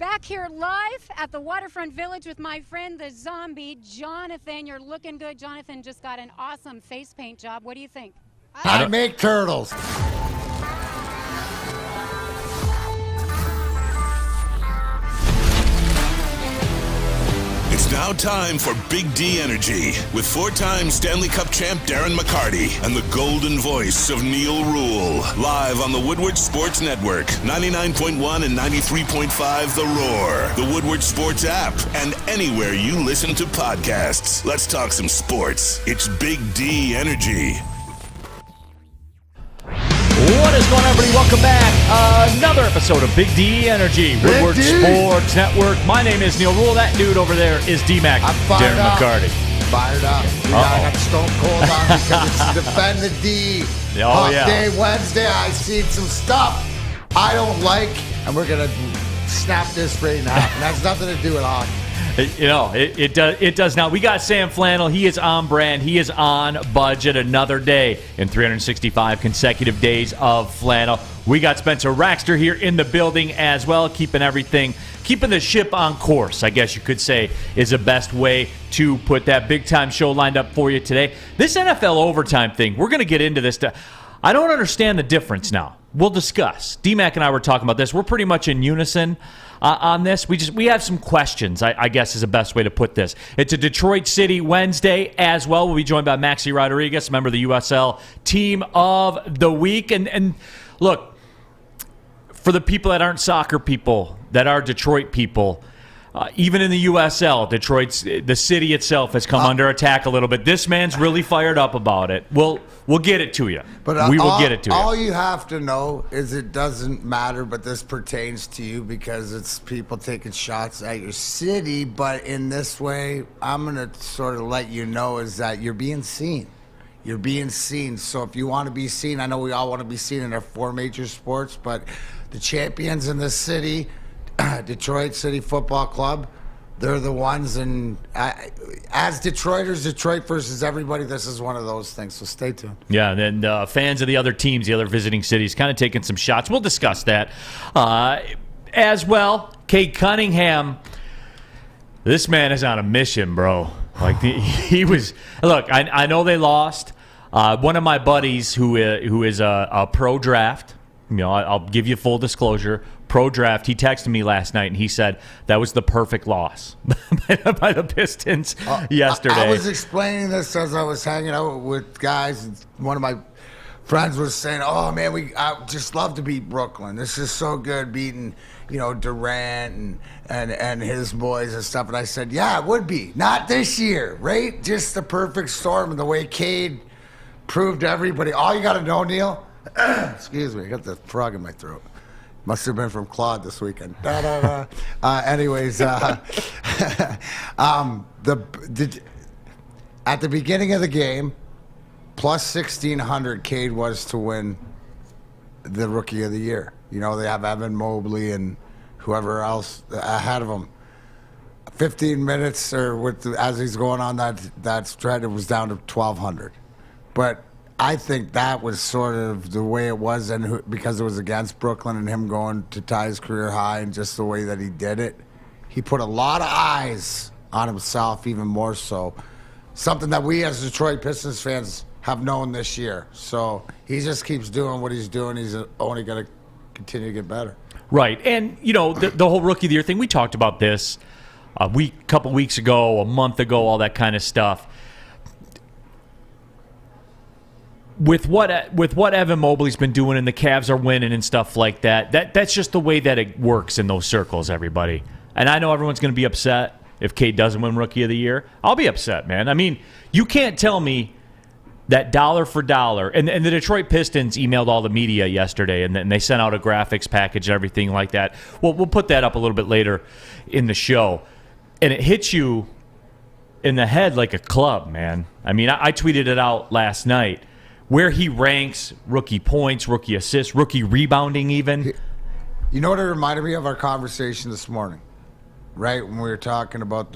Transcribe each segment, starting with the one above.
Back here live at the Waterfront Village with my friend, the zombie, Jonathan. You're looking good. Jonathan just got an awesome face paint job. What do you think? I make turtles. It's now time for Big D Energy with four-time Stanley Cup champ Darren McCarty and the golden voice of Neal Rule. Live on the Woodward Sports Network, 99.1 and 93.5 The Roar, the Woodward Sports app, and anywhere you listen to podcasts. Let's talk some sports. It's Big D Energy. What is going on, everybody? Welcome back. Another episode of Big D Energy, Woodward Sports Network. My name is Neal Rule. That dude over there is DMac. I'm fired Darren up. McCarty. Fired up. I got Stone Cold on because it's Defend the D. Day Wednesday. I seen some stuff I don't like, and we're going to snap this right now. And that's nothing to do with hockey. It does now. We got Sam Flannel. He is on brand. He is on budget. Another day in 365 consecutive days of flannel. We got Spencer Raxter here in the building as well, keeping the ship on course, I guess you could say, is the best way to put that. Big time show lined up for you today. This NFL overtime thing, we're going to get into this. I don't understand the difference now. We'll discuss. DMac and I were talking about this. We're pretty much in unison on this. We have some questions, I guess is the best way to put this. It's a Detroit City Wednesday as well. We'll be joined by Maxi Rodriguez, member of the USL Team of the Week. And look, for the people that aren't soccer people, that are Detroit people, even in the USL, the city itself has come under attack a little bit. This man's really fired up about it. We'll get it to you. But we will get it to you. All you have to know is it doesn't matter, but this pertains to you because it's people taking shots at your city. But in this way, I'm going to sort of let you know is that you're being seen. You're being seen. So if you want to be seen, I know we all want to be seen in our four major sports, but the champions in this city, Detroit City Football Club, they're the ones, and as Detroiters, Detroit versus everybody, this is one of those things, so stay tuned. Yeah, and then fans of the other teams, the other visiting cities, kind of taking some shots. We'll discuss that as well. Cade Cunningham, this man is on a mission, bro. Like he was. Look, I know they lost. One of my buddies who is a pro draft, I'll give you full disclosure, pro draft, he texted me last night and he said that was the perfect loss by the Pistons yesterday. I was explaining this as I was hanging out with guys, and one of my friends was saying, oh man, I just love to beat Brooklyn. This is so good beating, Durant and his boys and stuff. And I said, yeah, it would be. Not this year, right? Just the perfect storm, and the way Cade proved to everybody. All you got to know, Neal, excuse me, I got the frog in my throat. Must have been from Claude this weekend. Anyways, at the beginning of the game, plus 1,600 Cade was to win the Rookie of the Year. They have Evan Mobley and whoever else ahead of him. 15 minutes, as he's going on that stretch, it was down to 1,200. But I think that was sort of the way it was, and because it was against Brooklyn and him going to tie his career high, and just the way that he did it, he put a lot of eyes on himself, even more so. Something that we as Detroit Pistons fans have known this year. So he just keeps doing what he's doing. He's only going to continue to get better. Right, and the whole Rookie of the Year thing, we talked about this a couple weeks ago, a month ago, all that kind of stuff. With what Evan Mobley's been doing and the Cavs are winning and stuff like that's just the way that it works in those circles, everybody. And I know everyone's going to be upset if Cade doesn't win Rookie of the Year. I'll be upset, man. I mean, you can't tell me that dollar for dollar. And the Detroit Pistons emailed all the media yesterday, and then they sent out a graphics package and everything like that. Well, we'll put that up a little bit later in the show. And it hits you in the head like a club, man. I mean, I tweeted it out last night. Where he ranks rookie points, rookie assists, rookie rebounding even. You know what it reminded me of? Our conversation this morning, right? When we were talking about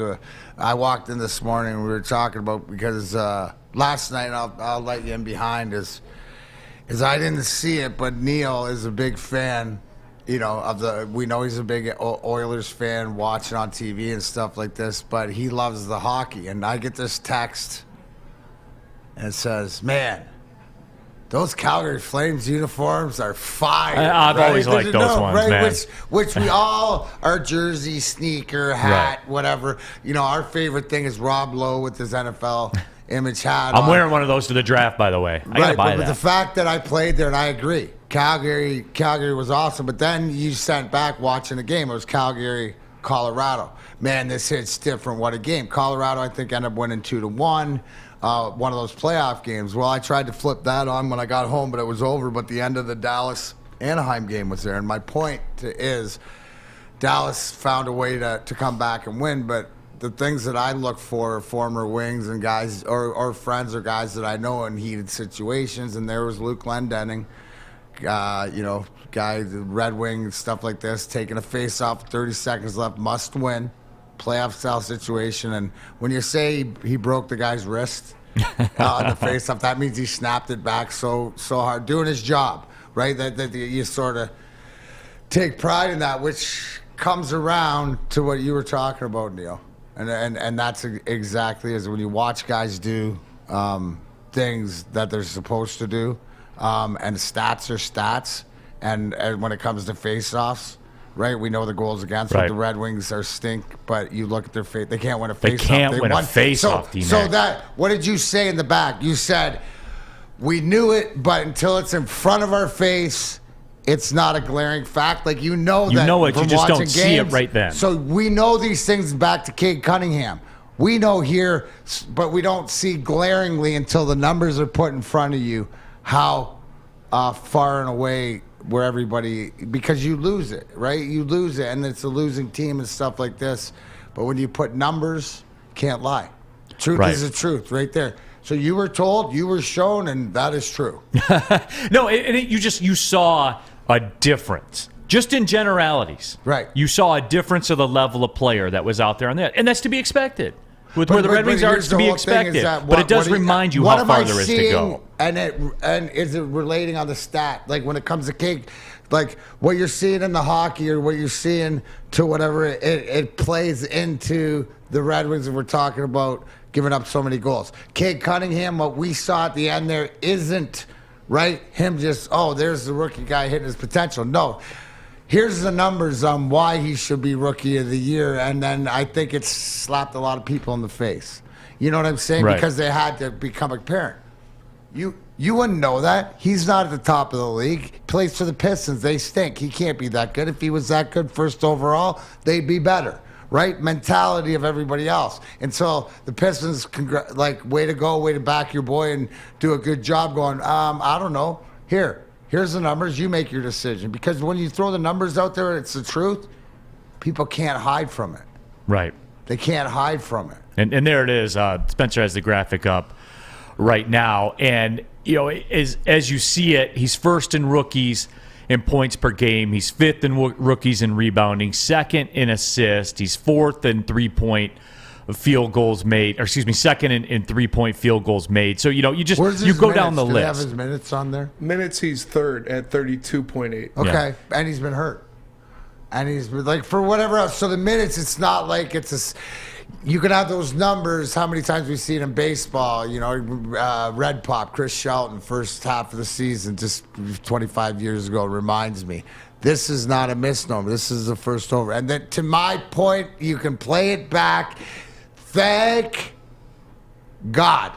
I walked in this morning and we were talking about, because last night, I'll let you in behind, is I didn't see it, but Neal is a big fan we know he's a big Oilers fan, watching on TV and stuff like this, but he loves the hockey. And I get this text and it says, "Man, those Calgary Flames uniforms are fire." I've always liked those ones, right? man. Which we all, our jersey, sneaker, hat, whatever. Our favorite thing is Rob Lowe with his NFL image hat. I'm wearing one of those to the draft, by the way. I gotta buy but that. The fact that I played there, and I agree, Calgary was awesome. But then you sent back watching the game. It was Calgary, Colorado. Man, this hits different. What a game! Colorado, I think, ended up winning 2-1. One of those playoff games. Well, I tried to flip that on when I got home, but it was over. But the end of the Dallas-Anaheim game was there. And my point is Dallas found a way to come back and win. But the things that I look for are former wings and guys or friends or guys that I know in heated situations. And there was Luke Glendening, guy, the Red Wing, stuff like this, taking a face-off, 30 seconds left, must win. Playoff-style situation, and when you say he broke the guy's wrist on the face-off, that means he snapped it back so hard, doing his job, right? That you sort of take pride in that, which comes around to what you were talking about, Neal, and that's exactly as when you watch guys do things that they're supposed to do, and stats are stats, and when it comes to face-offs. Right, we know the goals against. Right. The Red Wings are stink, but you look at their face; they can't win a face-off. They can't win a face-off. So what did you say in the back? You said we knew it, but until it's in front of our face, it's not a glaring fact. Like you know it, you just don't see it right then. So we know these things. Back to Cade Cunningham, we know here, but we don't see glaringly until the numbers are put in front of you how far and away. Where everybody, because you lose it, right? You lose it, and it's a losing team and stuff like this. But when you put numbers, can't lie. Truth is the truth, right there. So you were told, you were shown, and that is true. No, you saw a difference, just in generalities. Right. You saw a difference of the level of player that was out there on that, and that's to be expected. With where the Red Wings are, it's to be expected. But it does remind you how far there is to go. And is it relating on the stat? Like when it comes to Cade, like what you're seeing in the hockey or what you're seeing to whatever, it plays into the Red Wings that we're talking about giving up so many goals. Cade Cunningham, what we saw at the end there isn't, right? Him just, there's the rookie guy hitting his potential. No. Here's the numbers on why he should be Rookie of the Year, and then I think it's slapped a lot of people in the face. You know what I'm saying? Right. Because they had to become apparent. You wouldn't know that. He's not at the top of the league. He plays for the Pistons. They stink. He can't be that good. If he was that good first overall, they'd be better, right? Mentality of everybody else. And so the Pistons, way to go, way to back your boy and do a good job going, I don't know. Here's the numbers. You make your decision. Because when you throw the numbers out there, it's the truth. People can't hide from it. Right. They can't hide from it. And there it is. Spencer has the graphic up right now. And, as you see it, he's first in rookies in points per game. He's fifth in rookies in rebounding, second in assists. He's fourth in three-point field goals made, second in three-point field goals made. So, you go down the list. Do they have his minutes on there? Minutes, he's third at 32.8. Okay, yeah. And he's been hurt. And he's been, for whatever else. So the minutes, it's not like it's you can have those numbers. How many times we've seen in baseball, Red Pop, Chris Shelton, first half of the season, just 25 years ago, reminds me. This is not a misnomer. This is the first over. And then to my point, you can play it back. Thank God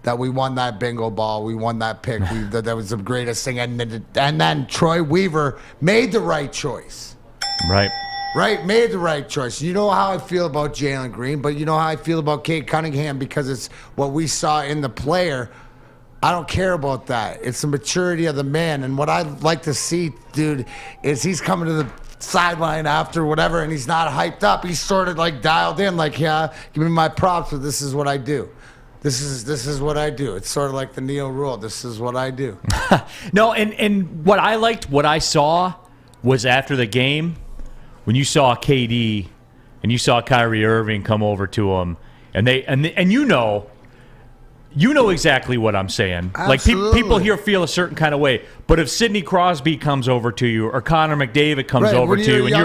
that we won that bingo ball. We won that pick. That was the greatest thing. And then Troy Weaver made the right choice. Right? Made the right choice. You know how I feel about Jalen Green, but you know how I feel about Cade Cunningham because it's what we saw in the player. I don't care about that. It's the maturity of the man. And what I'd like to see, dude, is he's coming to the sideline after whatever, and he's not hyped up. He's sort of dialed in, yeah, give me my props, but this is what I do. This is what I do. It's sort of like the Neal rule. This is what I do. No, and what I liked, what I saw was after the game, when you saw KD and you saw Kyrie Irving come over to him, and You know exactly what I'm saying. Absolutely. Like people here feel a certain kind of way, but if Sidney Crosby comes over to you, or Connor McDavid comes over to you, and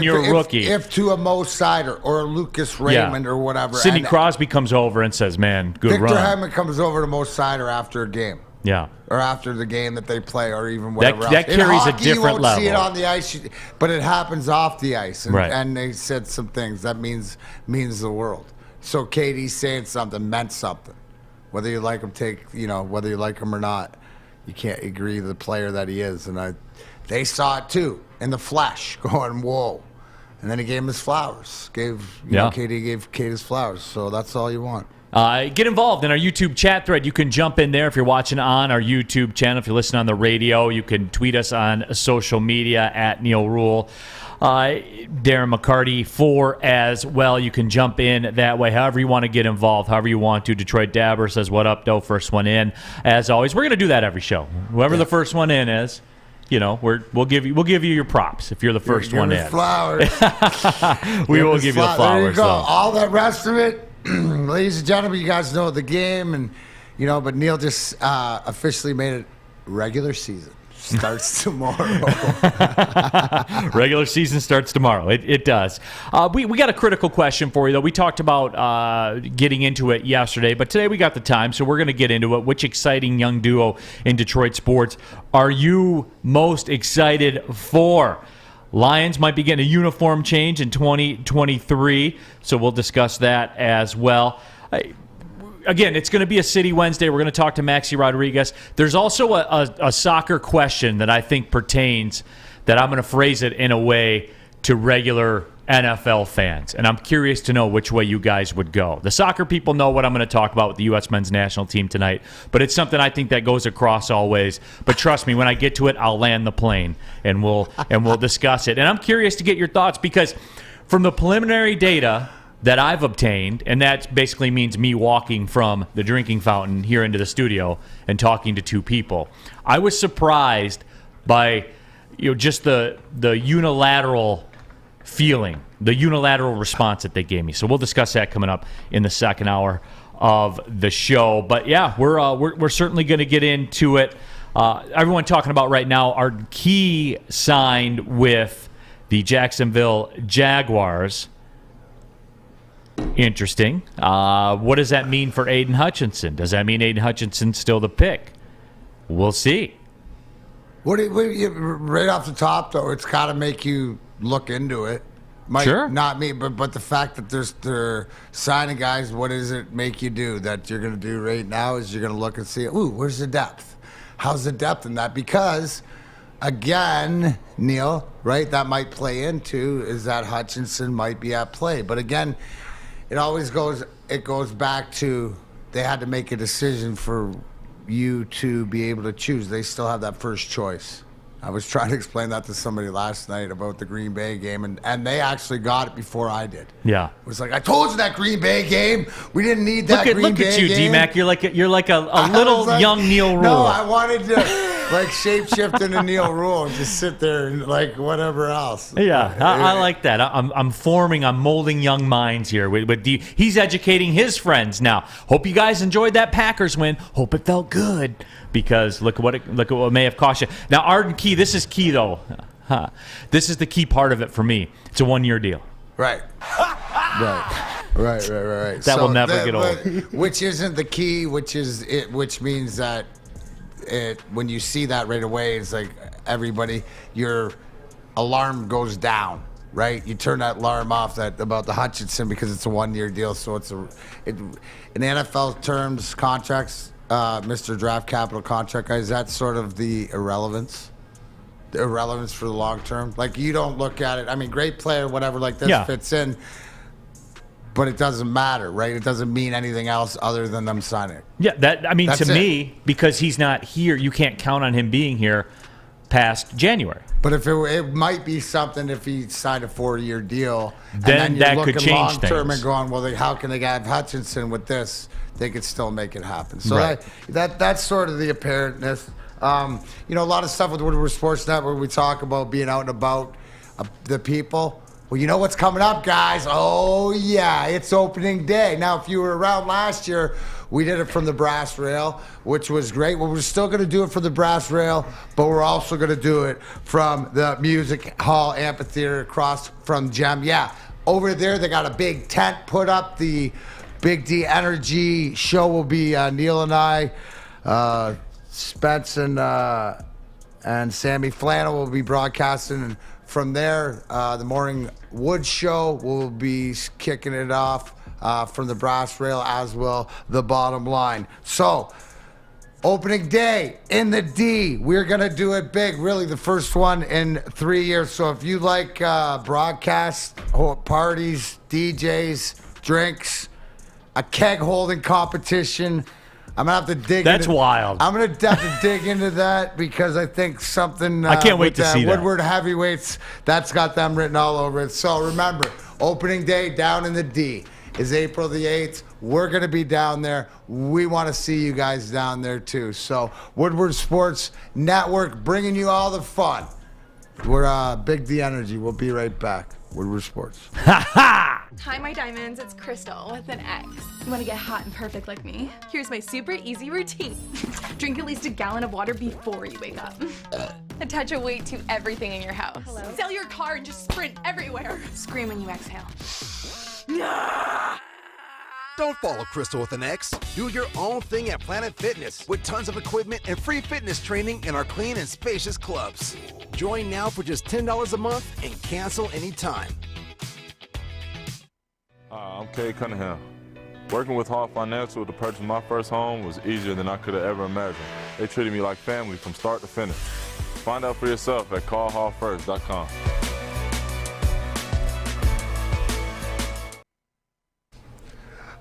you're a rookie, if to a Mo Sider or a Lucas Raymond or whatever, Sidney Crosby comes over and says, "Man, good Victor run." Hedman comes over to Mo Sider after a game. Yeah. Or after the game that they play, or even whatever else. That carries a different you won't level. see it on the ice, but it happens off the ice. And, Right. and they said some things that means the world. So Katie's saying something meant something. Whether you like him, whether you like him or not, you can't agree with the player that he is. And they saw it too in the flesh, going whoa. And then he gave him his flowers. Katie gave Kate his flowers. So that's all you want. Get involved in our YouTube chat thread. You can jump in there if you're watching on our YouTube channel. If you're listening on the radio, you can tweet us on social media at Neal Rule. Darren McCarty 4 as well. You can jump in that way. However you want to get involved, however you want to. Detroit Dabber says, "What up, though? First one in." As always, we're going to do that every show. Whoever the first one in is, we'll give you your props if you're the first one in. Flowers. We will give you the flowers. There you go. Though. All the rest of it, ladies and gentlemen, you guys know the game, and but Neal just officially made it regular season. Starts tomorrow. Regular season starts tomorrow. It does. We got a critical question for you, though. We talked about getting into it yesterday, but today we got the time, so we're going to get into it. Which exciting young duo in Detroit sports are you most excited for? Lions might be getting a uniform change in 2023, so we'll discuss that as well. Again, it's going to be a City Wednesday. We're going to talk to Maxi Rodriguez. There's also a soccer question that I think pertains, that I'm going to phrase it in a way to regular NFL fans. And I'm curious to know which way you guys would go. The soccer people know what I'm going to talk about with the U.S. men's national team tonight, but it's something I think that goes across all ways. But trust me, when I get to it, I'll land the plane and we'll discuss it. And I'm curious to get your thoughts, because from the preliminary data that I've obtained, and that basically means me walking from the drinking fountain here into the studio and talking to two people, I was surprised by just the unilateral feeling, the unilateral response that they gave me. So we'll discuss that coming up in the second hour of the show. But yeah, we're certainly going to get into it. Everyone talking about right now, our key signed with the Jacksonville Jaguars. Interesting. What does that mean for Aiden Hutchinson? Does that mean Aiden Hutchinson's still the pick? We'll see. Right off the top, though, it's got to make you look into it. Sure. Not me, but the fact that they're signing guys, what does it make you do? That you're going to do right now is you're going to look and see, ooh, where's the depth? How's the depth in that? Because, again, Neal, right, that might play into is that Hutchinson might be at play. But, again, it goes back to they had to make a decision for you to be able to choose. They still have that first choice. I was trying to explain that to somebody last night about the Green Bay game, and they actually got it before I did. Yeah. It was like, I told you that Green Bay game. We didn't need that Green Bay game. Look at you, DMac. You're like a little young Neal Rule. No, I wanted to shapeshift into Neal Rule and just sit there and whatever else. Yeah, I like that. I'm molding young minds here. He's educating his friends now. Hope you guys enjoyed that Packers win. Hope it felt good, because look at what it may have cost you. Now, Arden Key, this is key though. This is the key part of it for me. It's a 1-year deal. Right. Right. That will never get old. Which isn't the key. Which means that when you see that right away, it's like everybody, your alarm goes down. Right, you turn that alarm off about the Hutchinson, because it's a 1-year deal. So in the NFL terms, contracts. Mr. Draft Capital contract guys, that's sort of the irrelevance for the long term. You don't look at it. I mean, great player, whatever, this fits in, but it doesn't matter, right? It doesn't mean anything else other than them signing. Yeah, to me, because he's not here, you can't count on him being here past January. But if it might be something if he signed a 4-year deal, then and that you're could change long term things. and going, well, how can they have Hutchinson with this? They could still make it happen. So right. that's sort of the apparentness. A lot of stuff with Woodward Sports Network, we talk about being out and about the people. Well, you know what's coming up, guys? Oh, yeah, it's opening day. Now, if you were around last year, We did it from the brass rail, which was great. Well, we're still going to do it from the brass rail, but we're also going to do it from the Music Hall Amphitheater across from Gem. Yeah, over there they got a big tent put up. The Big D Energy show will be Neal and I, Spence and Sammy Flannel will be broadcasting, and from there, the Morning Wood Show will be kicking it off from the brass rail, as will the Bottom Line. So, opening day in the D, we're going to do it big, really the first one in 3 years. So if you like broadcast, parties, DJs, drinks, a keg holding competition, I'm going to have to dig That's into, wild. I'm going to have to dig into that because I think something I can't wait to see that. Woodward Heavyweights, that's got them written all over it. So remember, opening day down in the D is April the 8th. We're going to be down there. We want to see you guys down there too. So Woodward Sports Network bringing you all the fun. We're Big D Energy. We'll be right back. Woodward Sports. Hi, my diamonds. It's Crystal with an X. You want to get hot and perfect like me? Here's my super easy routine. Drink at least a gallon of water before you wake up. Attach a weight to everything in your house. Hello? Sell your car and just sprint everywhere. Scream when you exhale. Don't follow Crystal with an X. Do your own thing at Planet Fitness with tons of equipment and free fitness training in our clean and spacious clubs. Join now for just $10 a month and cancel anytime. I'm Cade Cunningham. Working with Hall Financial to purchase my first home was easier than I could have ever imagined. They treated me like family from start to finish. Find out for yourself at callhallfirst.com.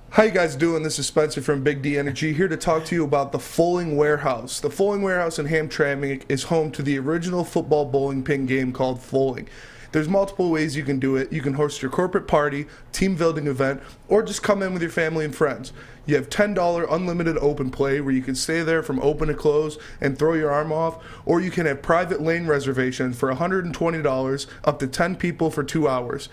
How you guys doing? This is Spencer from Big D Energy, here to talk to you about the Fulling Warehouse. The Fulling Warehouse in Hamtramck is home to the original football bowling pin game called Fulling. There's multiple ways you can do it. You can host your corporate party, team building event, or just come in with your family and friends. You have $10 unlimited open play where you can stay there from open to close and throw your arm off, or you can have private lane reservations for $120 up to 10 people for 2 hours.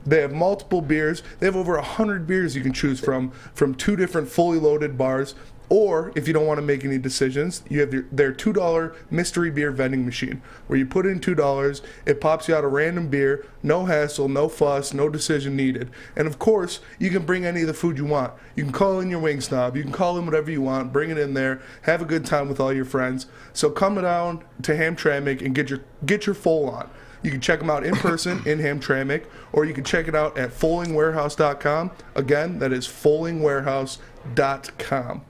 They have multiple beers. They have over 100 beers you can choose from 2 different fully loaded bars. Or, if you don't want to make any decisions, you have their $2 mystery beer vending machine, where you put in $2, it pops you out a random beer, no hassle, no fuss, no decision needed. And of course, you can bring any of the food you want. You can call in your wing snob, you can call in whatever you want, bring it in there, have a good time with all your friends. So come down to Hamtramck and get your full on. You can check them out in person in Hamtramck, or you can check it out at FullingWarehouse.com. Again, that is FullingWarehouse.com.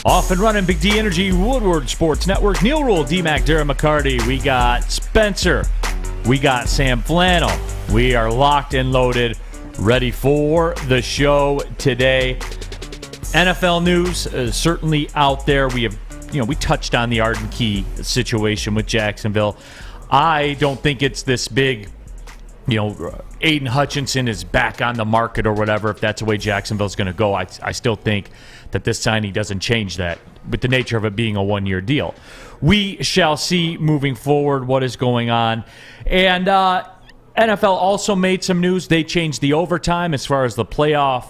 Off and running, Big D Energy, Woodward Sports Network, Neal Rule, DMac, Darren McCarty. We got Spencer. We got Sam Flannel. We are locked and loaded, ready for the show today. NFL news is certainly out there. We have, we touched on the Arden Key situation with Jacksonville. I don't think it's this big, Aiden Hutchinson is back on the market or whatever, if that's the way Jacksonville's going to go. I still think that this signing doesn't change that, with the nature of it being a one-year deal. We shall see moving forward what is going on. And NFL also made some news. They changed the overtime as far as the playoff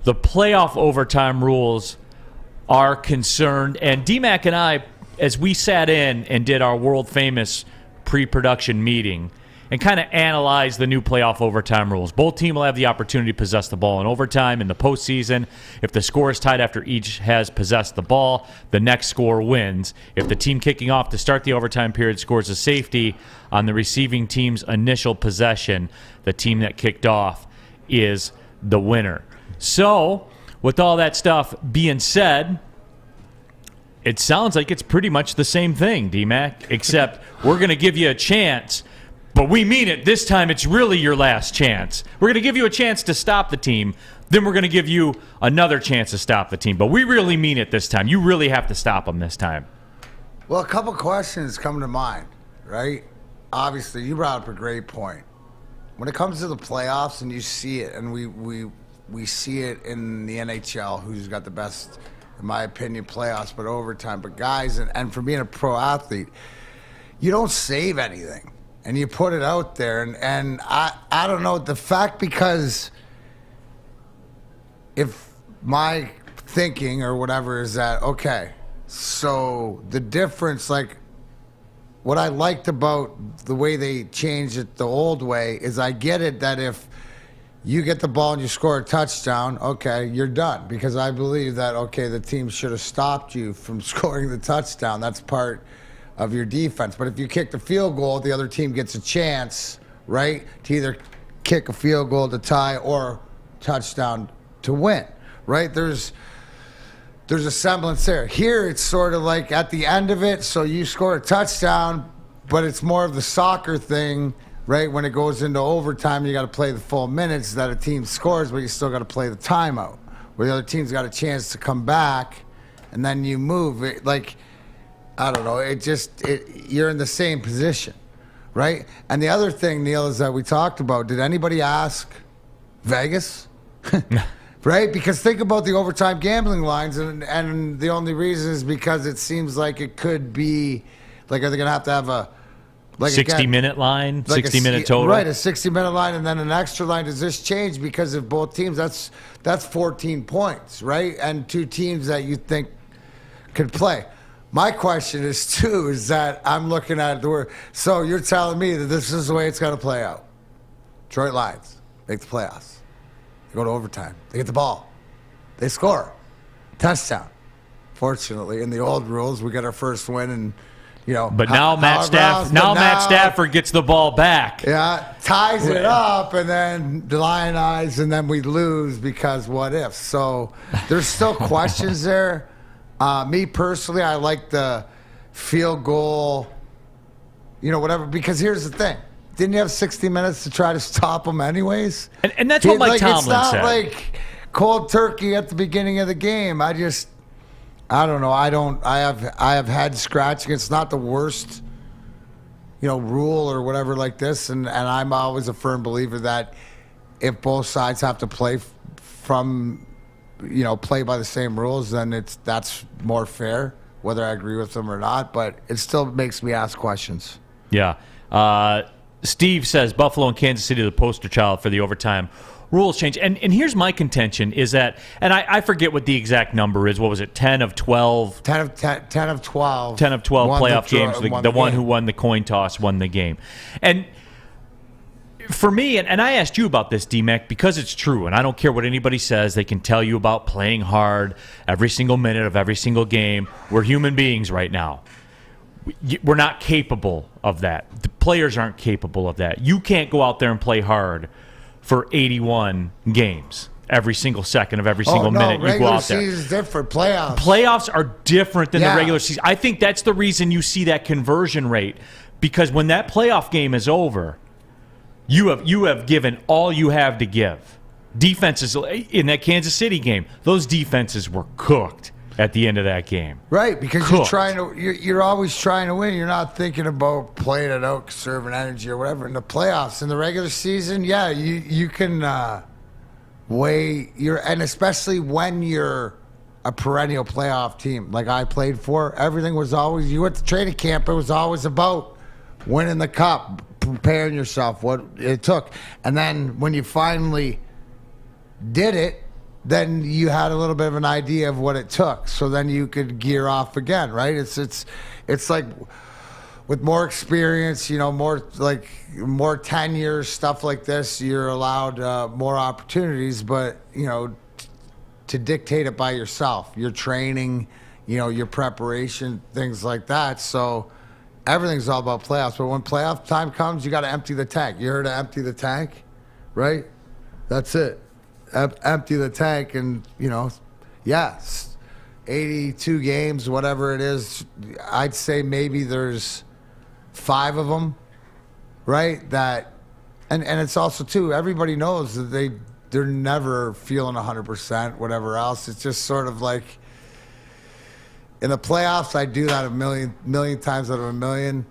overtime rules are concerned. And DMac and I, as we sat in and did our world-famous pre-production meeting and kind of analyze the new playoff overtime rules. Both teams will have the opportunity to possess the ball in overtime in the postseason. If the score is tied after each has possessed the ball, the next score wins. If the team kicking off to start the overtime period scores a safety on the receiving team's initial possession, the team that kicked off is the winner. So, with all that stuff being said, it sounds like it's pretty much the same thing, DMac, except we're going to give you a chance. But we mean it. This time it's really your last chance. We're going to give you a chance to stop the team. Then we're going to give you another chance to stop the team. But we really mean it this time. You really have to stop them this time. Well, a couple questions come to mind, right? Obviously, you brought up a great point. When it comes to the playoffs and you see it, and we see it in the NHL, who's got the best, in my opinion, playoffs, but overtime. But guys, and for being a pro athlete, you don't save anything. And you put it out there, and I don't know, the fact, because if my thinking or whatever is that, okay, so the difference, like, what I liked about the way they changed it the old way is I get it that if you get the ball and you score a touchdown, okay, you're done. Because I believe that, okay, the team should have stopped you from scoring the touchdown. That's part of your defense. But if you kick the field goal, the other team gets a chance, right, to either kick a field goal to tie or touchdown to win, right? There's a semblance there. Here, it's sort of like at the end of it, so you score a touchdown, but it's more of the soccer thing, right? When it goes into overtime, you got to play the full minutes that a team scores, but you still got to play the timeout, where the other team's got a chance to come back, and then you move it. Like, I don't know. You're in the same position, right? And the other thing, Neal, is that we talked about. Did anybody ask Vegas? Right? Because think about the overtime gambling lines, and the only reason is because it seems like it could be, like, are they going to have a, like, 60-minute line, like 60-minute total? Right, a 60-minute line and then an extra line. Does this change? Because if both teams, that's 14 points, right? And two teams that you think could play. My question is, too, is that I'm looking at the word. So you're telling me that this is the way it's going to play out. Detroit Lions make the playoffs. They go to overtime. They get the ball. They score. Touchdown. Fortunately, in the old rules, we get our first win, and But now Matt Stafford gets the ball back. Yeah, ties it up, and then the Lionize, and then we lose because what if? So there's still questions there. Me personally, I like the field goal. Whatever. Because here's the thing. Didn't you have 60 minutes to try to stop them anyways? And that's what Mike Tomlin said. It's not like cold turkey at the beginning of the game. I don't know. I have head scratching. It's not the worst, rule or whatever like this. And I'm always a firm believer that if both sides have to play play by the same rules, then that's more fair, whether I agree with them or not. But it still makes me ask questions. Yeah. Steve says Buffalo and Kansas City are the poster child for the overtime rules change. And here's my contention is that, and I forget what the exact number is. What was it, 10 of 12? 10 of 12. 10 of 12 playoff games. The one who won the coin toss won the game. And for me, and I asked you about this, DMac, because it's true, and I don't care what anybody says. They can tell you about playing hard every single minute of every single game. We're human beings right now. We're not capable of that. The players aren't capable of that. You can't go out there and play hard for 81 games every single second of every single minute you go out there. Regular season is different. Playoffs are different than the regular season. I think that's the reason you see that conversion rate, because when that playoff game is over, you have given all you have to give. Defenses in that Kansas City game, those defenses were cooked at the end of that game. Right, because you're always trying to win. You're not thinking about playing it out, conserving energy or whatever. In the playoffs, in the regular season, you can and especially when you're a perennial playoff team like I played for, everything was always, you went to training camp, it was always about winning the cup, preparing yourself, what it took. And then when you finally did it, then you had a little bit of an idea of what it took. So then you could gear off again, right? It's like with more experience, more tenure, stuff like this, you're allowed more opportunities, but, to dictate it by yourself, your training, your preparation, things like that. So everything's all about playoffs. But when playoff time comes, you got to empty the tank. You heard of empty the tank, right? That's it. Empty the tank, and 82 games, whatever it is. I'd say maybe there's 5 of them, right? That, and it's also too. Everybody knows that they're never feeling 100%. Whatever else, it's just sort of like in the playoffs. I do that a million times out of a million.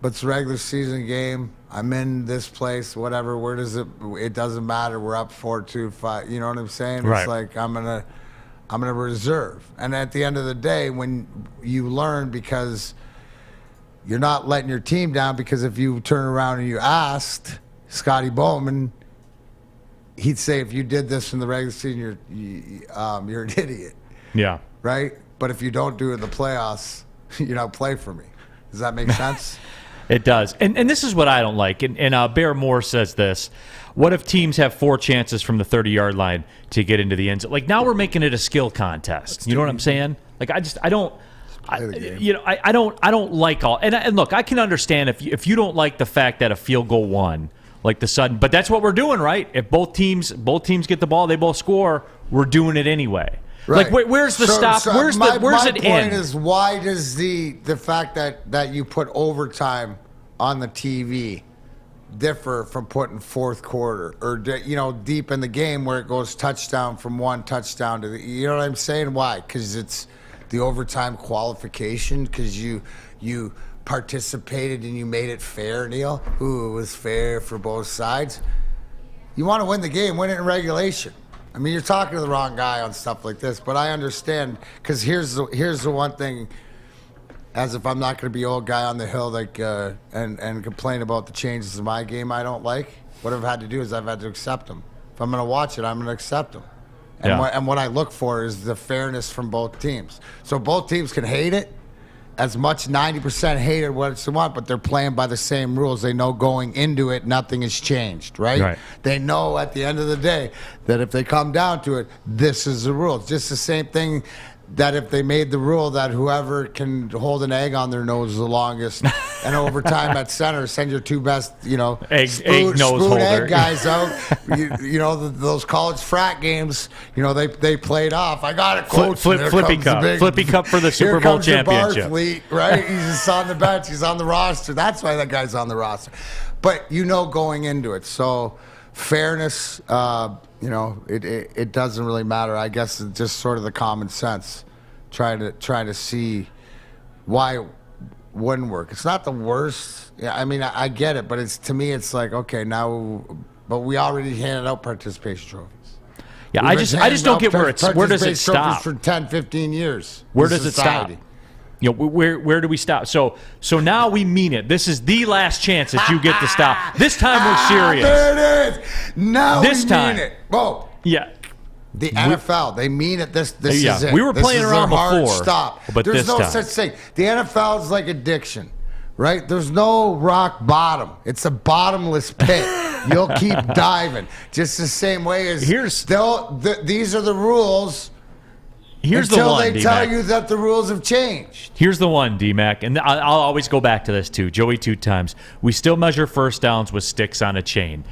But it's a regular season game. I'm in this place, whatever. Where does it doesn't matter. We're up 4-2, 5. You know what I'm saying? Right. It's like I'm gonna reserve. And at the end of the day, when you learn, because you're not letting your team down, because if you turn around and you asked Scotty Bowman, he'd say, if you did this in the regular season, you're an idiot. Yeah. Right? But if you don't do it in the playoffs, you don't play for me. Does that make sense? It does. And this is what I don't like. And Bear Moore says this. What if teams have 4 chances from the 30-yard line to get into the end zone? Like, now we're making it a skill contest. You know what I'm saying? Like, I don't like all. And look, I can understand if you don't like the fact that a field goal won, like the sudden. But that's what we're doing, right? If both teams get the ball, they both score, we're doing it anyway. Right. Like, where's the stop? Where's it end? My point is, why does the fact that you put overtime on the TV differ from putting fourth quarter or deep in the game where it goes touchdown from one touchdown to the? You know what I'm saying? Why? Because it's the overtime qualification. Because you participated and you made it fair, Neal. Ooh, it was fair for both sides. You want to win the game, win it in regulation. I mean, you're talking to the wrong guy on stuff like this, but I understand, because here's the one thing, as if I'm not going to be old guy on the hill and complain about the changes in my game I don't like. What I've had to do is I've had to accept them. If I'm going to watch it, I'm going to accept them. And what I look for is the fairness from both teams. So both teams can hate it. As much 90% hate it what they want, but they're playing by the same rules. They know going into it, nothing has changed, right? They know at the end of the day that if they come down to it, this is the rule. It's just the same thing that if they made the rule that whoever can hold an egg on their nose the longest and overtime at center, send your 2 best, egg nose holder egg guys out. Those college frat games, they played off. I got it, coach. Flippy cup for the Super Bowl championship. Barfleet, right? He's just on the bench. He's on the roster. That's why that guy's on the roster. But going into it. So fairness, it doesn't really matter. I guess it's just sort of the common sense. Try to see why it wouldn't work. It's not the worst. Yeah, I mean, I get it, but to me, it's like, okay, now, but we already handed out participation trophies. Yeah, I just don't get where does it stop? For 10, 15 years. Where does it stop? Where do we stop? So now we mean it. This is the last chance that you get to stop. This time we're serious. There it is. Now this time. Mean it. Whoa. Yeah. The NFL, they mean it. This is it. We were playing around hard before. Stop. But there's no time. such thing. The NFL is like addiction, right? There's no rock bottom. It's a bottomless pit. You'll keep diving. Just the same way as these are the rules. Here's until the one, they DMac. tell you that the rules have changed. Here's the one, DMac, and I'll always go back to this too. Joey 2 times. We still measure first downs with sticks on a chain.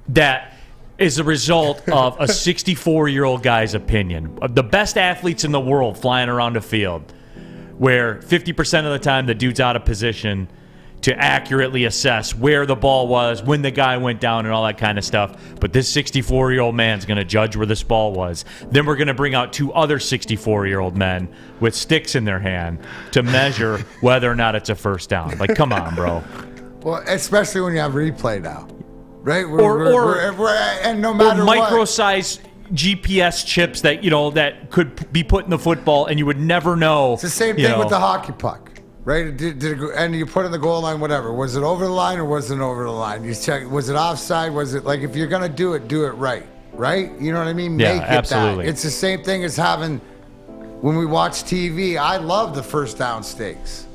That is a result of a 64-year-old guy's opinion. Of the best athletes in the world flying around a field, where 50% of the time the dude's out of position to accurately assess where the ball was, when the guy went down, and all that kind of stuff. But this 64-year-old man's going to judge where this ball was. Then we're going to bring out 2 other 64-year-old men with sticks in their hand to measure whether or not it's a first down. Like, come on, bro. Well, especially when you have replay now, right? And no matter what. Micro-size GPS chips that that could be put in the football, and you would never know. It's the same thing with the hockey puck. Right, and you put in the goal line, whatever. Was it over the line or wasn't over the line? You check. Was it offside? Was it like if you're gonna do it right? Right? You know what I mean? Yeah, Make it absolutely. that. It's the same thing as having when we watch TV. I love the first down stakes.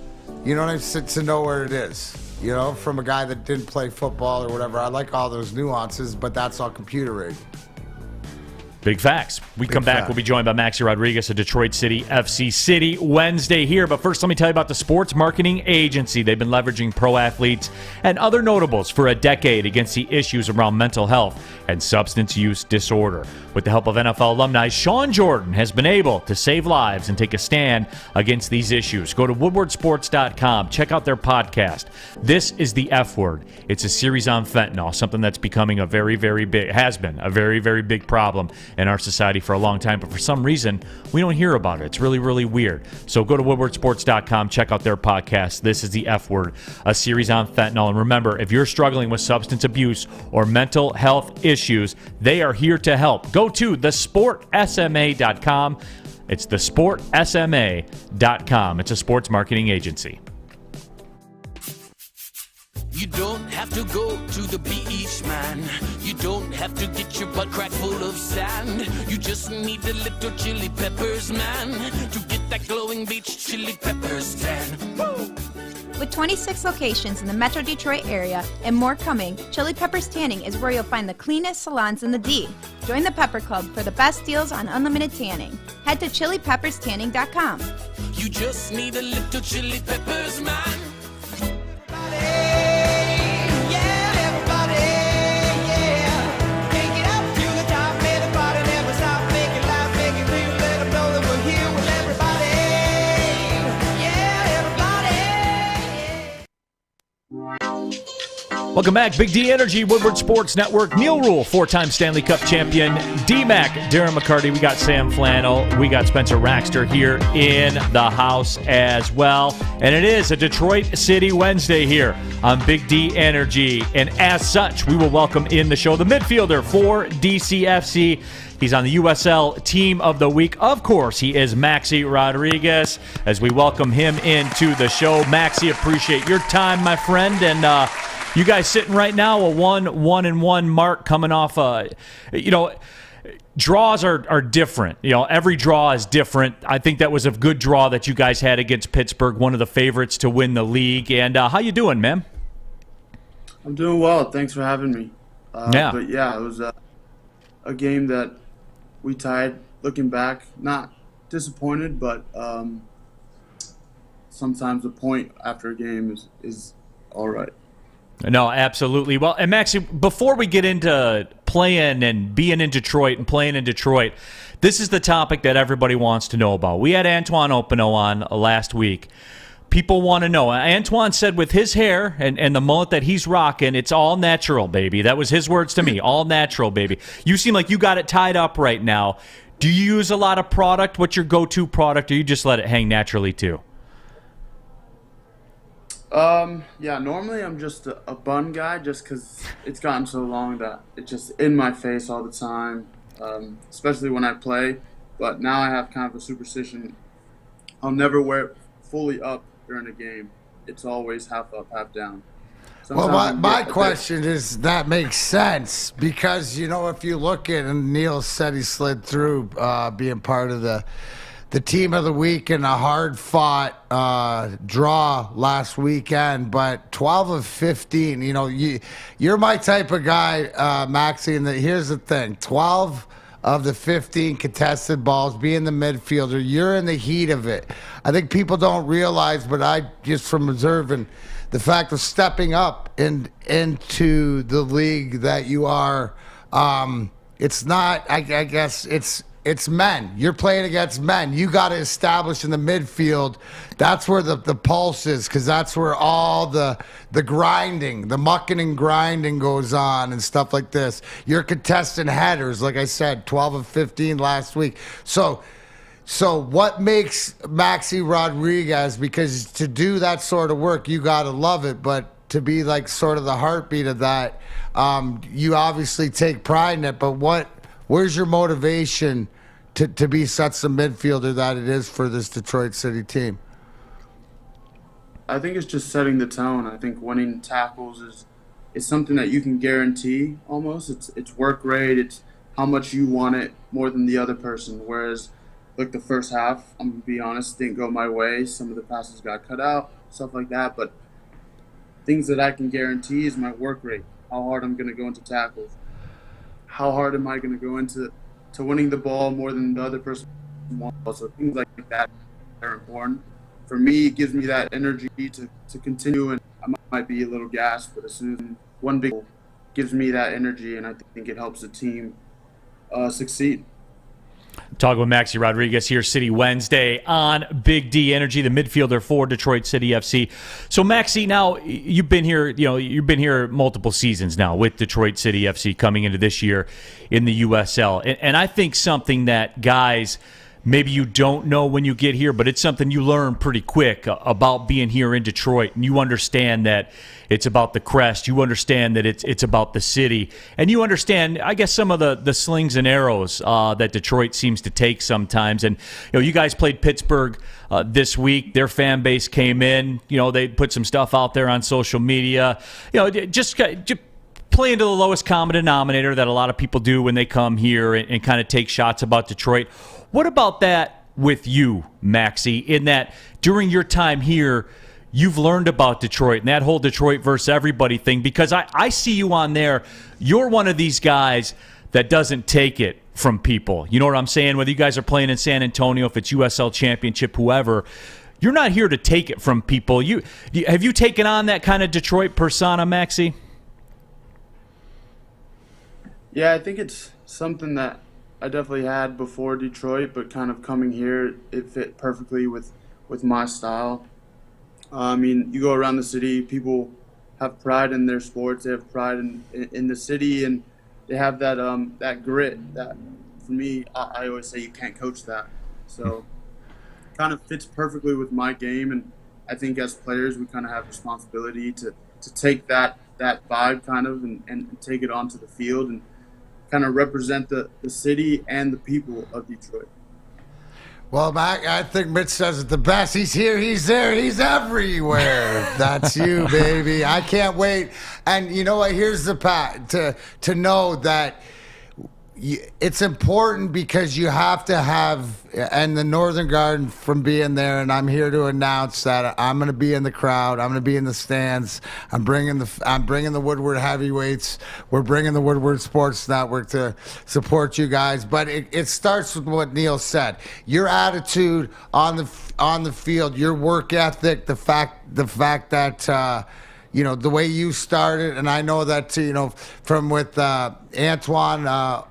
You know what I mean? To know where it is. From a guy that didn't play football or whatever. I like all those nuances, but that's all computer rated. Big facts. We come back. We'll be joined by Maxi Rodriguez of Detroit City FC City Wednesday here. But first, let me tell you about the Sports Marketing Agency. They've been leveraging pro athletes and other notables for a decade against the issues around mental health and substance use disorder. With the help of NFL alumni, Sean Jordan has been able to save lives and take a stand against these issues. Go to woodwardsports.com. Check out their podcast. This is the F Word. It's a series on fentanyl, something that's becoming a very, very big problem in our society for a long time, but for some reason we don't hear about it. It's really, really weird. So go to woodwardsports.com, check out their podcast. This is the F Word, a series on fentanyl. And remember, if you're struggling with substance abuse or mental health issues, they are here to help. Go to thesportsma.com. It's thesportsma.com. It's a sports marketing agency. You don't have to go to the beach, man. You don't have to get your butt crack full of sand. You just need a little chili peppers, man, to get that glowing beach chili peppers tan. Woo! With 26 locations in the Metro Detroit area and more coming, Chili Peppers Tanning is where you'll find the cleanest salons in the D. Join the Pepper Club for the best deals on unlimited tanning. Head to chilipepperstanning.com. You just need a little chili peppers, man. Welcome back. Big D Energy, Woodward Sports Network. Neal Rule, 4-time Stanley Cup champion. DMac, Darren McCarty. We got Sam Flannel. We got Spencer Raxter here in the house as well. And it is a Detroit City Wednesday here on Big D Energy. And as such, we will welcome in the show the midfielder for DCFC. He's on the USL Team of the Week. Of course, he is Maxi Rodriguez. As we welcome him into the show, Maxi, appreciate your time, my friend. And you guys sitting right now, a 1-1-1 mark coming off. Draws are different. Every draw is different. I think that was a good draw that you guys had against Pittsburgh, one of the favorites to win the league. And how you doing, man? I'm doing well. Thanks for having me. Yeah. But yeah, it was a game that we tied. Looking back, not disappointed, but sometimes a point after a game is all right. No, absolutely. Well, and Maxi, before we get into playing and being in Detroit and playing in Detroit, this is the topic that everybody wants to know about. We had Antoine Opino on last week. People want to know. Antoine said with his hair and the mullet that he's rocking, it's all natural, baby. That was his words to me, all natural, baby. You seem like you got it tied up right now. Do you use a lot of product? What's your go-to product, or you just let it hang naturally too? Yeah, normally I'm just a bun guy just because it's gotten so long that it's just in my face all the time, especially when I play. But now I have kind of a superstition. I'll never wear it fully up during a game. It's always half up, half down. Well, my question is, that makes sense because, if you look at, and Neal said he slid through being part of the team of the week in a hard-fought draw last weekend, but 12 of 15, you're my type of guy, Maxi, and here's the thing, 12 of the 15 contested balls, being the midfielder, you're in the heat of it. I think people don't realize, but I just from observing the fact of stepping up into the league that you are, it's not, I guess, it's men. You're playing against men. You got to establish in the midfield. That's where the pulse is, because that's where all the grinding, the mucking and grinding goes on and stuff like this. You're contesting headers, like I said, 12 of 15 last week. So what makes Maxi Rodriguez, because to do that sort of work, you got to love it, but to be like sort of the heartbeat of that, you obviously take pride in it, but where's your motivation to be such a midfielder that it is for this Detroit City team? I think it's just setting the tone. I think winning tackles is something that you can guarantee almost. It's work rate. It's how much you want it more than the other person. Whereas, like the first half, I'm going to be honest, didn't go my way. Some of the passes got cut out, stuff like that. But things that I can guarantee is my work rate, how hard I'm going to go into tackles. How hard am I going to go into winning the ball more than the other person wants? So things like that are important. For me, it gives me that energy to continue, and I might be a little gassed, but as soon as one big goal gives me that energy, and I think it helps the team succeed. Talking with Maxi Rodriguez here, City Wednesday on Big D Energy, the midfielder for Detroit City FC. So Maxi, now you've been here multiple seasons now with Detroit City FC coming into this year in the USL. And I think something that guys maybe you don't know when you get here, but it's something you learn pretty quick about being here in Detroit, and you understand that it's about the crest. You understand that it's about the city, and you understand, I guess, some of the slings and arrows that Detroit seems to take sometimes. And you guys played Pittsburgh this week. Their fan base came in. They put some stuff out there on social media. Just play into the lowest common denominator that a lot of people do when they come here and kind of take shots about Detroit. What about that with you, Maxi, in that during your time here, you've learned about Detroit and that whole Detroit versus everybody thing? Because I see you on there. You're one of these guys that doesn't take it from people. You know what I'm saying? Whether you guys are playing in San Antonio, if it's USL Championship, whoever, you're not here to take it from people. Have you taken on that kind of Detroit persona, Maxi? Yeah, I think it's something that I definitely had before Detroit, but kind of coming here, it fit perfectly with my style. I mean, you go around the city, people have pride in their sports, they have pride in the city, and they have that grit that, for me, I always say you can't coach that. So kind of fits perfectly with my game, and I think as players we kind of have responsibility to take that vibe kind of and take it onto the field and kind of represent the city and the people of Detroit. Well, I think Mitch says it the best. He's here, he's there, he's everywhere. That's you, baby. I can't wait. And you know what? Here's the to know that it's important because you have to have, and the Northern Garden from being there, and I'm here to announce that I'm going to be in the crowd. I'm going to be in the stands. I'm bringing the Woodward heavyweights. We're bringing the Woodward Sports Network to support you guys. But it starts with what Neal said. Your attitude on the field, your work ethic, the fact that the way you started, and I know that from with Antoine.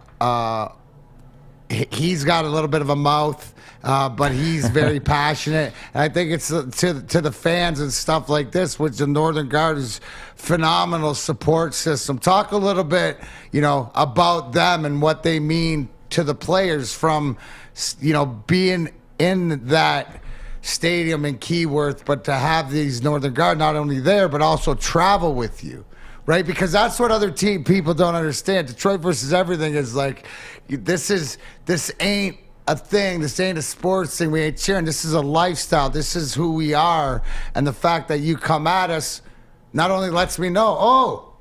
He's got a little bit of a mouth, but he's very passionate. And I think it's to the fans and stuff like this, which the Northern Guard is phenomenal support system. Talk a little bit, about them and what they mean to the players from, being in that stadium in Keyworth, but to have these Northern Guard not only there, but also travel with you. Right, because that's what other people don't understand. Detroit versus everything is like, this ain't a thing. This ain't a sports thing. We ain't cheering. This is a lifestyle. This is who we are. And the fact that you come at us not only lets me know,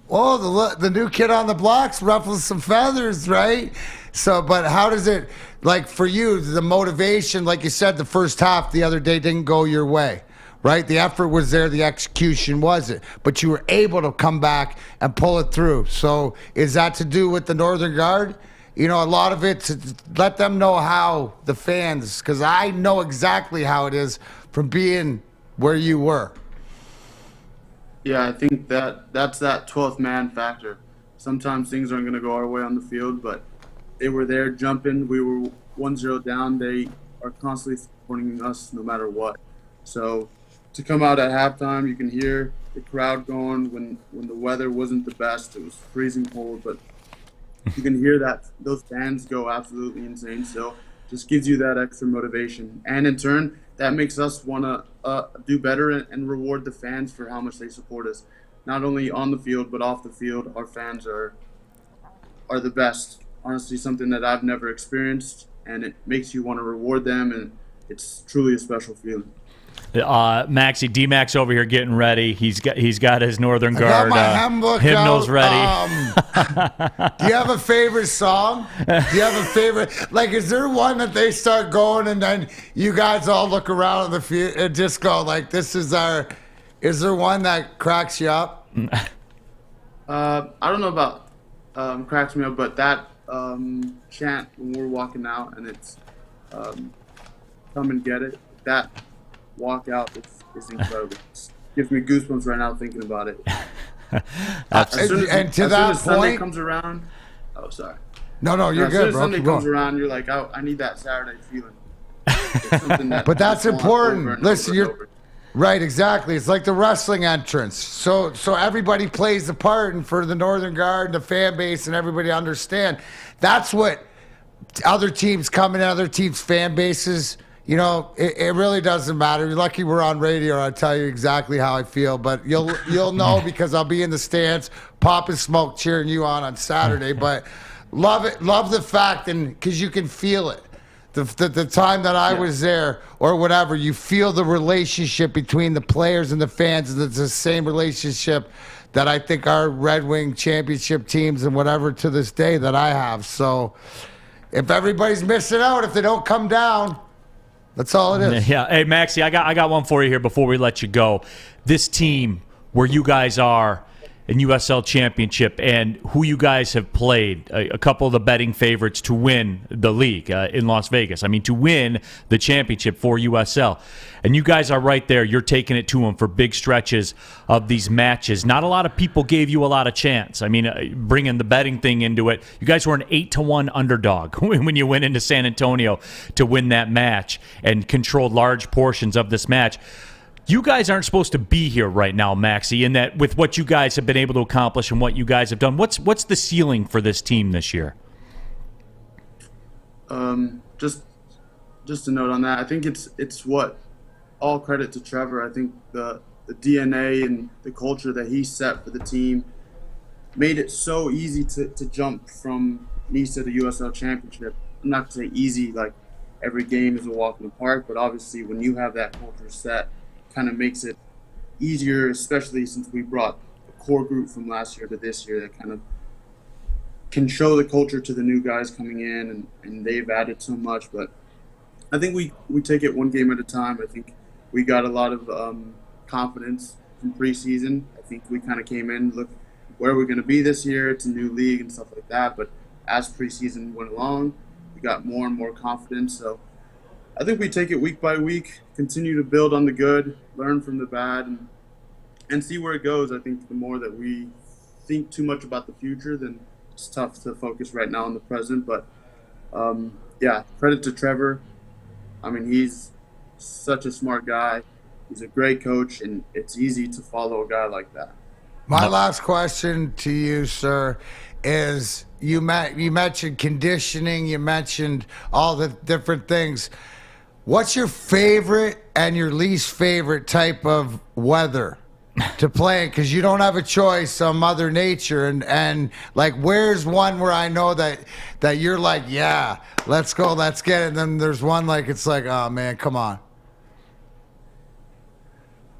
the new kid on the block's ruffles some feathers, right? So, but how does it, like for you, the motivation, like you said, the first half the other day didn't go your way. Right? The effort was there, the execution wasn't. But you were able to come back and pull it through. So is that to do with the Northern Guard? A lot of it to let them know how the fans, because I know exactly how it is from being where you were. Yeah, I think that's that 12th man factor. Sometimes things aren't going to go our way on the field, but they were there jumping. We were 1-0 down. They are constantly supporting us no matter what. So to come out at halftime, you can hear the crowd going when the weather wasn't the best. It was freezing cold, but you can hear that those fans go absolutely insane. So just gives you that extra motivation. And in turn, that makes us want to do better and reward the fans for how much they support us. Not only on the field, but off the field, our fans are the best. Honestly, something that I've never experienced, and it makes you want to reward them, and it's truly a special feeling. Maxi, DMac's over here getting ready. He's got his Northern Guard hymnals ready. Do you have a favorite song? Do you have a favorite? Like, is there one that they start going and then you guys all look around in the field and just go like, "This is our"? Is there one that cracks you up? I don't know about cracks me up, but that chant when we're walking out and it's "Come and Get It." That walkout is incredible. It gives me goosebumps right now thinking about it. As soon as Sunday comes around, oh sorry. No, you're good, bro. As Sunday comes around, you're like, I need that Saturday feeling. It's something that but that's important. Listen, you're right, exactly. It's like the wrestling entrance. So everybody plays the part, and for the Northern Guard, the fan base, and everybody understand. That's what other teams coming, other teams' fan bases. You know, it really doesn't matter. You're lucky we're on radio. I'll tell you exactly how I feel, but you'll know because I'll be in the stands, popping smoke, cheering you on Saturday. But love it, love the fact, and because you can feel it. The time that I was there or whatever, you feel the relationship between the players and the fans, and it's the same relationship that I think our Red Wing championship teams and whatever to this day that I have. So if everybody's missing out, if they don't come down, that's all it is. Yeah. Hey, Maxie, I got one for you here before we let you go. This team where you guys are in USL Championship and who you guys have played, a couple of the betting favorites to win the league in Las Vegas. I mean, to win the championship for USL. And you guys are right there. You're taking it to them for big stretches of these matches. Not a lot of people gave you a lot of chance. I mean, bringing the betting thing into it, you guys were an 8-1 underdog when you went into San Antonio to win that match and controlled large portions of this match. You guys aren't supposed to be here right now, Maxie, in that with what you guys have been able to accomplish and what you guys have done. What's the ceiling for this team this year? Just a note on that. I think it's what all credit to Trevor. I think the DNA and the culture that he set for the team made it so easy to jump from Nice to the USL Championship. I'm not going to say easy, like every game is a walk in the park, but obviously when you have that culture set, kind of makes it easier, especially since we brought a core group from last year to this year that kind of can show the culture to the new guys coming in, and they've added so much. But I think we take it one game at a time. I think we got a lot of confidence from preseason. I think we kind of came in, look where we're going to be this year. It's a new league and stuff like that. But as preseason went along, we got more and more confidence. So I think we take it week by week, continue to build on the good, learn from the bad, and see where it goes. I think the more that we think too much about the future, then it's tough to focus right now on the present. But, credit to Trevor. I mean, he's such a smart guy. He's a great coach, and it's easy to follow a guy like that. My last question to you, sir, is you mentioned conditioning, you mentioned all the different things. What's your favorite and your least favorite type of weather to play in? Because you don't have a choice on Mother Nature. And like, where's one where I know that you're like, yeah, let's go, let's get it. And then there's one like, it's like, oh, man, come on.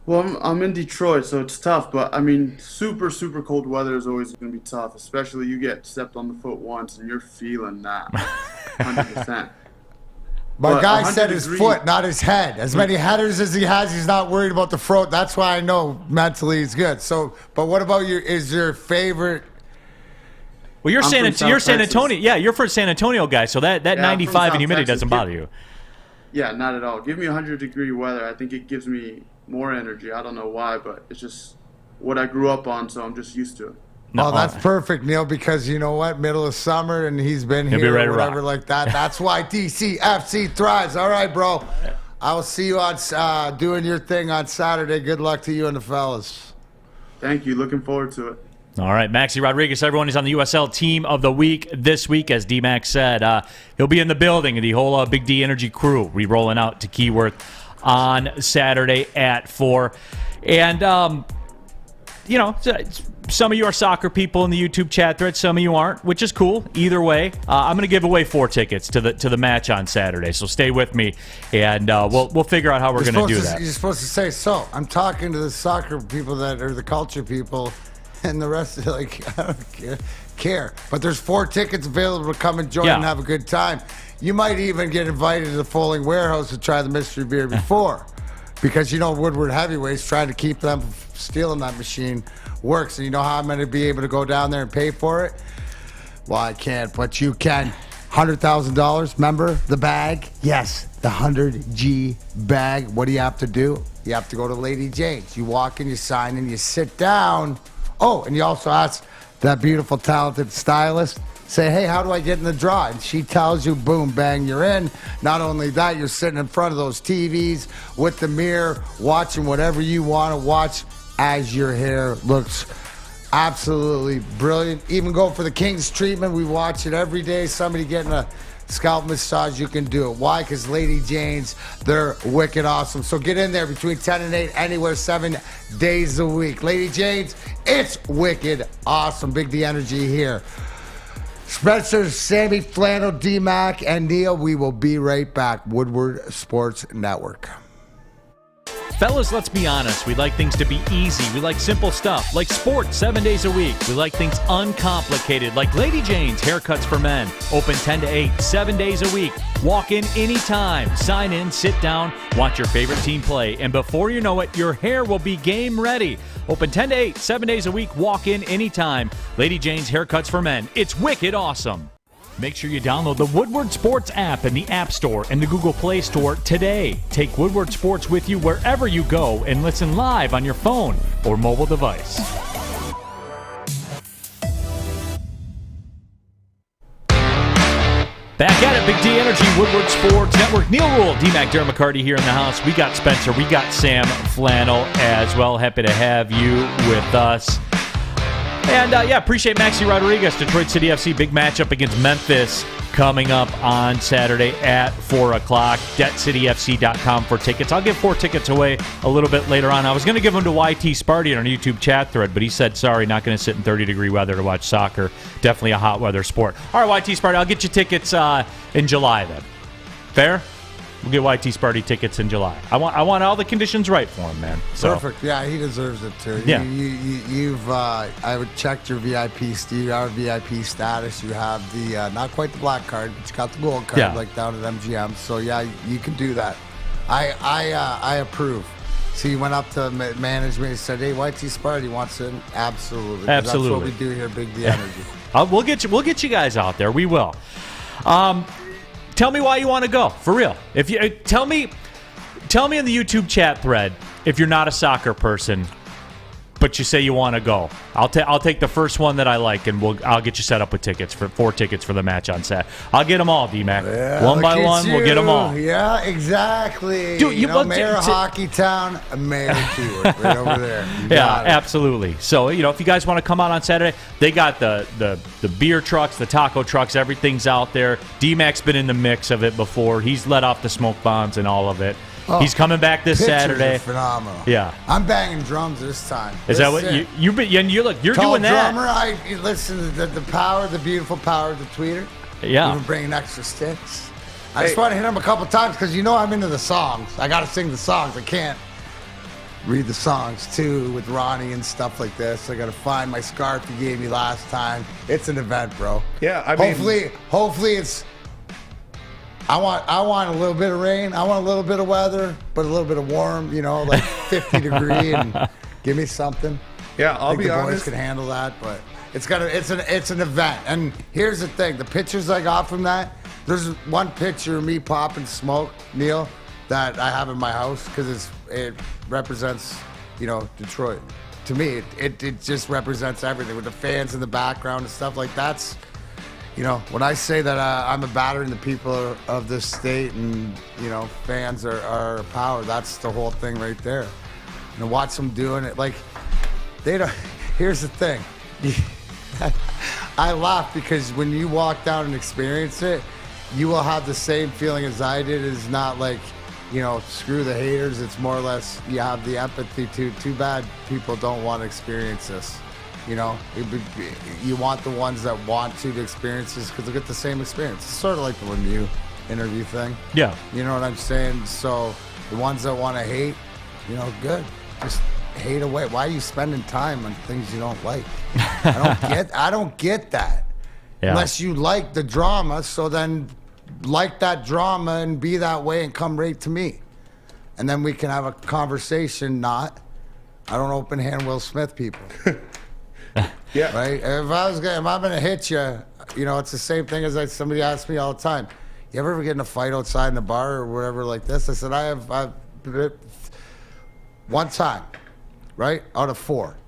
Well, I'm in Detroit, so it's tough. But, I mean, super, super cold weather is always going to be tough, especially you get stepped on the foot once and you're feeling that 100%. My guy said his foot, not his head. As many headers as he has, he's not worried about the throat. That's why I know mentally he's good. So, but what about is your favorite? Well, you're San Antonio. Yeah, you're from San Antonio guy. So that 95 and humidity doesn't bother you. Yeah, not at all. Give me 100-degree weather. I think it gives me more energy. I don't know why, but it's just what I grew up on, so I'm just used to it. No, that's perfect, Neal, because you know what? Middle of summer, and he's been here or whatever like that. That's why DCFC thrives. All right, bro. I will see you on doing your thing on Saturday. Good luck to you and the fellas. Thank you. Looking forward to it. All right, Maxi Rodriguez, everyone is on the USL Team of the Week this week. As DMac said, he'll be in the building. The whole Big D Energy crew be rolling out to Keyworth on Saturday at 4. And, some of you are soccer people in the YouTube chat thread. Some of you aren't, which is cool. Either way, I'm going to give away 4 tickets to the match on Saturday. So stay with me, and we'll figure out how we're going to do that. You're supposed to say, so I'm talking to the soccer people that are the culture people, and the rest are like, I don't care. But there's 4 tickets available to come and join and have a good time. You might even get invited to the Foaling Warehouse to try the mystery beer before. Because Woodward Heavyweights trying to keep them from stealing that machine works. And you know how I'm going to be able to go down there and pay for it? Well, I can't, but you can. $100,000, remember the bag? Yes, the 100G bag. What do you have to do? You have to go to Lady Jane's. You walk in, you sign in, you sit down. Oh, and you also ask that beautiful, talented stylist, say, hey, how do I get in the draw? And she tells you, boom, bang, you're in. Not only that, you're sitting in front of those TVs with the mirror, watching whatever you want to watch as your hair looks absolutely brilliant. Even go for the King's treatment. We watch it every day. Somebody getting a scalp massage, you can do it. Why? Because Lady Jane's, they're wicked awesome. So get in there between 10 and 8, anywhere 7 days a week. Lady Jane's, it's wicked awesome. Big D Energy here. Spencer, Sammy, Flannel, DMac, and Neal. We will be right back. Woodward Sports Network. Fellas, let's be honest. We like things to be easy. We like simple stuff, like sports 7 days a week. We like things uncomplicated, like Lady Jane's Haircuts for Men. Open 10 to 8, 7 days a week. Walk in anytime. Sign in, sit down, watch your favorite team play. And before you know it, your hair will be game ready. Open 10 to 8, 7 days a week. Walk in anytime. Lady Jane's Haircuts for Men. It's wicked awesome. Make sure you download the Woodward Sports app in the App Store and the Google Play Store today. Take Woodward Sports with you wherever you go and listen live on your phone or mobile device. Back at it, Big D Energy, Woodward Sports Network. Neal Rule, DMac, Darren McCarty here in the house. We got Spencer, we got Sam Flannel as well. Happy to have you with us. And, appreciate Maxi Rodriguez, Detroit City FC, big matchup against Memphis coming up on Saturday at 4 o'clock. DebtCityFC.com for tickets. I'll give 4 tickets away a little bit later on. I was going to give them to YT Sparty on our YouTube chat thread, but he said, sorry, not going to sit in 30-degree weather to watch soccer. Definitely a hot weather sport. All right, YT Sparty, I'll get you tickets in July then. Fair? We'll get YT Sparty tickets in July. I want all the conditions right for him, man. So. Perfect. Yeah, he deserves it too. Yeah. You've I would checked your VIP status. You have the not quite the black card, but you got the gold card, like down at MGM. So yeah, you can do that. I approve. So you went up to management and said, "Hey, YT Sparty wants in." Absolutely. Absolutely. That's what we do here, Big D Energy. We'll get you guys out there. We will. Tell me why you want to go, for real. If you tell me in the YouTube chat thread if you're not a soccer person, but you say you want to go. I'll take the first one that I like, and I'll get you set up with tickets for 4 tickets for the match on Saturday. I'll get them all, DMac. Yeah, one by one, we'll get them all. Yeah, exactly. Dude, Mayor Hockey Town, Mayor Keyword, right over there. Yeah, absolutely. So, if you guys want to come out on Saturday, they got the beer trucks, the taco trucks, everything's out there. DMac's been in the mix of it before. He's let off the smoke bombs and all of it. Oh, he's coming back this Saturday. Are phenomenal. Yeah, I'm banging drums this time. Is that what you look? You're Tall doing that. Drummer, I listen to the power, the beautiful power of the tweeter. Yeah, even bringing extra sticks. I just want to hit him a couple times because I'm into the songs. I got to sing the songs. I can't read the songs too with Ronnie and stuff like this. I got to find my scarf you gave me last time. It's an event, bro. Yeah, I mean, hopefully it's. I want a little bit of rain. I want a little bit of weather, but a little bit of warm, like 50 degree, and give me something. Yeah, I'll be honest. The boys can handle that, but it's an event. And here's the thing: the pictures I got from that. There's one picture of me popping smoke, Neal, that I have in my house because it represents, Detroit. To me, it just represents everything with the fans in the background and stuff like that's. When I say that I'm a battering the people of this state and, fans are power, that's the whole thing right there. And watch them doing it. Like, they don't. Here's the thing. I laugh because when you walk down and experience it, you will have the same feeling as I did. It's not like, screw the haters. It's more or less you have the empathy to. Too bad people don't want to experience this. You want the ones that want to experience this because they'll get the same experience. It's sort of like the Lemieux interview thing. Yeah. You know what I'm saying? So the ones that want to hate, good. Just hate away. Why are you spending time on things you don't like? I don't get that. Yeah. Unless you like the drama, so then like that drama and be that way and come right to me. And then we can have a conversation, I don't open hand Will Smith people. Yeah. Right? If I'm gonna hit you, it's the same thing as somebody asks me all the time. You ever get in a fight outside in the bar or whatever like this? I said I've one time, right? Out of 4.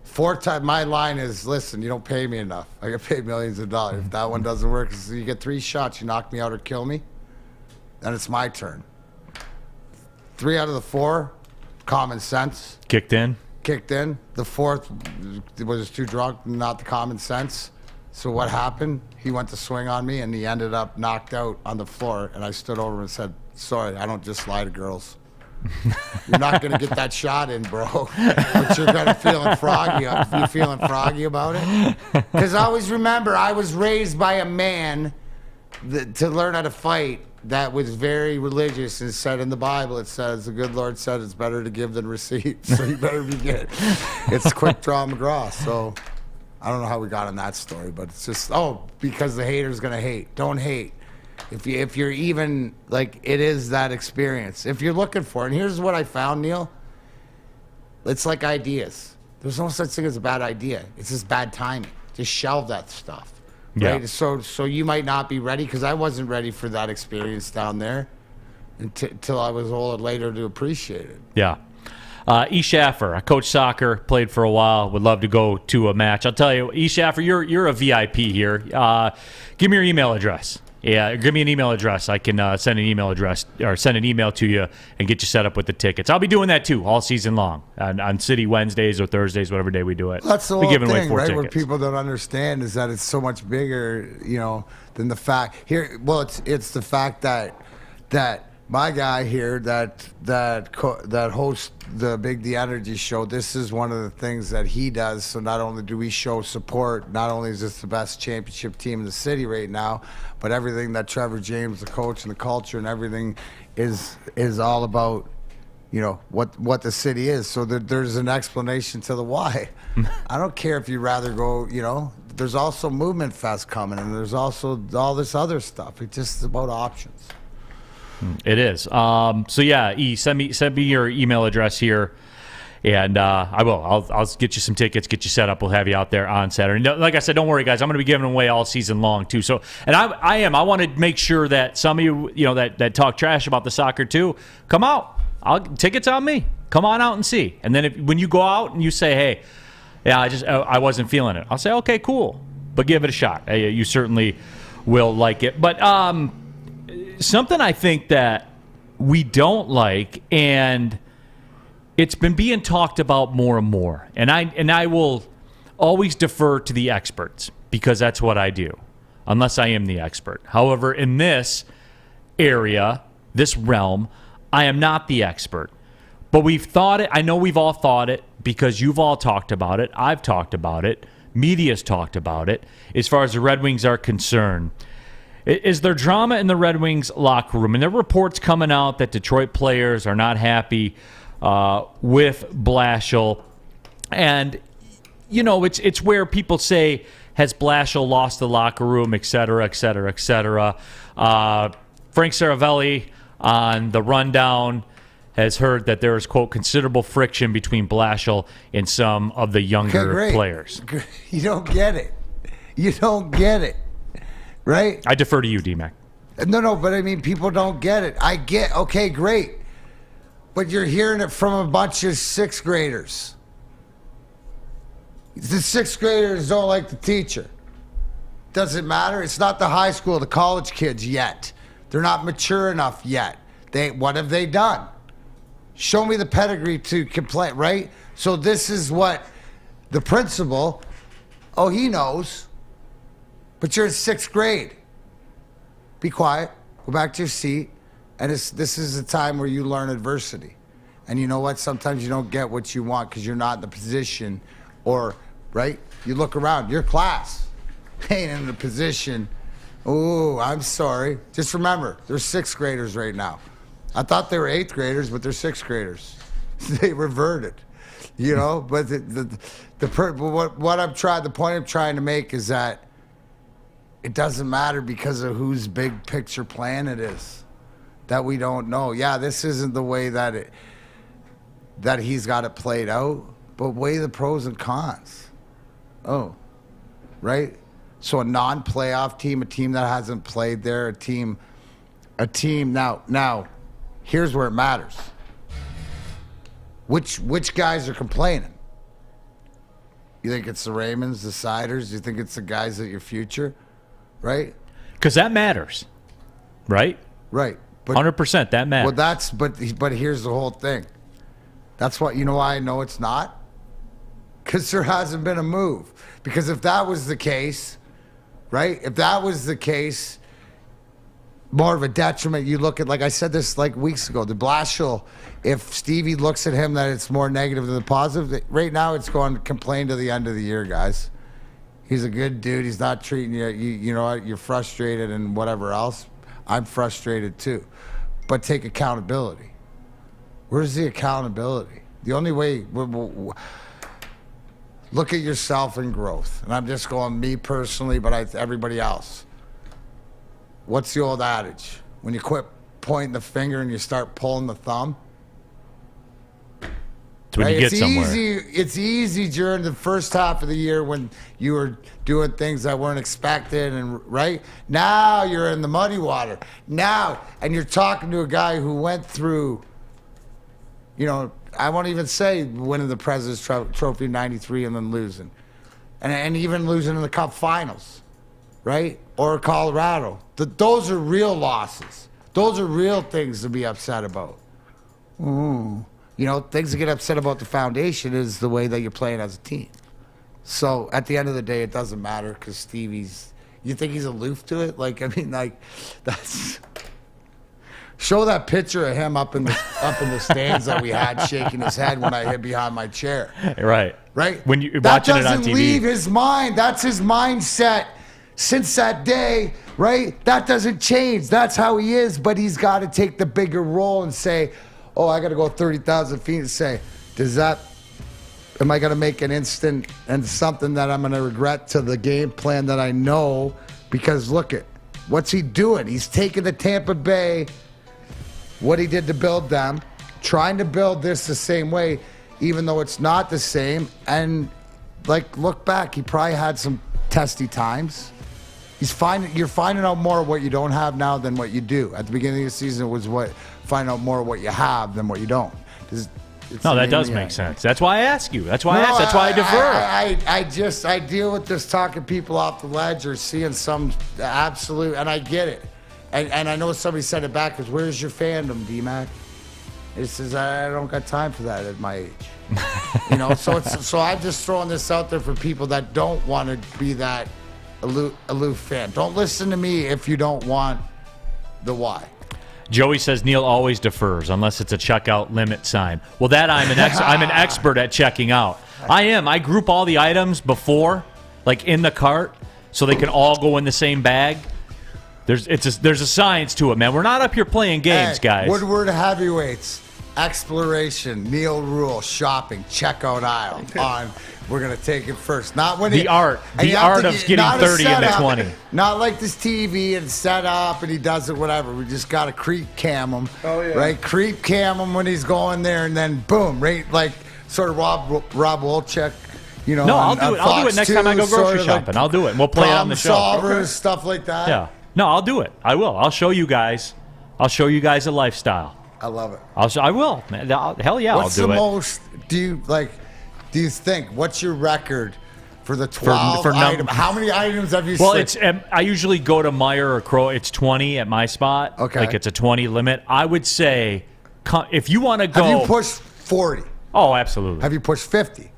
4 times my line is, listen, you don't pay me enough. I get paid millions of dollars. If that one doesn't work, you get 3 shots, you knock me out or kill me, then it's my turn. 3 out of the 4, common sense. Kicked in. The 4th was too drunk, not the common sense. So what happened? He went to swing on me, and he ended up knocked out on the floor. And I stood over and said, "Sorry, I don't just lie to girls. You're not going to get that shot in, bro. But you're going to feeling froggy. You feeling froggy about it?" Because I always remember I was raised by a man to learn how to fight that was very religious and said in the Bible, it says, the good Lord said it's better to give than receive. So you better be good. It's quick draw McGraw. So I don't know how we got on that story, but it's just, because the hater's going to hate. Don't hate. If you're even, like, it is that experience. If you're looking for it, and here's what I found, Neal. It's like ideas. There's no such thing as a bad idea. It's just bad timing. Just shelve that stuff. Right? Yeah. So you might not be ready, because I wasn't ready for that experience down there until I was older later to appreciate it. Yeah. E. Schaffer, I coached soccer, played for a while, would love to go to a match. I'll tell you, E. Schaffer, you're a VIP here. Give me your email address. Yeah, give me an email address. I can send an email address or send an email to you and get you set up with the tickets. I'll be doing that too all season long on City Wednesdays or Thursdays, whatever day we do it. That's the We're whole giving away thing, 4 right? tickets. What people don't understand is that it's so much bigger, than the fact here. Well, it's the fact that my guy here that hosts the Big D Energy Show, this is one of the things that he does. So not only do we show support, not only is this the best championship team in the city right now, but everything that Trevor James, the coach, and the culture and everything is all about, what the city is. So there's an explanation to the why. I don't care if you'd rather go, there's also Movement Fest coming, and there's also all this other stuff. It's just about options. It is. So yeah, E, send me your email address here, and I will. I'll get you some tickets, get you set up. We'll have you out there on Saturday. No, like I said, don't worry, guys. I'm going to be giving them away all season long too. So, and I want to make sure that some of you, that talk trash about the soccer too, come out. Tickets on me. Come on out and see. And then when you go out and you say, "Hey, yeah, I wasn't feeling it," I'll say, "Okay, cool," but give it a shot. You certainly will like it. But something I think that we don't like, and it's been being talked about more and more, and I will always defer to the experts because that's what I do, unless I am the expert. However, in this area, this realm, I am not the expert. But we've thought it. I know we've all thought it because you've all talked about it. I've talked about it. Media's talked about it. As far as the Red Wings are concerned, is there drama in the Red Wings locker room? And there are reports coming out that Detroit players are not happy with Blashill. And, it's where people say, has Blashill lost the locker room, et cetera, et cetera, et cetera. Frank Saravelli on the rundown has heard that there is, quote, considerable friction between Blashill and some of the younger players. You don't get it. You don't get it. Right? I defer to you, DMac. No, but I mean, people don't get it. Okay, great. But you're hearing it from a bunch of 6th graders. The 6th graders don't like the teacher. Doesn't matter. It's not the high school, the college kids yet. They're not mature enough yet. What have they done? Show me the pedigree to complain, right? So this is what the principal, he knows. But you're in 6th grade. Be quiet. Go back to your seat. And this is a time where you learn adversity. And you know what? Sometimes you don't get what you want because you're not in the position right? You look around. Your class ain't in the position. Oh, I'm sorry. Just remember, they're 6th graders right now. I thought they were 8th graders, but they're 6th graders. They reverted. But the point I'm trying to make is that it doesn't matter because of whose big picture plan it is that we don't know. Yeah, this isn't the way that he's got it played out, but weigh the pros and cons. Right? So a non-playoff team, a team that hasn't played there, a team now here's where it matters. Which guys are complaining? You think it's the Raymonds, the Siders? You think it's the guys at your future? Right? Because that matters, right? Right. But 100%, that matters. Well, but here's the whole thing. That's why, why I know it's not? Because there hasn't been a move. Because if that was the case, right? If that was the case, more of a detriment. You look at, like I said this like weeks ago, the Blashill, if Stevie looks at him that it's more negative than the positive, right now it's going to complain to the end of the year, guys. He's a good dude. He's not treating you. You know what? You're frustrated and whatever else. I'm frustrated too. But take accountability. Where's the accountability? The only way, look at yourself in growth. And I'm just going me personally, but everybody else. What's the old adage? When you quit pointing the finger and you start pulling the thumb? When you get somewhere. It's easy during the first half of the year when you were doing things that weren't expected, and right now you're in the muddy water. Now, and you're talking to a guy who went through, you know, I won't even say winning the President's Trophy in '93 and then losing, and even losing in the Cup Finals, right? Or Colorado. Those are real losses. Those are real things to be upset about. You know, things to get upset about the foundation is the way that you're playing as a team. So at the end of the day, it doesn't matter because Stevie's, you think he's aloof to it? Like, I mean, like, that's, show that picture of him up in the stands that we had shaking his head when I hid behind my chair. Right. Right? When you're that watching it on TV. doesn't leave his mind. That's his mindset since that day, right? That doesn't change. That's how he is, but he's got to take the bigger role and say, oh, I got to go 30,000 feet and say, am I going to make an instant and something that I'm going to regret to the game plan that I know? Because look at, what's he doing? He's taking the Tampa Bay, what he did to build them, trying to build this the same way, even though it's not the same. And like, look back, he probably had some testy times. You're finding out more of what you don't have now than what you do. At the beginning of the season, it was find out more of what you have than what you don't. No, that does make sense. That's why I ask you. That's why I ask. That's why I defer. I deal with this talking people off the ledge or seeing some absolute, and I get it. And I know somebody said it back, because where's your fandom, DMac? It says, I don't got time for that at my age. You know, so I'm just throwing this out there for people that don't want to be that aloof fan. Don't listen to me if you don't want the why. Joey says Neal always defers unless it's a checkout limit sign. Well, that I'm an expert at checking out. I am. I group all the items before, like in the cart, so they can all go in the same bag. There's a science to it, man. We're not up here playing games, guys. Woodward heavyweights, exploration, Neal Rule, shopping, checkout aisle. On, we're gonna take it first. Not when the art of getting 30 and the 20. Not like this TV and set up and he does it whatever. We just gotta creep cam him. Oh yeah. Right, creep cam him when he's going there, and then boom, right, like sort of Rob Wolchek. You know, no, I'll do it. I'll do it next time I go grocery shopping. Like I'll do it. And we'll play it on the show. Solvers, stuff like that. Yeah. No, I'll do it. I will. I'll show you guys. I'll show you guys a lifestyle. I love it. I will, man. Hell yeah, I'll do it. What's the most? Do you think? What's your record for the 12 items? How many items have you? Well, I usually go to Meijer or Crow. It's 20 at my spot. Okay. Like it's a 20 limit. I would say, if you want to go, have you pushed 40? Oh, absolutely. Have you pushed 50?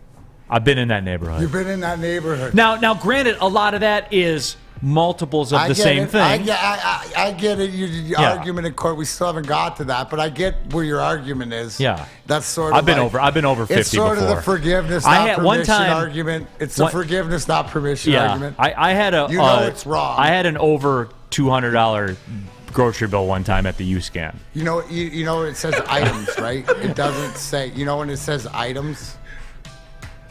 I've been in that neighborhood. You've been in that neighborhood. Now, granted, a lot of that is multiples of the same thing. I get it. Your argument in court, we still haven't got to that, but I get where your argument is. Yeah, that's sort of. I've been over 50 It's sort before. of the forgiveness, not permission argument. It's the forgiveness, not permission argument. I had a. You know it's wrong. I had an over $200 grocery bill one time at the U-Scan. You know it says items, right? It doesn't say. You know when it says items,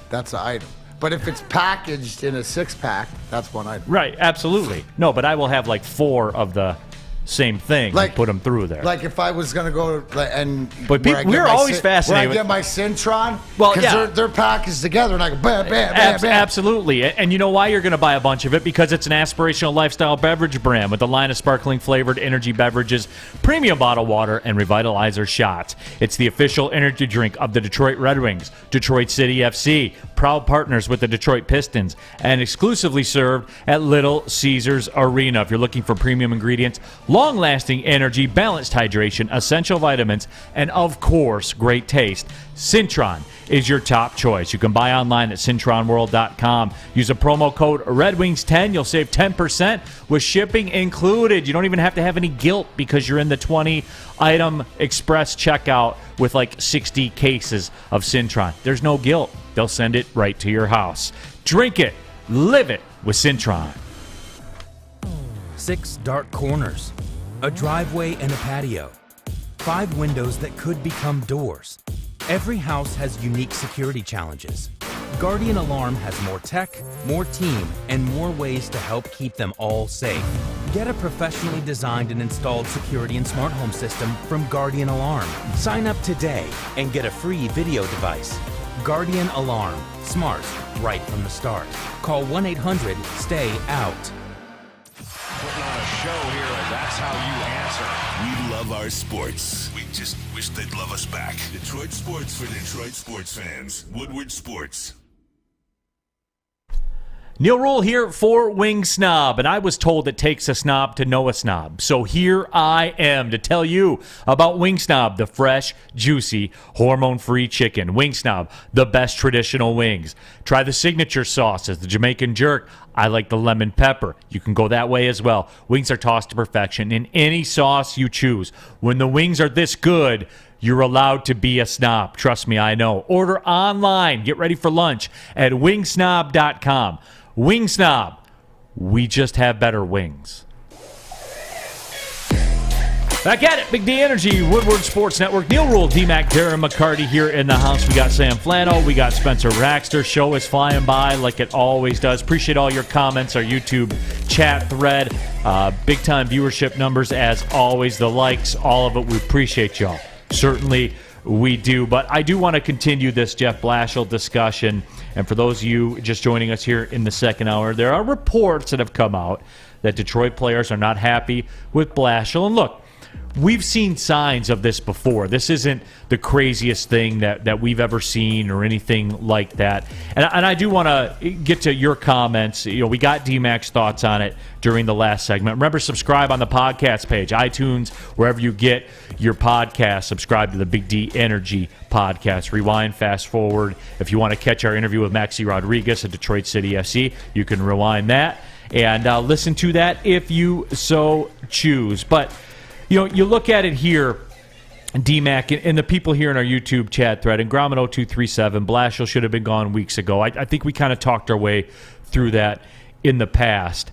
that's an item. But if it's packaged in a 6-pack, that's one item. Right, absolutely. No, but I will have like 4 of the same thing and put them through there. Like if I was going to go and... But we're always fascinated. When I get my Cintron, well, because they're packaged together, and I go bam, bam, bam, bam. Absolutely. And you know why you're going to buy a bunch of it? Because it's an aspirational lifestyle beverage brand with a line of sparkling flavored energy beverages, premium bottled water, and revitalizer shots. It's the official energy drink of the Detroit Red Wings, Detroit City FC, proud partners with the Detroit Pistons, and exclusively served at Little Caesars Arena. If you're looking for premium ingredients, long-lasting energy, balanced hydration, essential vitamins, and of course, great taste, Cintron is your top choice. You can buy online at cintronworld.com. Use a promo code RedWings10. You'll save 10% with shipping included. You don't even have to have any guilt because you're in the 20-item express checkout with like 60 cases of Cintron. There's no guilt. They'll send it right to your house. Drink it. Live it with Cintron. 6 dark corners, a driveway and a patio, 5 windows that could become doors. Every house has unique security challenges. Guardian Alarm has more tech, more team, and more ways to help keep them all safe. Get a professionally designed and installed security and smart home system from Guardian Alarm. Sign up today and get a free video device. Guardian Alarm. Smart, right from the start. Call 1-800-STAY-OUT. Putting on a show here, and that's how you answer. We love our sports. We just wish they'd love us back. Detroit sports for Detroit sports fans. Woodward Sports. Neal Rule here for Wing Snob, and I was told it takes a snob to know a snob. So here I am to tell you about Wing Snob, the fresh, juicy, hormone-free chicken. Wing Snob, the best traditional wings. Try the signature sauces, the Jamaican jerk. I like the lemon pepper. You can go that way as well. Wings are tossed to perfection in any sauce you choose. When the wings are this good, you're allowed to be a snob. Trust me, I know. Order online. Get ready for lunch at wingsnob.com. Wing Snob, we just have better wings. Back at it, Big D Energy, Woodward Sports Network. Neal Rule, DMac, Darren McCarty here in the house. We got Sam Flannel, we got Spencer Raxter. Show is flying by like it always does. Appreciate all your comments, our YouTube chat thread. Big time viewership numbers as always. The likes, all of it, we appreciate y'all. Certainly we do. But I do want to continue this Jeff Blashill discussion. And for those of you just joining us here in the second hour, there are reports that have come out that Detroit players are not happy with Blashill. And look, we've seen signs of this before. This isn't the craziest thing that we've ever seen or anything like that. And I do want to get to your comments. You know, we got DMac's thoughts on it during the last segment. Remember, subscribe on the podcast page, iTunes, wherever you get your podcast. Subscribe to the Big D Energy podcast. Rewind, fast forward. If you want to catch our interview with Maxi Rodriguez at Detroit City FC, you can rewind that and listen to that if you so choose. But you know, you look at it here, DMac, and the people here in our YouTube chat thread, and Gromit 0237, Blashill should have been gone weeks ago. I think we kind of talked our way through that in the past.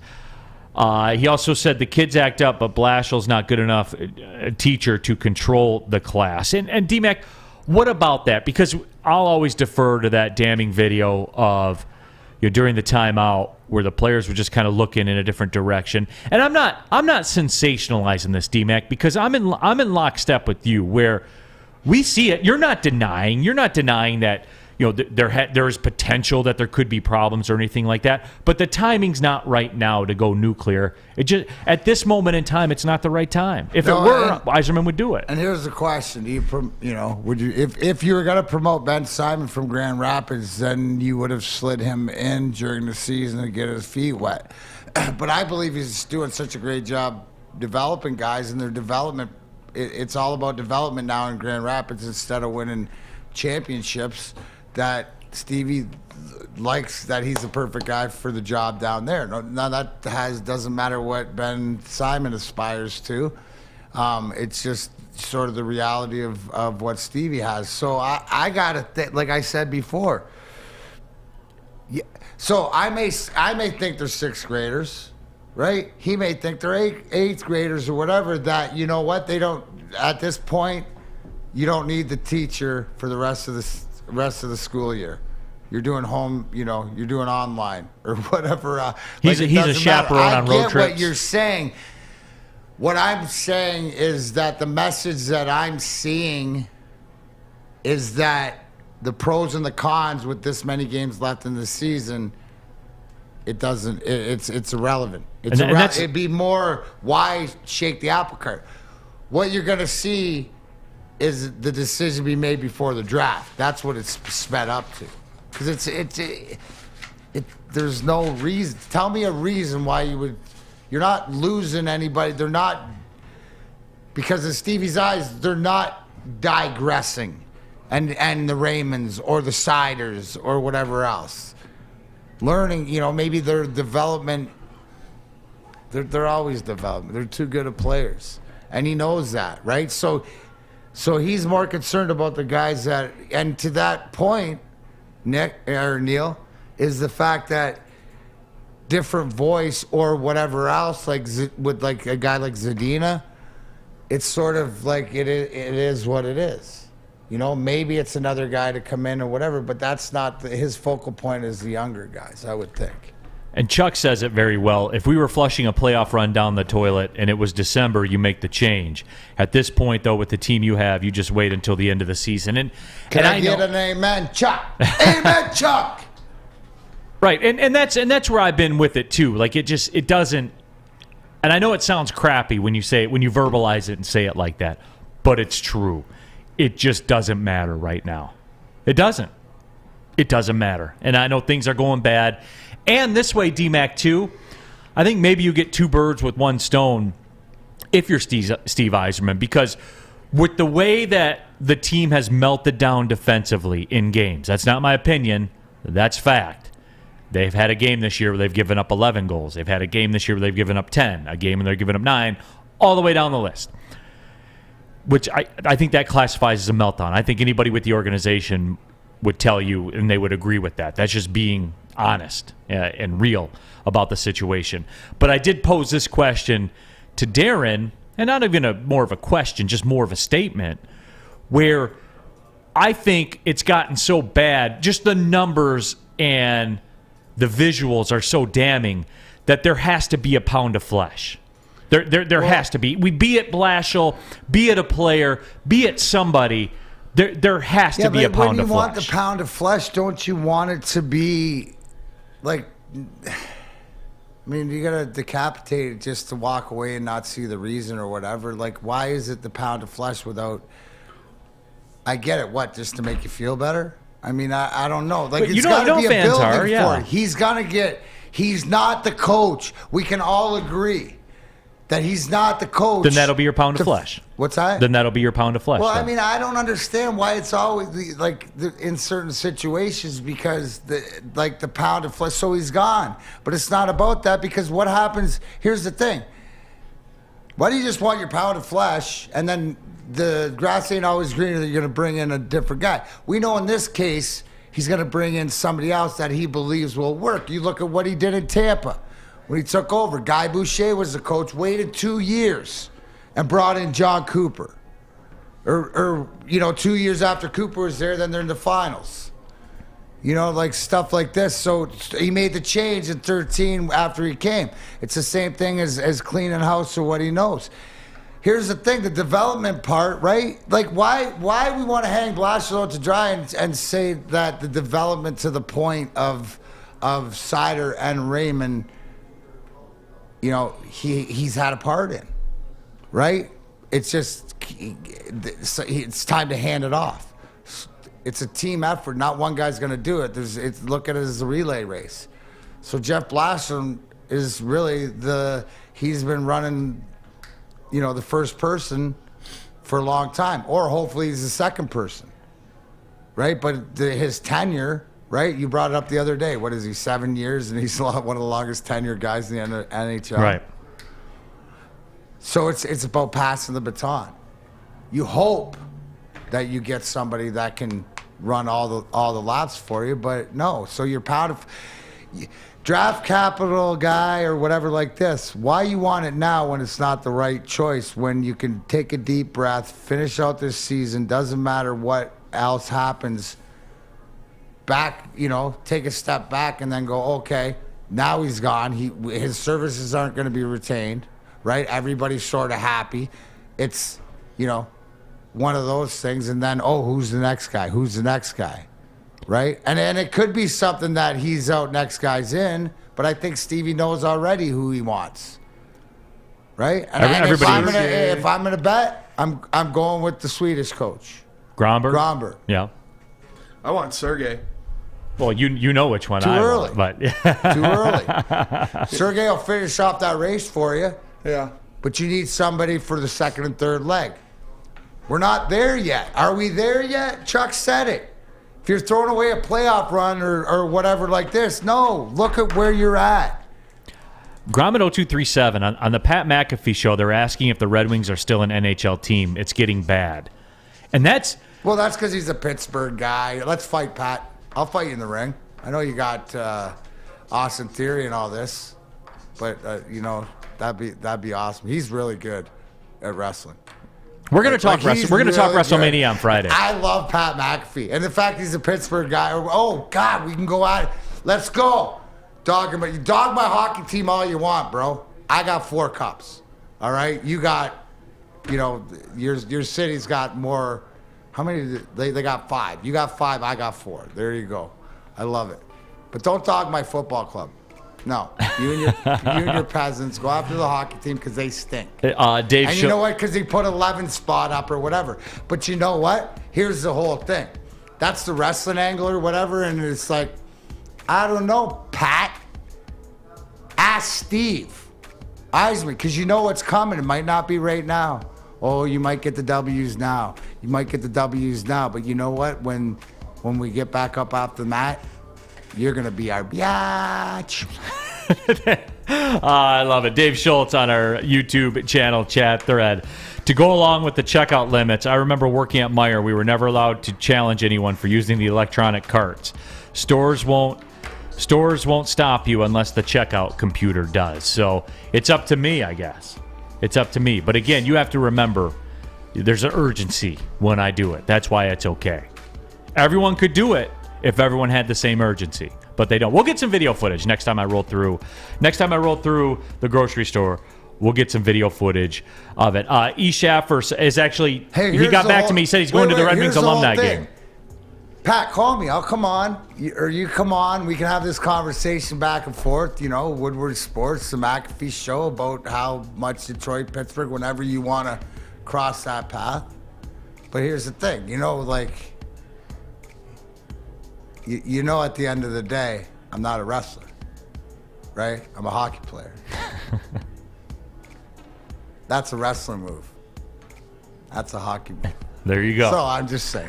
He also said the kids act up, but Blashill's not good enough a teacher to control the class. And DMac, what about that? Because I'll always defer to that damning video of, you know, during the timeout where the players were just kind of looking in a different direction. And I'm not sensationalizing this, DMac, because I'm in lockstep with you where we see it. You're not denying that, you know, there is potential that there could be problems or anything like that. But the timing's not right now to go nuclear. It just at this moment in time, it's not the right time. If it were, Yzerman would do it. And here's the question: would you, if you were going to promote Ben Simon from Grand Rapids, then you would have slid him in during the season to get his feet wet. But I believe he's doing such a great job developing guys, and their development. It's all about development now in Grand Rapids instead of winning championships. That Stevie likes that he's the perfect guy for the job down there. Now that doesn't matter what Ben Simon aspires to. It's just sort of the reality of what Stevie has. So I gotta like I said before. Yeah. So I may think they're sixth graders, right? He may think they're eighth graders or whatever. That, you know what, they don't at this point. You don't need the teacher for the rest of the school year. You're doing you're doing online or whatever. He's a chaperone on road trips. I get what you're saying. What I'm saying is that the message that I'm seeing is that the pros and the cons with this many games left in the season, it's irrelevant. It'd be more, why shake the apple cart? What you're going to see is the decision be made before the draft. That's what it's sped up to. Because there's no reason. Tell me a reason why you're not losing anybody. They're not, because in Stevie's eyes, they're not digressing. and the Raymonds or the Siders or whatever else. Learning, maybe their development, they're always development. They're too good of players. And he knows that, right? So he's more concerned about the guys that, and to that point, Neal, is the fact that different voice or whatever else, like with like a guy like Zadina, it's sort of like it is what it is. Maybe it's another guy to come in or whatever, but that's not his focal point is the younger guys, I would think. And Chuck says it very well. If we were flushing a playoff run down the toilet and it was December, you make the change. At this point, though, with the team you have, you just wait until the end of the season. And I get an amen, Chuck? Amen, Chuck! Right, and that's where I've been with it too. Like it doesn't. And I know it sounds crappy when you verbalize it and say it like that, but it's true. It just doesn't matter right now. It doesn't. It doesn't matter. And I know things are going bad. And this way, DMac too, I think maybe you get two birds with one stone if you're Steve Yzerman, because with the way that the team has melted down defensively in games, that's not my opinion, that's fact. They've had a game this year where they've given up 11 goals. They've had a game this year where they've given up 10, a game where they're giving up 9, all the way down the list, which I think that classifies as a meltdown. I think anybody with the organization would tell you, and they would agree with that. That's just being honest and real about the situation. But I did pose this question to Darren, and not even more of a question, just more of a statement, where I think it's gotten so bad, just the numbers and the visuals are so damning that there has to be a pound of flesh. There has to be. Be it Blashill, be it a player, be it somebody, there has to be a pound of flesh. When you want the pound of flesh, don't you want it to be like, you got to decapitate it just to walk away and not see the reason or whatever. Like, why is it the pound of flesh without, I get it, what, just to make you feel better? I don't know. Like, it's got to be a building for it. He's not the coach. We can all agree that he's not the coach. Then that'll be your pound of flesh. What's that? Then that'll be your pound of flesh. Well, I don't understand why it's always like in certain situations, because the pound of flesh, so he's gone. But it's not about that, because what happens, here's the thing. Why do you just want your pound of flesh and then the grass ain't always greener, that you're going to bring in a different guy? We know in this case, he's going to bring in somebody else that he believes will work. You look at what he did in Tampa when he took over. Guy Boucher was the coach, waited 2 years and brought in John Cooper. Or 2 years after Cooper was there, then they're in the finals. Like stuff like this. So he made the change in 13 after he came. It's the same thing as cleaning house or what he knows. Here's the thing, the development part, right? Like, why we want to hang Blashill out to dry and say that the development to the point of Sider and Raymond, he's had a part in, right? It's just, it's time to hand it off. It's a team effort. Not one guy's going to do it. Look at it as a relay race. So Jeff Blashill is really he's been running, the first person for a long time, or hopefully he's the second person, right? But his tenure, right? You brought it up the other day. What is he, 7 years? And he's one of the longest tenured guys in the NHL. Right. So it's about passing the baton. You hope that you get somebody that can run all the laps for you, but no. So you're pound of draft capital guy or whatever like this. Why you want it now when it's not the right choice, when you can take a deep breath, finish out this season, doesn't matter what else happens, back, take a step back and then go, okay, now he's gone. His services aren't going to be retained, right? Everybody's sort of happy. It's, one of those things. And then, who's the next guy? Who's the next guy? Right? And it could be something that he's out, next guy's in, but I think Stevie knows already who he wants. Right? And if I'm gonna bet, I'm going with the Swedish coach. Gromberg? Yeah. I want Sergei. Well, you know which one I want, but Too early. Sergei will finish off that race for you. Yeah. But you need somebody for the second and third leg. We're not there yet. Are we there yet? Chuck said it. If you're throwing away a playoff run or whatever like this, no, look at where you're at. Gromit 0237 on the Pat McAfee show, they're asking if the Red Wings are still an NHL team. It's getting bad. And that's because he's a Pittsburgh guy. Let's fight, Pat. I'll fight you in the ring. I know you got Austin Theory and all this, but that'd be awesome. He's really good at wrestling. We're going to talk wrestling. We're going to talk WrestleMania on Friday. I love Pat McAfee. And the fact he's a Pittsburgh guy. Oh, God, we can go at it. Let's go. Dog my hockey team all you want, bro. I got 4 cups. All right? You got, your city's got more. How many? They got 5. You got 5. I got 4. There you go. I love it. But don't dog my football club. No, you and your peasants go after the hockey team because they stink. Dave, and you know what? Because he put 11 spot up or whatever. But you know what? Here's the whole thing. That's the wrestling angle or whatever, and it's like, I don't know, Pat. Ask Steve Eisman because you know what's coming. It might not be right now. Oh, you might get the W's now. You might get the W's now. But you know what? When we get back up off the mat, you're going to be our biatch. I love it. Dave Schultz on our YouTube channel chat thread. To go along with the checkout limits, I remember working at Meijer. We were never allowed to challenge anyone for using the electronic carts. Stores won't stop you unless the checkout computer does. So it's up to me, I guess. It's up to me. But again, you have to remember there's an urgency when I do it. That's why it's okay. Everyone could do it if everyone had the same urgency, but they don't. We'll get some video footage next time I roll through the grocery store. We'll get some video footage of it. E. Schaffer is actually, he got back to me. He said he's going to the Red Wings alumni game. Pat, call me. I'll come on. You come on. We can have this conversation back and forth. Woodward Sports, the McAfee show about how much Detroit, Pittsburgh, whenever you want to cross that path. But here's the thing. At the end of the day, I'm not a wrestler, right? I'm a hockey player. That's a wrestling move. That's a hockey move. There you go. So I'm just saying.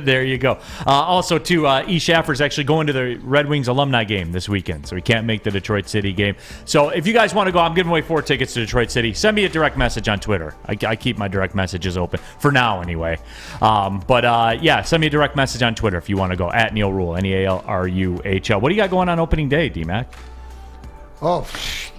There you go. Also, too, E. Schaffer's actually going to the Red Wings alumni game this weekend, so he can't make the Detroit City game. So if you guys want to go, I'm giving away 4 tickets to Detroit City. Send me a direct message on Twitter. I keep my direct messages open, for now anyway. Send me a direct message on Twitter if you want to go, at Neal Ruhl, NEALRUHL. What do you got going on opening day, DMac? Oh,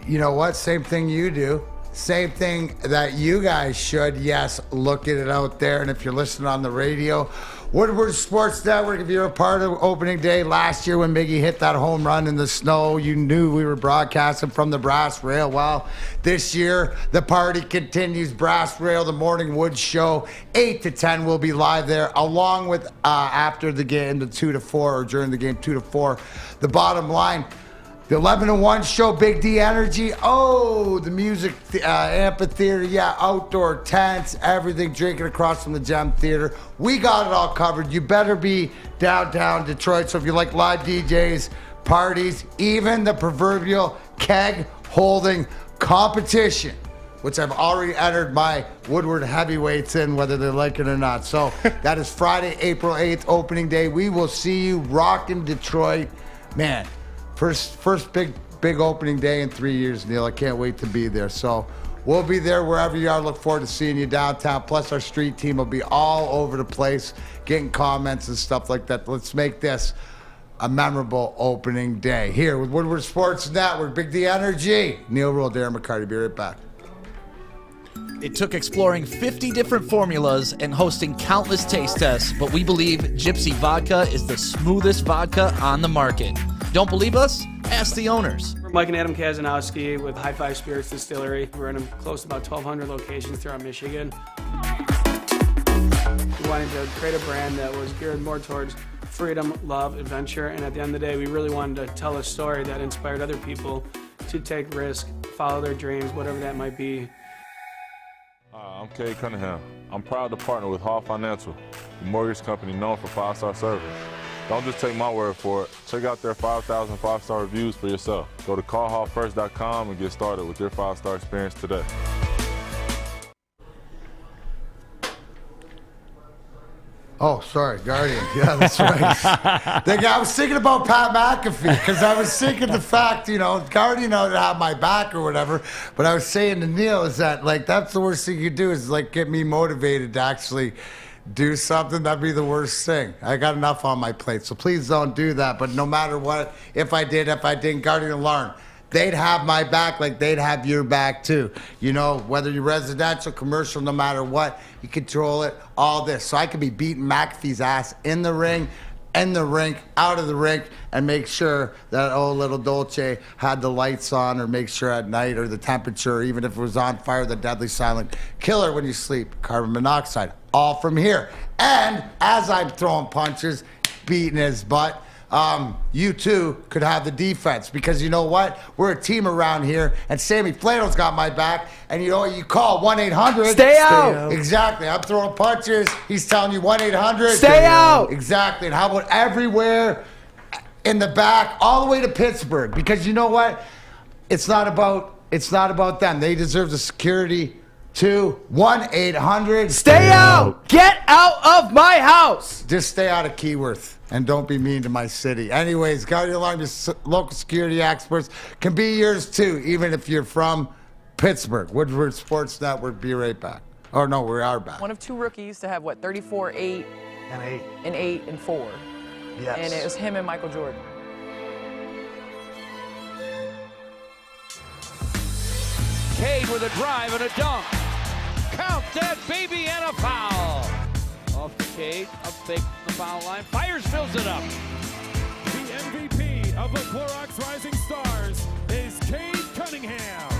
you know what? Same thing you do. Same thing that you guys should. Yes, look at it out there. And if you're listening on the radio, Woodward Sports Network, if you're a part of opening day last year when Miggy hit that home run in the snow, you knew we were broadcasting from the Brass Rail. Well, this year, the party continues. Brass Rail, the Morning Wood Show, 8 to 10 will be live there, along with after the game, the 2 to 4, or during the game, 2 to 4. The bottom line, the 11 to 1 show, Big D Energy. Oh, the music amphitheater. Yeah, outdoor tents, everything, drinking across from the Gem Theater. We got it all covered. You better be downtown Detroit. So if you like live DJs, parties, even the proverbial keg holding competition, which I've already entered my Woodward heavyweights in, whether they like it or not. So that is Friday, April 8th, opening day. We will see you rocking Detroit. Man, First big opening day in 3 years, Neal. I can't wait to be there. So we'll be there wherever you are. Look forward to seeing you downtown. Plus our street team will be all over the place, getting comments and stuff like that. Let's make this a memorable opening day here with Woodward Sports Network. Big D Energy. Neal Ruhl, Darren McCarty. Be right back. It took exploring 50 different formulas and hosting countless taste tests, but we believe Gypsy Vodka is the smoothest vodka on the market. Don't believe us? Ask the owners. We're Mike and Adam Kazanowski with High Five Spirits Distillery. We're in close to about 1,200 locations throughout Michigan. We wanted to create a brand that was geared more towards freedom, love, adventure, and at the end of the day, we really wanted to tell a story that inspired other people to take risks, follow their dreams, whatever that might be. I'm Cade Cunningham. I'm proud to partner with Hall Financial, the mortgage company known for 5-star service. Don't just take my word for it. Check out their 5,000 5-star reviews for yourself. Go to callhallfirst.com and get started with your 5-star experience today. Oh, sorry, Guardian. Yeah, that's right. I was thinking about Pat McAfee because I was thinking the fact, Guardian ought to have my back or whatever. But I was saying to Neal is that, that's the worst thing you do is, get me motivated to actually do something. That'd be the worst thing. I got enough on my plate, so please don't do that. But no matter what, if I didn't, Guardian Alarm, they'd have my back like they'd have your back too. Whether you're residential, commercial, no matter what, you control it, all this. So I could be beating McAfee's ass in the ring, out of the rink, and make sure that little Dolce had the lights on, or make sure at night, or the temperature, even if it was on fire, the deadly silent killer when you sleep, carbon monoxide, all from here. And as I'm throwing punches, beating his butt, you too could have the defense, because you know what? We're a team around here, and Sammy Flannel's got my back, and you know what? You call 1-800. Stay out. Exactly. I'm throwing punches. He's telling you 1-800. Stay out. Exactly. And how about everywhere in the back, all the way to Pittsburgh? Because you know what? It's not about them. They deserve the security too. 1-800. Stay out. Get out of my house. Just stay out of Keyworth. And don't be mean to my city. Anyways, Guardian Alarm, your local security experts, can be yours too, even if you're from Pittsburgh. Woodward Sports Network, be right back. Oh, no, we are back. One of two rookies to have, 34, 8, and 8, and 4. Yes. And it was him and Michael Jordan. Cade with a drive and a dunk. Count that baby and a foul. Off to Cade, up fake from the foul line, fires, fills it up. The MVP of the Clorox Rising Stars is Cade Cunningham.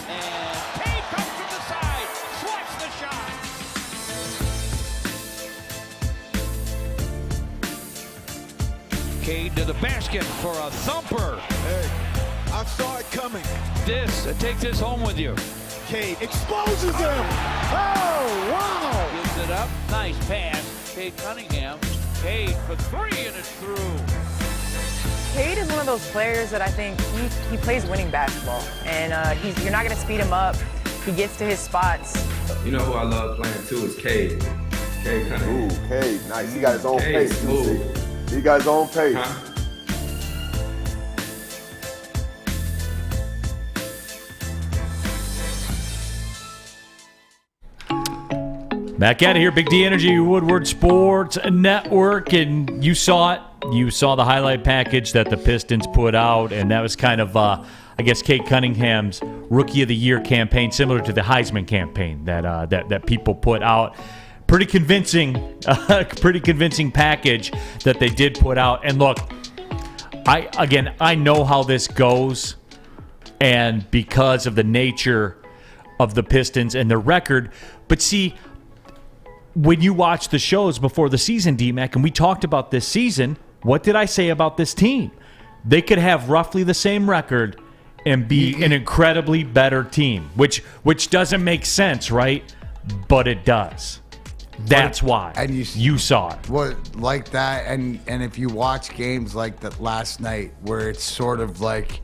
And Cade comes from the side, swats the shot. Cade to the basket for a thumper. Hey, I saw it coming. Take this home with you. Cade exposes him. Oh, wow. Gives it up. Nice pass. Cade Cunningham. Cade for 3, and it's through. Cade is one of those players that I think he plays winning basketball. And you're not going to speed him up. He gets to his spots. You know who I love playing too is Cade. Cade Cunningham. Ooh, Cade, nice. He got his own Cade, pace. smooth. He got his own pace. Huh? Back out of here, Big D Energy, Woodward Sports Network, and you saw it. You saw the highlight package that the Pistons put out, and that was kind of, I guess, Cade Cunningham's Rookie of the Year campaign, similar to the Heisman campaign that people put out. Pretty convincing package that they did put out. And look, I know how this goes, and because of the nature of the Pistons and their record, but see, when you watch the shows before the season, DMac, and we talked about this season, what did I say about this team? They could have roughly the same record and be an incredibly better team, which doesn't make sense, right? But it does. That's why. And you saw it. Well, like that, and if you watch games like that last night, where it's sort of like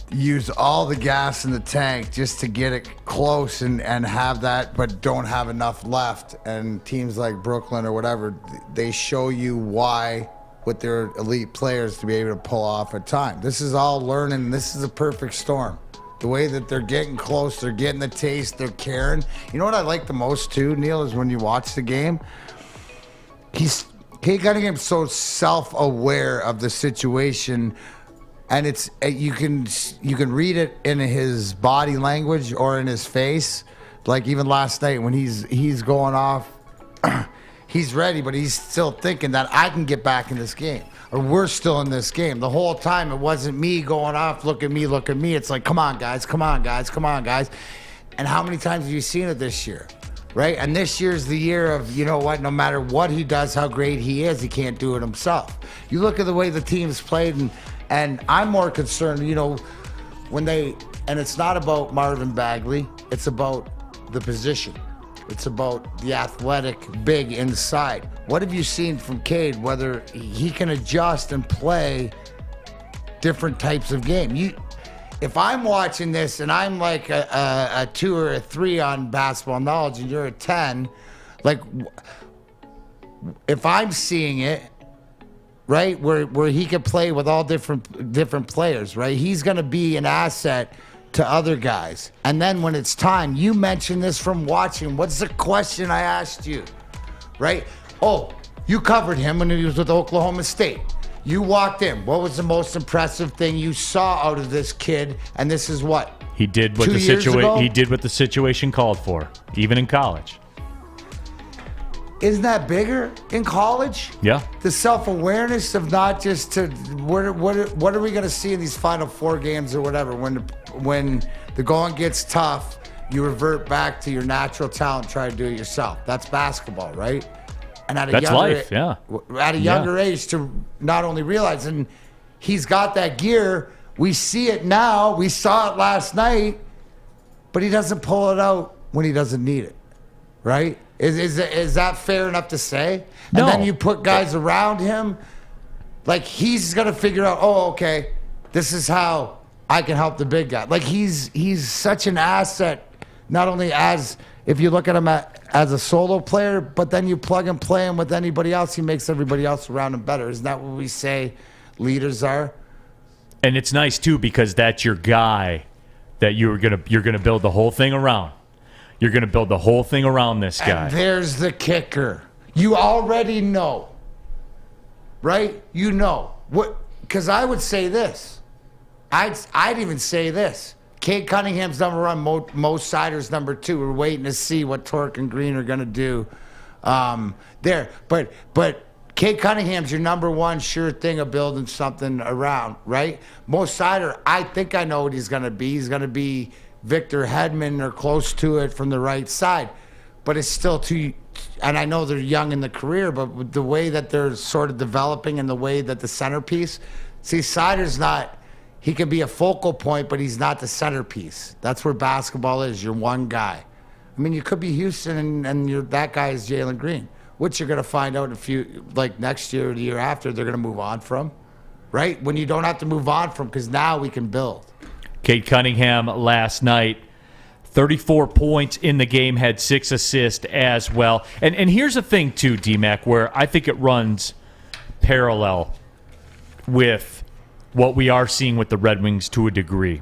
use all the gas in the tank just to get it close and have that, but don't have enough left. And teams like Brooklyn or whatever, they show you why with their elite players to be able to pull off at time. This is all learning. This is a perfect storm. The way that they're getting close, they're getting the taste, they're caring. You know what I like the most too, Neal, is when you watch the game, Cade Cunningham's so self-aware of the situation. And it's you can read it in his body language or in his face. Like even last night when he's going off, he's ready, but he's still thinking that I can get back in this game, or we're still in this game. The whole time it wasn't me going off, look at me. It's like, come on, guys. And how many times have you seen it this year? Right? And this year's the year of, you know what, no matter what he does, how great he is, he can't do it himself. You look at the way the team's played, and I'm more concerned, and it's not about Marvin Bagley, it's about the position. It's about the athletic big inside. What have you seen from Cade, whether he can adjust and play different types of game? If I'm watching this and I'm like a 2 or a 3 on basketball knowledge and you're a 10, Like, if I'm seeing it, right, where he can play with all different players, right? He's going to be an asset to other guys. And then when it's time, you mentioned this from watching. What's the question I asked you, right? Oh, you covered him when he was with Oklahoma State. You walked in. What was the most impressive thing you saw out of this kid? And this is what? He did what the situation called for, even in college. Isn't that bigger in college? Yeah. The self-awareness of not just to what are we going to see in these Final Four games or whatever when the going gets tough, you revert back to your natural talent, try to do it yourself. That's basketball, right? And at a younger age to not only realize, and he's got that gear. We see it now. We saw it last night, but he doesn't pull it out when he doesn't need it, right? Is that fair enough to say? No. And then you put guys around him, like he's gonna figure out, oh, okay, this is how I can help the big guy. Like he's such an asset, not only as if you look at him as a solo player, but then you plug and play him with anybody else, he makes everybody else around him better. Isn't that what we say leaders are? And it's nice too because that's your guy that you're gonna build the whole thing around. You're going to build the whole thing around this guy. And there's the kicker. You already know, right? You know. Because I would say this. I'd even say this. Cade Cunningham's number one, Mo Sider's number two. We're waiting to see what Torque and Green are going to do there. But Cade Cunningham's your number one sure thing of building something around, right? Mo Sider, I think I know what he's going to be. He's going to be Victor Hedman or close to it from the right side, but it's still too, and I know they're young in the career, but with the way that they're sort of developing and the way that the centerpiece, see, Sider's not, he can be a focal point, but he's not the centerpiece. That's where basketball is. You're one guy. I mean, you could be Houston and that guy is Jalen Green, which you're going to find out like next year or the year after, they're going to move on from, right? When you don't have to move on from, because now we can build. Cade Cunningham last night, 34 points in the game, had 6 assists as well. And here's the thing, too, DMac, where I think it runs parallel with what we are seeing with the Red Wings to a degree.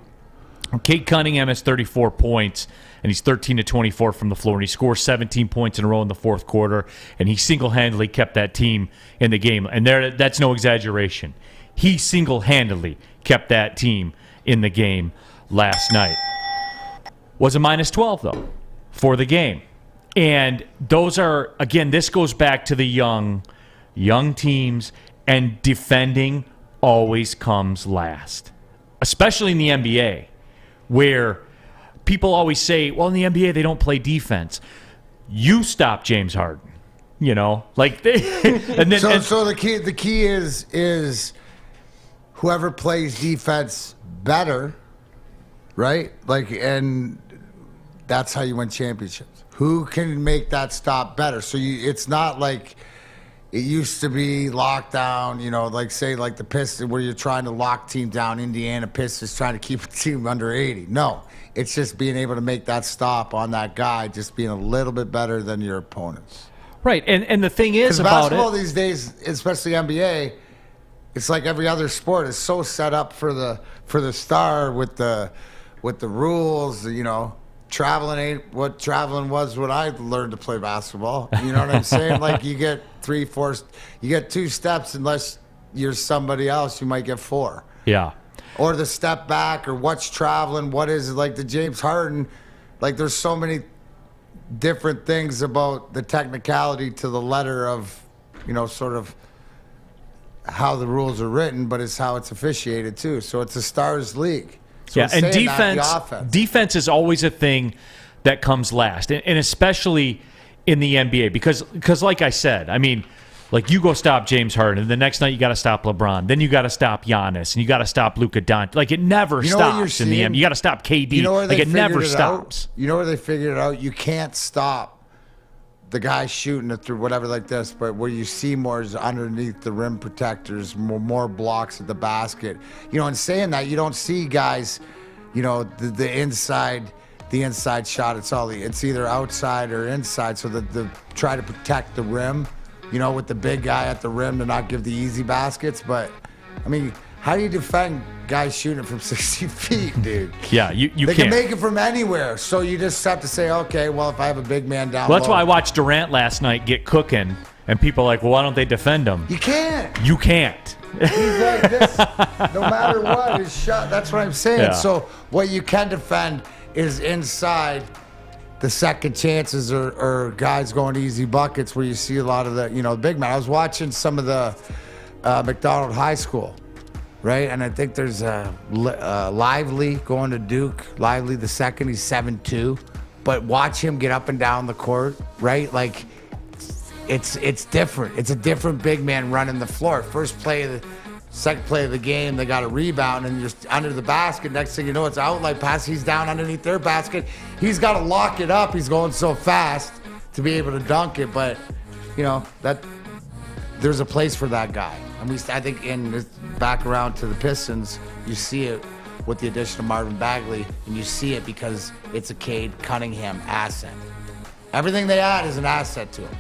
Cade Cunningham has 34 points, and he's 13 to 24 from the floor, and he scores 17 points in a row in the fourth quarter, and he single-handedly kept that team in the game. And that's no exaggeration. He single-handedly kept that team in the game last night. Was a minus 12, though, for the game. And those are, again, this goes back to the young teams, and defending always comes last, especially in the NBA, where people always say, well, in the NBA, they don't play defense. You stop James Harden, like they, and then, so the key is whoever plays defense better, right? Like, and that's how you win championships. Who can make that stop better? So it's not like it used to be lockdown, like say like the Pistons where you're trying to lock team down. Indiana Pistons trying to keep a team under 80. No, it's just being able to make that stop on that guy, just being a little bit better than your opponents. Right, and the thing is about basketball these days, especially NBA, it's like every other sport is so set up for the star with the rules. Traveling ain't what traveling was when I learned to play basketball. You know what I'm saying? Like you get 3-4, you get 2 steps unless you're somebody else. You might get 4. Yeah. Or the step back, or what's traveling, what is it, like the James Harden. Like there's so many different things about the technicality to the letter of, sort of how the rules are written, but it's how it's officiated too. So it's a stars league. So yeah, and defense is always a thing that comes last, and especially in the NBA because like I said, I mean, like you go stop James Harden, and the next night you got to stop LeBron, then you got to stop Giannis, and you got to stop Luka Doncic. Like it never stops in the NBA. You got to stop KD. Like it never stops. You know where they figured it out? You can't stop the guy shooting it through whatever like this, but where you see more is underneath the rim protectors, more blocks at the basket. In saying that, you don't see guys, the inside the inside shot. It's either outside or inside. So the try to protect the rim, with the big guy at the rim to not give the easy baskets. But I mean, how do you defend guys shooting from 60 feet, dude? Yeah, you They can't. can make it from anywhere. So you just have to say, okay, well, if I have a big man down Well, that's low, why I watched Durant last night get cooking, and people are like, well, why don't they defend him? You can't. You can't. He's like this, no matter what, his shot. That's what I'm saying. Yeah. So what you can defend is inside the second chances or guys going easy buckets where you see a lot of the, big man. I was watching some of the McDonald High School, right? And I think there's Lively going to Duke. Lively the second, he's 7'2". But watch him get up and down the court, right? Like, it's different. It's a different big man running the floor. Second play of the game, they got a rebound and just under the basket. Next thing you know, it's an outlet pass. He's down underneath their basket. He's got to lock it up. He's going so fast to be able to dunk it. But, that there's a place for that guy. And I think back around to the Pistons, you see it with the addition of Marvin Bagley, and you see it because it's a Cade Cunningham asset. Everything they add is an asset to him.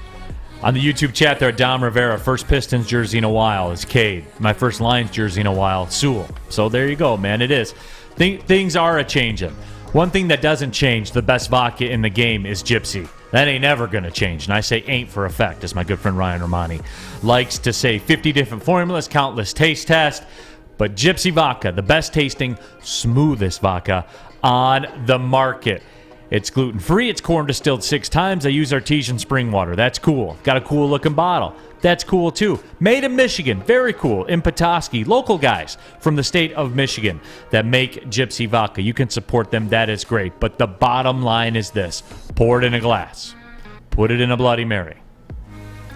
On the YouTube chat there, Dom Rivera, first Pistons jersey in a while is Cade. My first Lions jersey in a while, Sewell. So there you go, man. It is. Things are a-changing. One thing that doesn't change, the best vodka in the game, is Gypsy. That ain't ever going to change. And I say ain't for effect, as my good friend Ryan Romani likes to say. 50 different formulas, countless taste tests. But Gypsy Vodka, the best tasting, smoothest vodka on the market. It's gluten-free. It's corn distilled 6 times. I use artesian spring water. That's cool. Got a cool-looking bottle. That's cool, too. Made in Michigan. Very cool. In Petoskey. Local guys from the state of Michigan that make Gypsy Vodka. You can support them. That is great. But the bottom line is this. Pour it in a glass. Put it in a Bloody Mary.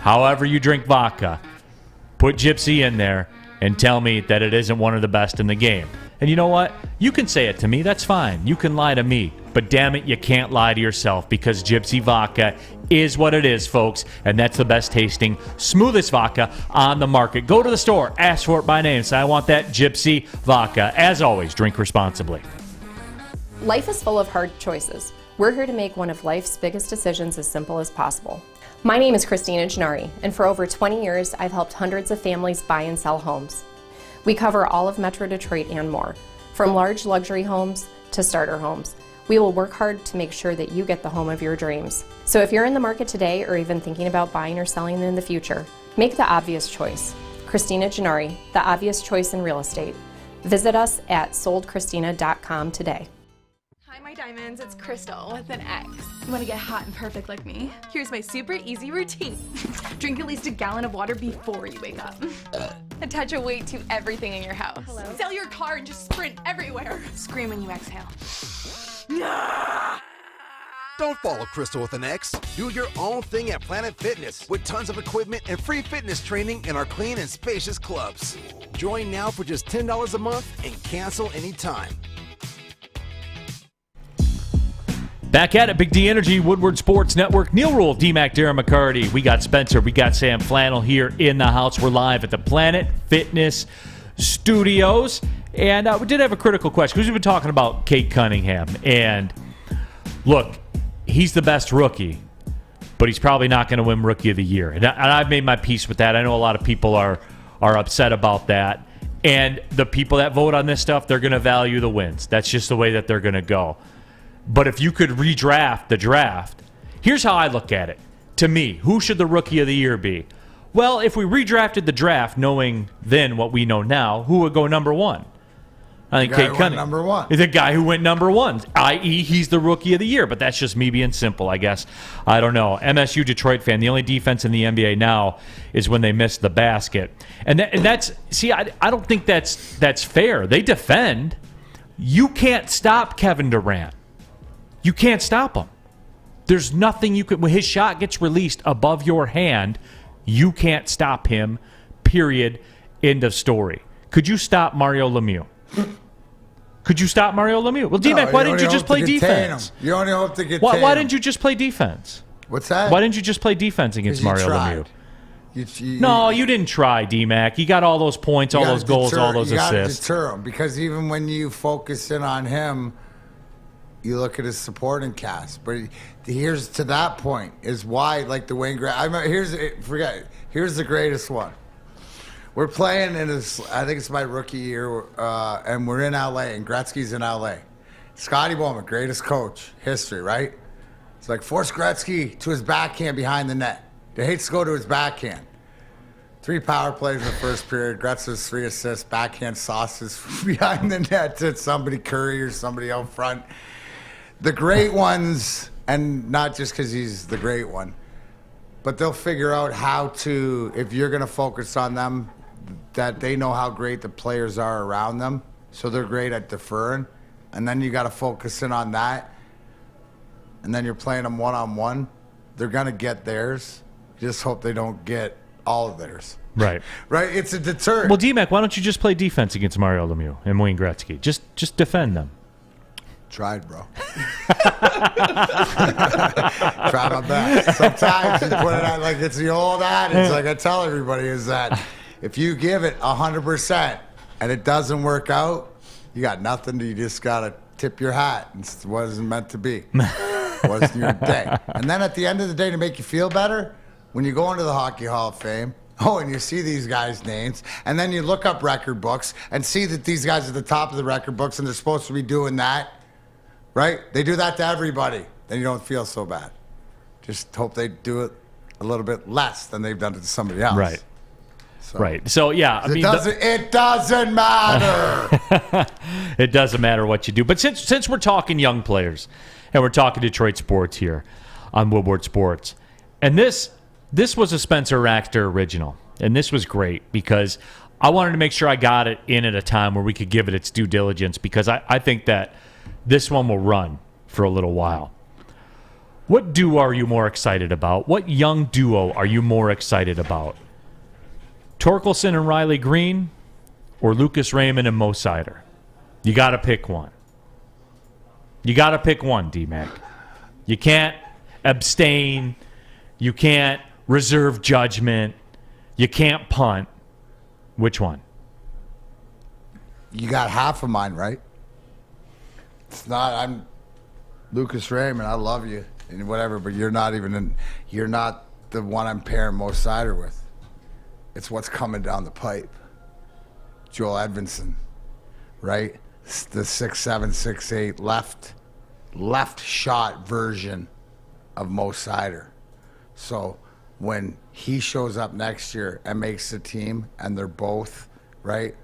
However you drink vodka, put Gypsy in there and tell me that it isn't one of the best in the game. And you know what? You can say it to me. That's fine. You can lie to me. But damn it, you can't lie to yourself because Gypsy Vodka is what it is, folks. And that's the best tasting, smoothest vodka on the market. Go to the store. Ask for it by name. Say, I want that Gypsy Vodka. As always, drink responsibly. Life is full of hard choices. We're here to make one of life's biggest decisions as simple as possible. My name is Christina Gennari, and for over 20 years, I've helped hundreds of families buy and sell homes. We cover all of Metro Detroit and more, from large luxury homes to starter homes. We will work hard to make sure that you get the home of your dreams. So if you're in the market today or even thinking about buying or selling in the future, make the obvious choice. Christina Gennari, the obvious choice in real estate. Visit us at soldchristina.com today. Hi, my diamonds. It's Crystal with an X. You want to get hot and perfect like me? Here's my super easy routine. Drink at least a gallon of water before you wake up. Attach a weight to everything in your house. Hello? Sell your car and just sprint everywhere. Scream when you exhale. Don't follow Crystal with an X. Do your own thing at Planet Fitness with tons of equipment and free fitness training in our clean and spacious clubs. Join now for just $10 a month and cancel anytime. Back at it, Big D Energy, Woodward Sports Network, Neal Rule, DMac, Darren McCarty. We got Spencer, we got Sam Flannel here in the house. We're live at the Planet Fitness Studios. And we did have a critical question because we've been talking about Cade Cunningham. And look, he's the best rookie, but he's probably not going to win Rookie of the Year. And I've made my peace with that. I know a lot of people are upset about that. And the people that vote on this stuff, they're going to value the wins. That's just the way that they're going to go. But if you could redraft the draft, here's how I look at it. To me, who should the Rookie of the Year be? Well, if we redrafted the draft knowing then what we know now, who would go number one? I think Cade Cunningham. Number one. The guy who went number one, i.e. he's the Rookie of the Year. But that's just me being simple, I guess. I don't know. MSU Detroit fan, the only defense in the NBA now is when they miss the basket. And that's, see, I don't think that's fair. They defend. You can't stop Kevin Durant. You can't stop him. There's nothing you could. When his shot gets released above your hand, you can't stop him. Period. End of story. Could you stop Mario Lemieux? Could you stop Mario Lemieux? Well, DMac, why didn't you just play defense? You only hope to get. Why didn't you just play defense? What's that? Why didn't you just play defense against Mario Lemieux? No, you didn't try, DMac. He got all those points, all those goals, all those assists. You got to deter him because even when you focus in on him, you look at his supporting cast. But here's to that point is why, like the Wayne here's the greatest one. We're playing in his, I think it's my rookie year, and we're in LA, and Gretzky's in LA. Scotty Bowman, greatest coach, history, right? It's like, force Gretzky to his backhand behind the net. They hates to go to his backhand. 3 power plays in the first period. Gretzky's 3 assists, backhand sauces behind the net to somebody, Curry or somebody out front. The great ones, and not just because he's the great one, but they'll figure out how to, if you're going to focus on them, that they know how great the players are around them, so they're great at deferring, and then you got to focus in on that, and then you're playing them one-on-one. They're going to get theirs. You just hope they don't get all of theirs. Right. Right? It's a deterrent. Well, DMac, why don't you just play defense against Mario Lemieux and Wayne Gretzky? Just defend them. Tried, bro. Try my best. Sometimes you put it out like it's the old adage. Like I tell everybody is that if you give it 100% and it doesn't work out, you got nothing. You just got to tip your hat. It wasn't meant to be. It wasn't your day. And then at the end of the day, to make you feel better, when you go into the Hockey Hall of Fame, and you see these guys' names, and then you look up record books and see that these guys are at the top of the record books and they're supposed to be doing that, right? They do that to everybody. Then you don't feel so bad. Just hope they do it a little bit less than they've done it to somebody else. Right. Right. So, yeah. I mean, it doesn't matter. It doesn't matter what you do. But since we're talking young players and we're talking Detroit sports here on Woodward Sports, and this was a Spencer Raxter original, and this was great because I wanted to make sure I got it in at a time where we could give it its due diligence because I think that this one will run for a little while. What duo are you more excited about? What young duo are you more excited about? Torkelson and Riley Green or Lucas Raymond and Mo Sider? You got to pick one. You got to pick one, DMac. You can't abstain. You can't reserve judgment. You can't punt. Which one? You got half of mine, right? It's not, I'm Lucas Raymond. I love you and whatever, but you're not the one I'm pairing Mo Sider with. It's what's coming down the pipe. Joel Edmondson, right? It's the 6'7", 6'8", left shot version of Mo Sider. So when he shows up next year and makes the team, and they're both, right,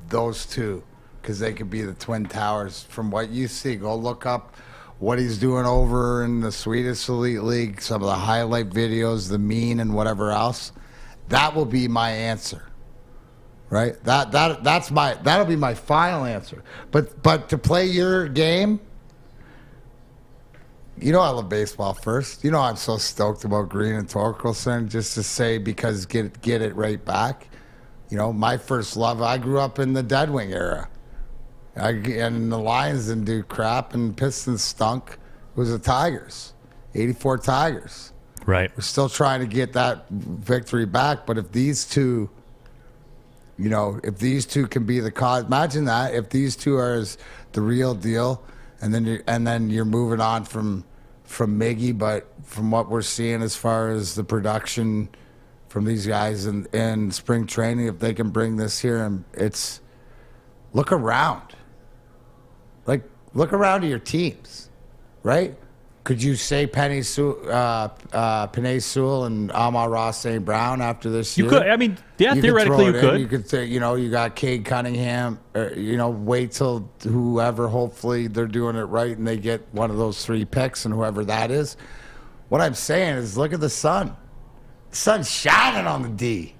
those two, because they could be the Twin Towers. From what you see, go look up what he's doing over in the Swedish Elite League, some of the highlight videos, the mean and whatever else. That will be my answer, right? That'll be my final answer. But to play your game, you know I love baseball first. You know I'm so stoked about Green and Torkelson, just to say, because get it right back. You know, my first love, I grew up in the Dead Wing era. And the Lions didn't do crap, and Pistons stunk. It was the Tigers, 84 Tigers. Right. We're still trying to get that victory back, but if these two, if these two can be the cause, imagine that if these two are the real deal, and then you're moving on from Miggy, but from what we're seeing as far as the production from these guys in spring training, if they can bring this here, and look around. Like, look around to your teams, right? Could you say Penny Sewell and Amar Ross St. Brown after this year? You could. I mean, yeah, theoretically you could. You could say, you got Cade Cunningham. Wait till whoever, hopefully they're doing it right and they get one of those 3 picks and whoever that is. What I'm saying is, look at the sun. The sun's shining on the D.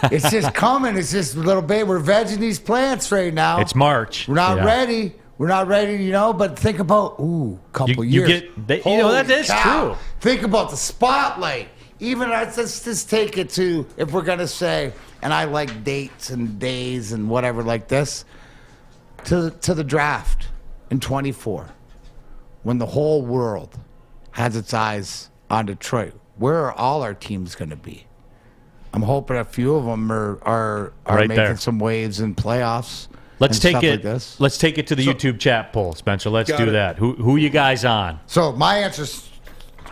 It's just coming. It's just a little bit. We're vegging these plants right now. It's March. We're not ready. We're not ready, but think about, couple years. That is true. Think about the spotlight. Even, let's just take it to, if we're going to say, and I like dates and days and whatever like this, to the draft in 24, when the whole world has its eyes on Detroit. Where are all our teams going to be? I'm hoping a few of them are right making there. some waves in playoffs. Let's and take stuff it. like this. Let's take it to the YouTube chat poll, Spencer. Let's do that. Who you guys on? So my answer is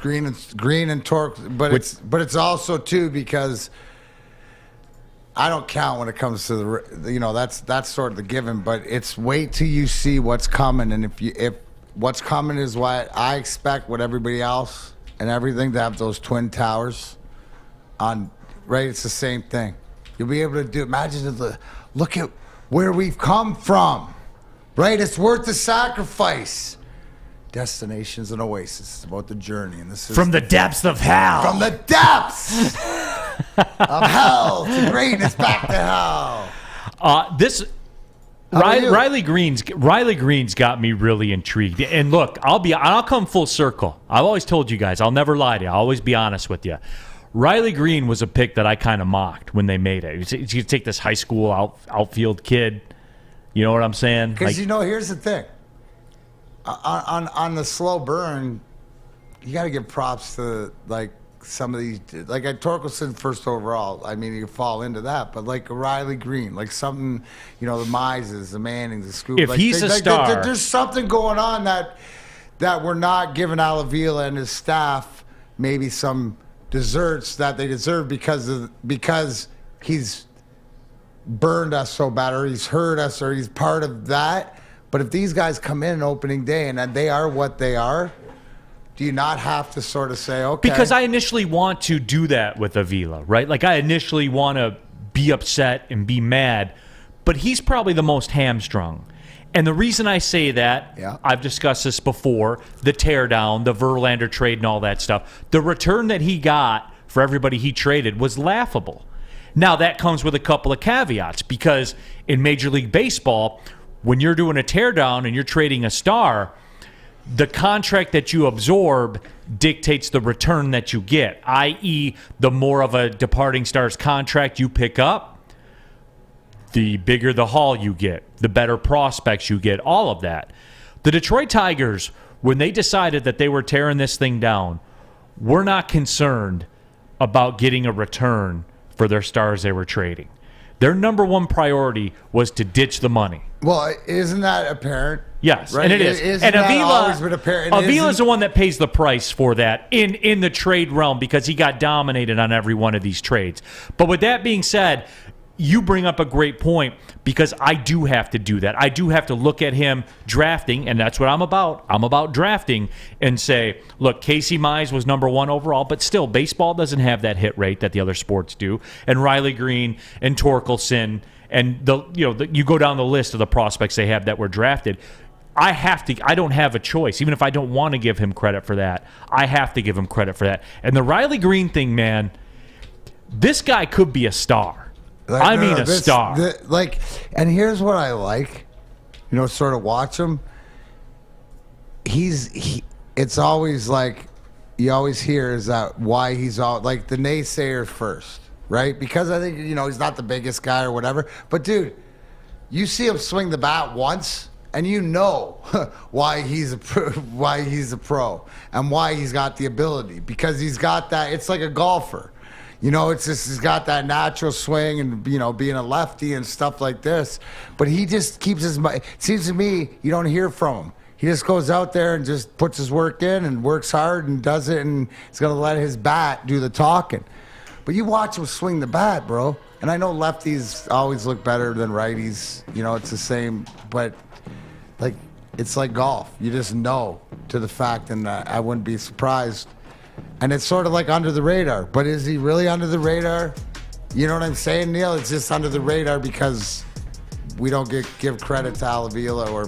Green and Torque, but it's also too because I don't count when it comes to that's sort of the given. But it's wait till you see what's coming, and if what's coming is what I expect, what everybody else and everything to have those twin towers on. Right, it's the same thing. You'll be able to do. Imagine look at where we've come from. Right, it's worth the sacrifice. Destination's an oasis. It's about the journey, and this is from the depths of hell. From the depths of hell to greatness, back to hell. Riley Green's got me really intrigued. And look, I'll come full circle. I've always told you guys, I'll never lie to you. I'll always be honest with you. Riley Green was a pick that I kind of mocked when they made it. You take this high school outfield kid. You know what I'm saying? Because here's the thing. On the slow burn, you got to give props to some of these, like at Torkelson first overall. I mean, you fall into that, but like Riley Green, like something, the Mises, the Mannings, the Scoop. If he's a star, there's something going on that we're not giving Alavila and his staff maybe some desserts that they deserve because he's burned us so bad, or he's hurt us, or he's part of that. But if these guys come in opening day and they are what they are, do you not have to sort of say, okay? Because I initially want to do that with Avila, right? Like I initially want to be upset and be mad, but he's probably the most hamstrung. And the reason I say that, I've discussed this before, the teardown, the Verlander trade and all that stuff, the return that he got for everybody he traded was laughable. Now that comes with a couple of caveats, because in Major League Baseball, when you're doing a teardown and you're trading a star, the contract that you absorb dictates the return that you get, i.e. the more of a departing star's contract you pick up, the bigger the haul you get, the better prospects you get, all of that. The Detroit Tigers, when they decided that they were tearing this thing down, were not concerned about getting a return for their stars they were trading. Their number one priority was to ditch the money. Well, isn't that apparent? Yes, right? and it is. Isn't And that Avila, always been apparent? Avila's the one that pays the price for that in the trade realm, because he got dominated on every one of these trades. But with that being said, you bring up a great point, because I do have to do that. I do have to look at him drafting, and that's what I'm about. I'm about drafting and say, look, Casey Mize was number one overall, but still, baseball doesn't have that hit rate that the other sports do. And Riley Green and Torkelson, and you go down the list of the prospects they have that were drafted. I don't have a choice. Even if I don't want to give him credit for that, I have to give him credit for that. And the Riley Green thing, man, this guy could be a star. A star. And here's what I like, sort of watch him. It's always like, you always hear is that why he's all like the naysayer first, right? Because I think, he's not the biggest guy or whatever. But dude, you see him swing the bat once, and you know why he's a pro and why he's got the ability, because he's got that. It's like a golfer. It's just he's got that natural swing and, being a lefty and stuff like this. But he just keeps his mind. It seems to me you don't hear from him. He just goes out there and just puts his work in and works hard and does it, and he's going to let his bat do the talking. But you watch him swing the bat, bro. And I know lefties always look better than righties. It's the same. But, it's like golf. You just know to the fact, and I wouldn't be surprised. And it's sort of like under the radar. But is he really under the radar? You know what I'm saying, Neil? It's just under the radar because we don't give credit to Alavila or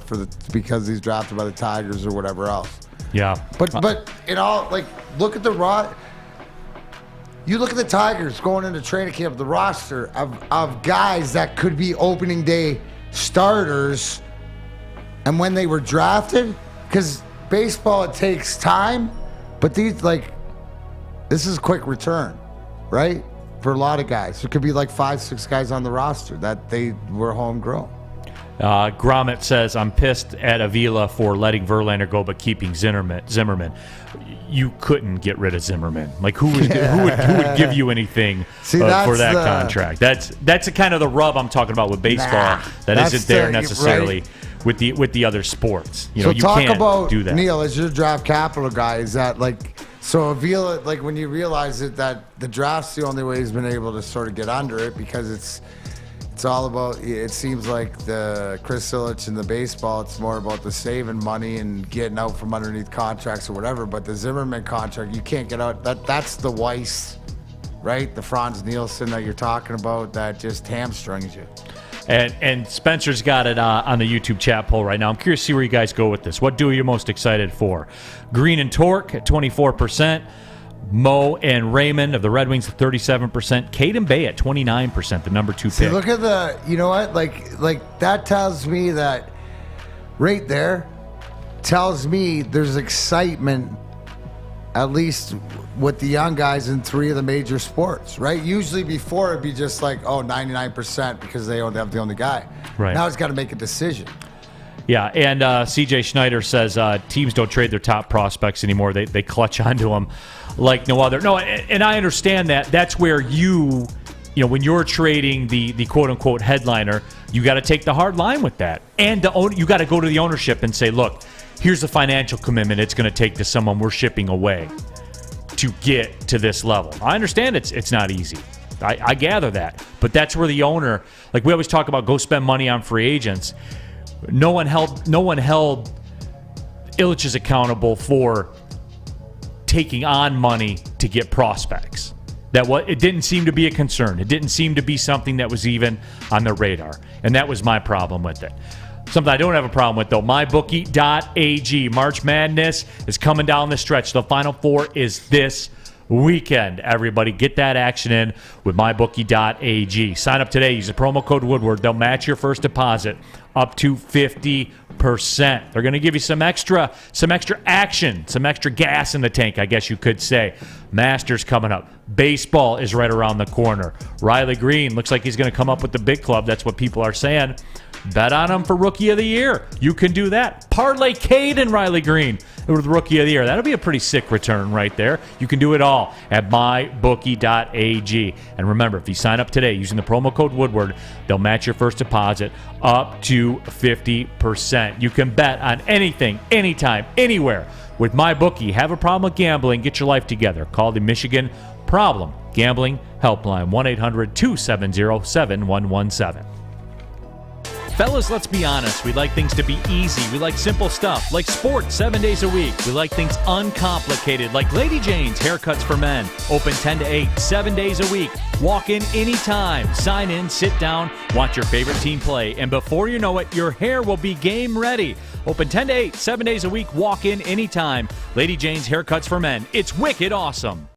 because he's drafted by the Tigers or whatever else. Yeah. But in all, look at the you look at the Tigers going into training camp, the roster of guys that could be opening day starters, and when they were drafted, because baseball, it takes time, but these, this is a quick return, right? For a lot of guys. There could be 5-6 guys on the roster that they were homegrown. Gromit says, I'm pissed at Avila for letting Verlander go but keeping Zimmerman. You couldn't get rid of Zimmerman. Like, who would give you anything for that contract? That's the kind of the rub I'm talking about with baseball that isn't there necessarily with the other sports. You know, you talk can't about, do that. Neal, as your draft capital guy, is that like, so Avila, like when you realize that the draft's the only way he's been able to sort of get under it, because it's all about, it seems like the Chris Ilitch and the baseball, it's more about the saving money and getting out from underneath contracts or whatever. But the Zimmerman contract, you can't get out. That's the Weiss, right? The Franz Nielsen that you're talking about, that just hamstrings you. And Spencer's got it on the YouTube chat poll right now. I'm curious to see where you guys go with this. What duo are you most excited for? Green and Torque at 24%. Mo and Raymond of the Red Wings at 37%. Cade and Bay at 29%, the number 2 pick. See, look at you know what? Like that tells me that right there tells me there's excitement, at least with the young guys in 3 of the major sports, right? Usually before it'd be just like, 99% because they only have the only guy. Right. Now it's got to make a decision. Yeah, and CJ Schneider says teams don't trade their top prospects anymore. They clutch onto them like no other. No, and I understand that. That's where you know, when you're trading the quote-unquote headliner, you got to take the hard line with that. And you got to go to the ownership and say, look, here's the financial commitment it's going to take to someone we're shipping away to get to this level. I understand it's not easy. I gather that. But that's where the owner, like we always talk about, go spend money on free agents. No one held Ilitch accountable for taking on money to get prospects. It didn't seem to be a concern. It didn't seem to be something that was even on the radar. And that was my problem with it. Something I don't have a problem with, though. MyBookie.ag. March Madness is coming down the stretch. The Final Four is this weekend. Everybody get that action in with MyBookie.ag. Sign up today. Use the promo code Woodward. They'll match your first deposit up to 50%. They're going to give you some extra action, some extra gas in the tank, I guess you could say. Masters coming up. Baseball is right around the corner. Riley Green looks like he's going to come up with the big club. That's what people are saying. Bet on him for Rookie of the Year. You can do that. Parlay Cade and Riley Green with Rookie of the Year. That'll be a pretty sick return right there. You can do it all at mybookie.ag. And remember, if you sign up today using the promo code Woodward, they'll match your first deposit up to 50%. You can bet on anything, anytime, anywhere with MyBookie. Have a problem with gambling? Get your life together. Call the Michigan Problem Gambling Helpline, 1-800-270-7117. Fellas, let's be honest. We like things to be easy. We like simple stuff, like sports 7 days a week. We like things uncomplicated, like Lady Jane's Haircuts for Men. Open 10 to 8, 7 days a week. Walk in anytime. Sign in, sit down, watch your favorite team play. And before you know it, your hair will be game ready. Open 10 to 8, 7 days a week. Walk in anytime. Lady Jane's Haircuts for Men. It's wicked awesome.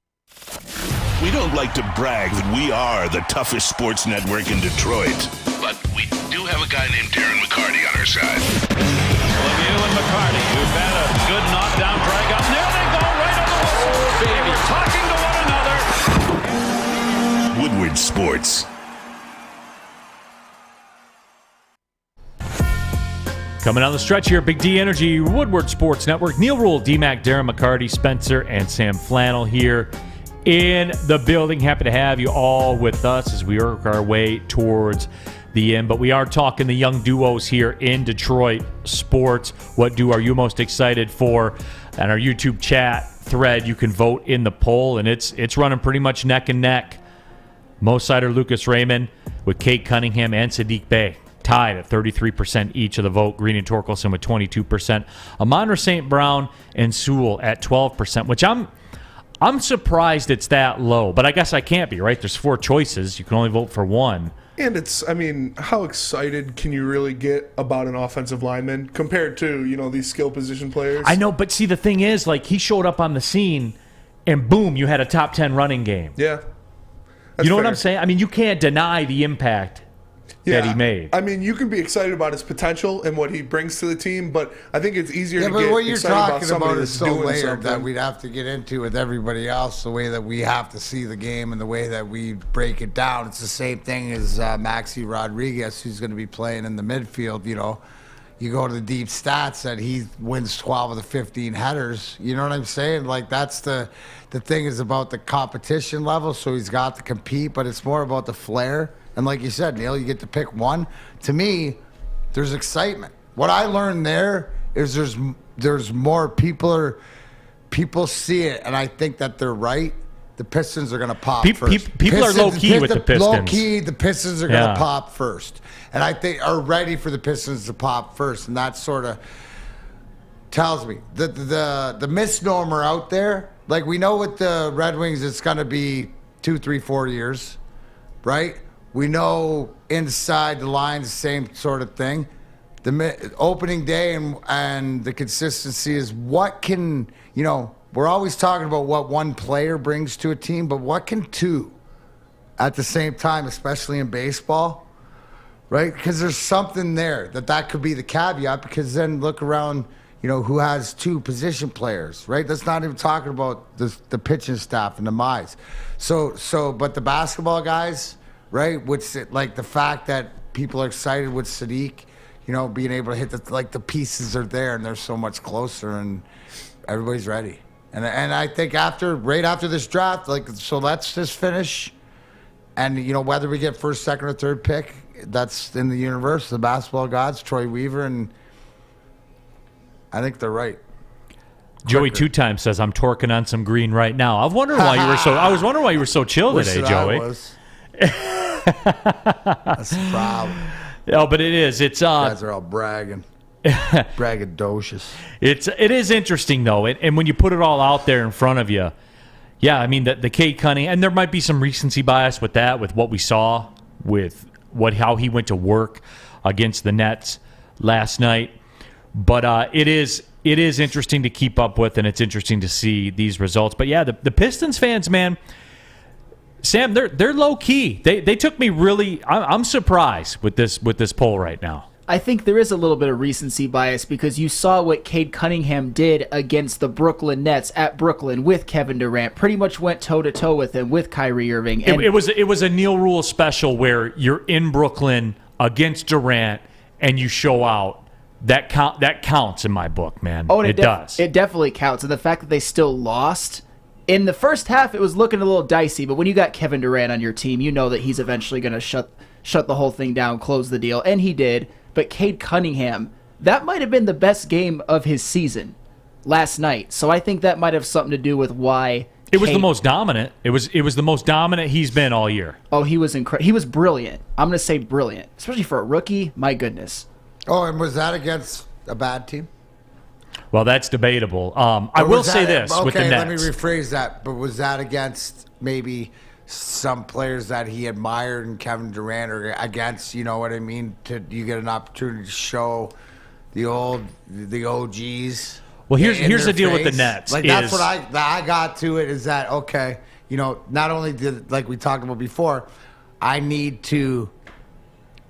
We don't like to brag that we are the toughest sports network in Detroit, but we do have a guy named Darren McCarty on our side. Lemieux and McCarty, who've had a good knockdown drag up. There they go, right on the whistle. They were talking to one another. Woodward Sports. Coming on the stretch here, Big D Energy, Woodward Sports Network. Neal Rule, DMac, Darren McCarty, Spencer, and Sam Flannel here in the building. Happy to have you all with us as we work our way towards the end. But we are talking the young duos here in Detroit sports. What duo are you most excited for? On our YouTube chat thread, you can vote in the poll, and it's running pretty much neck and neck. Mo Sider, Lucas Raymond with Cade Cunningham and Sadiq Bey tied at 33% each of the vote. Green and Torkelson with 22%. Amon St. Brown and Sewell at 12%, which I'm surprised it's that low, but I guess I can't be, right? There's 4 choices. You can only vote for one. And how excited can you really get about an offensive lineman compared to, these skill position players? I know, but see, the thing is, like, he showed up on the scene, and boom, you had a top 10 running game. Yeah. You know what I'm saying? I mean, you can't deny the impact that he made. I mean, you can be excited about his potential and what he brings to the team, but I think it's easier to but get what you're excited about talking somebody about that's is so doing layered something. that we'd have to get into with everybody else, the way that we have to see the game and the way that we break it down. It's the same thing as Maxi Rodriguez, who's going to be playing in the midfield. You know, you go to the deep stats that he wins 12 of the 15 headers. You know what I'm saying? Like, that's the thing is about the competition level, so he's got to compete, but it's more about the flair. And like you said, Neil, you get to pick one. To me, there's excitement. What I learned there is there's more people see it, and I think that they're right. The Pistons are going to pop first. People are low-key with the Pistons. Low-key, the Pistons are going to pop first. And I think are ready for the Pistons to pop first. And that sort of tells me the misnomer out there, like we know with the Red Wings it's going to be 2, 3, 4 years, right? We know inside the lines, the same sort of thing. The opening day and the consistency is what can, you know, we're always talking about what one player brings to a team, but what can two at the same time, especially in baseball, right? Because there's something there that could be the caveat, because then look around, you know, who has two position players, right? That's not even talking about the pitching staff and the mize. So, but the basketball guys, right? Which, like the fact that people are excited with Sadiq, you know, being able to hit the pieces are there and they're so much closer and everybody's ready. And I think right after this draft, like, so let's just finish. And, you know, whether we get first, second, or third pick, that's in the universe, the basketball gods, Troy Weaver, and I think they're right. Joey Two Times says, I'm torquing on some green right now. I was wondering why you were so chill today, Joey. That's the problem. No, but it is. It's guys are all bragging. Braggadocious. It is interesting though, and when you put it all out there in front of you, yeah, I mean the Cade Cunningham, and there might be some recency bias with that, with what we saw, with how he went to work against the Nets last night. But it is interesting to keep up with, and it's interesting to see these results. But yeah, the Pistons fans, man, Sam, they're low key. They took me really. I'm surprised with this poll right now. I think there is a little bit of recency bias because you saw what Cade Cunningham did against the Brooklyn Nets at Brooklyn with Kevin Durant. Pretty much went toe-to-toe with him, with Kyrie Irving. And it was a Neal Rule special where you're in Brooklyn against Durant and you show out. That counts in my book, man. Oh, it does. It definitely counts. And the fact that they still lost. In the first half, it was looking a little dicey, but when you got Kevin Durant on your team, you know that he's eventually going to shut the whole thing down, close the deal, and he did. But Cade Cunningham, that might have been the best game of his season last night. So I think that might have something to do with why it was the most dominant. It was the most dominant he's been all year. Oh, he was incredible. He was brilliant. I'm going to say brilliant, especially for a rookie. My goodness. Oh, and was that against a bad team? Well, that's debatable. I will say this with the Nets. Let me rephrase that. But was that against maybe some players that he admired in Kevin Durant, or against, you know what I mean? You get an opportunity to show the OGs. Well, here's the deal with the Nets. Like that's what I got to it is that, okay, you know, not only did, like we talked about before, I need to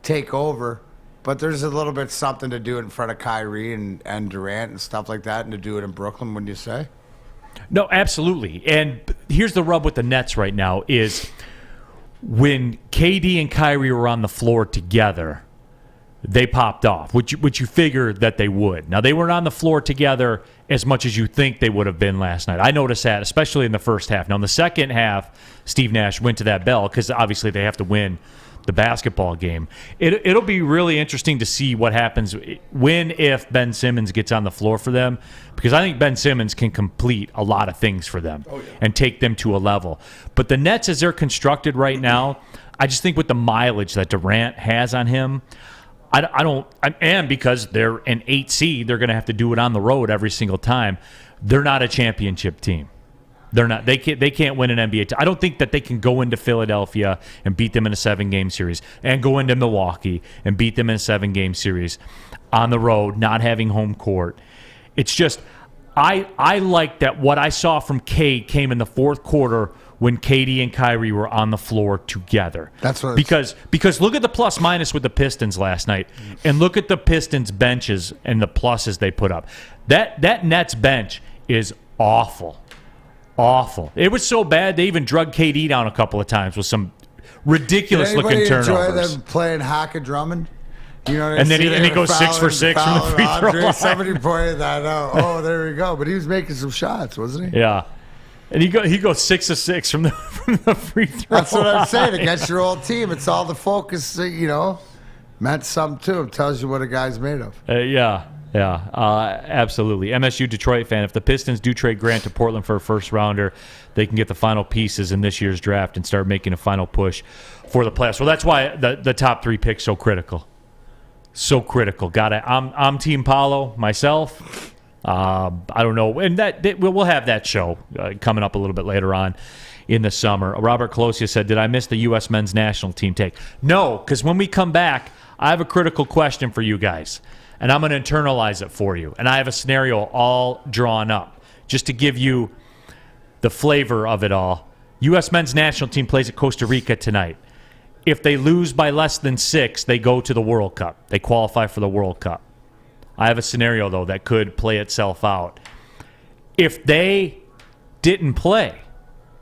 take over, but there's a little bit something to do it in front of Kyrie and Durant and stuff like that, and to do it in Brooklyn, wouldn't you say? No, absolutely. And here's the rub with the Nets right now is when KD and Kyrie were on the floor together, they popped off, which you figured that they would. Now, they weren't on the floor together as much as you think they would have been last night. I noticed that, especially in the first half. Now, in the second half, Steve Nash went to that bell because obviously they have to win the basketball game. It'll be really interesting to see what happens if Ben Simmons gets on the floor for them, because I think Ben Simmons can complete a lot of things for them and take them to a level. But the Nets, as they're constructed right now, I just think with the mileage that Durant has on him, and because they're an 8 seed, they're going to have to do it on the road every single time. They're not a championship team. They're not. They can't win an NBA. I don't think that they can go into Philadelphia and beat them in a 7-game series, and go into Milwaukee and beat them in a 7-game series on the road, not having home court. It's just I like that what I saw from Cade came in the fourth quarter when Katie and Kyrie were on the floor together. That's what because look at the plus minus with the Pistons last night, and look at the Pistons benches and the pluses they put up. That Nets bench is awful. It was so bad they even drug KD down a couple of times with some ridiculous looking turnovers. Enjoy them playing Haka Drummond? You know, and then he goes 6 for 6 from the free throw line. Somebody pointed that out. Oh, there we go. But he was making some shots, wasn't he? Yeah. And he goes 6 of 6 from the free throw. That's what I'm saying. line. Against your old team, it's all the focus. Meant something too. It tells you what a guy's made of. Yeah, absolutely. MSU Detroit fan. If the Pistons do trade Grant to Portland for a first rounder, they can get the final pieces in this year's draft and start making a final push for the playoffs. Well, that's why the top 3 picks so critical. So critical. I'm Team Paolo myself. I don't know, and we'll have that show coming up a little bit later on in the summer. Robert Colosia said, "Did I miss the U.S. men's national team take?" No, because when we come back, I have a critical question for you guys, and I'm going to internalize it for you. And I have a scenario all drawn up just to give you the flavor of it all. U.S. men's national team plays at Costa Rica tonight. If they lose by less than 6, they go to the World Cup. They qualify for the World Cup. I have a scenario, though, that could play itself out. If they didn't play,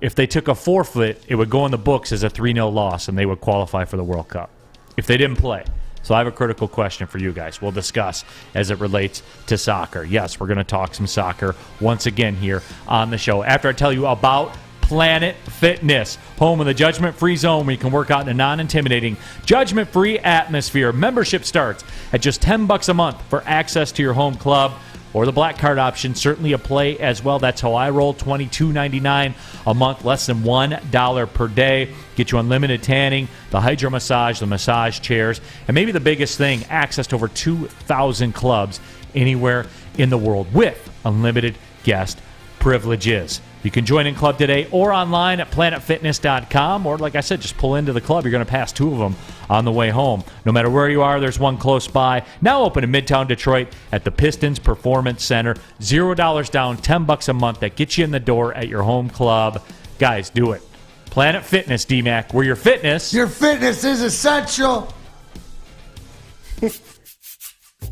if they took a forfeit, it would go in the books as a 3-0 loss, and they would qualify for the World Cup if they didn't play. So I have a critical question for you guys. We'll discuss as it relates to soccer. Yes, we're going to talk some soccer once again here on the show. After I tell you about Planet Fitness, home of the judgment-free zone where you can work out in a non-intimidating, judgment-free atmosphere. Membership starts at just $10 a month for access to your home club, or the black card option, certainly a play as well. That's how I roll, $22.99 a month, less than $1 per day. Get you unlimited tanning, the hydro massage, the massage chairs, and maybe the biggest thing, access to over 2,000 clubs anywhere in the world with unlimited guest privileges. You can join in club today or online at planetfitness.com, or like I said, just pull into the club. You're going to pass 2 of them on the way home. No matter where you are, there's one close by. Now open in Midtown Detroit at the Pistons Performance Center. $0 down, $10 a month. That gets you in the door at your home club. Guys, do it. Planet Fitness, DMac, where your fitness is essential.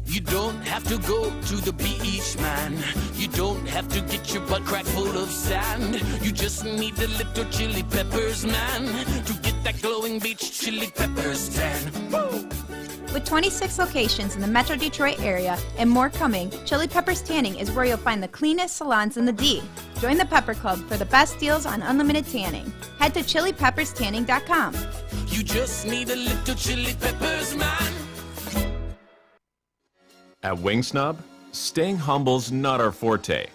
You don't have to go to the beach, man. You don't have to get your butt crack full of sand. You just need a little chili peppers, man, to get that glowing beach chili peppers tan. Woo! With 26 locations in the Metro Detroit area and more coming, Chili Peppers Tanning is where you'll find the cleanest salons in the D. Join the Pepper Club for the best deals on unlimited tanning. Head to chilipepperstanning.com. You just need a little chili peppers, man. At Wing Snob, staying humble's not our forte.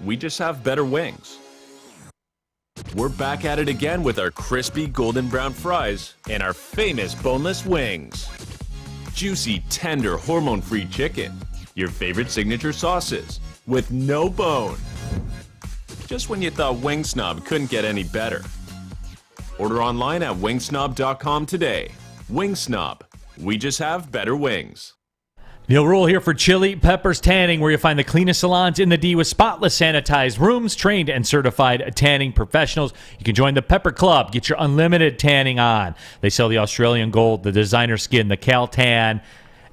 We just have better wings. We're back at it again with our crispy golden brown fries and our famous boneless wings. Juicy, tender, hormone-free chicken. Your favorite signature sauces with no bone. Just when you thought Wing Snob couldn't get any better. Order online at wingsnob.com today. Wing Snob. We just have better wings. Neal Rule here for Chili Peppers Tanning, where you find the cleanest salons in the D with spotless sanitized rooms, trained and certified tanning professionals. You can join the Pepper Club. Get your unlimited tanning on. They sell the Australian Gold, the designer skin, the Caltan,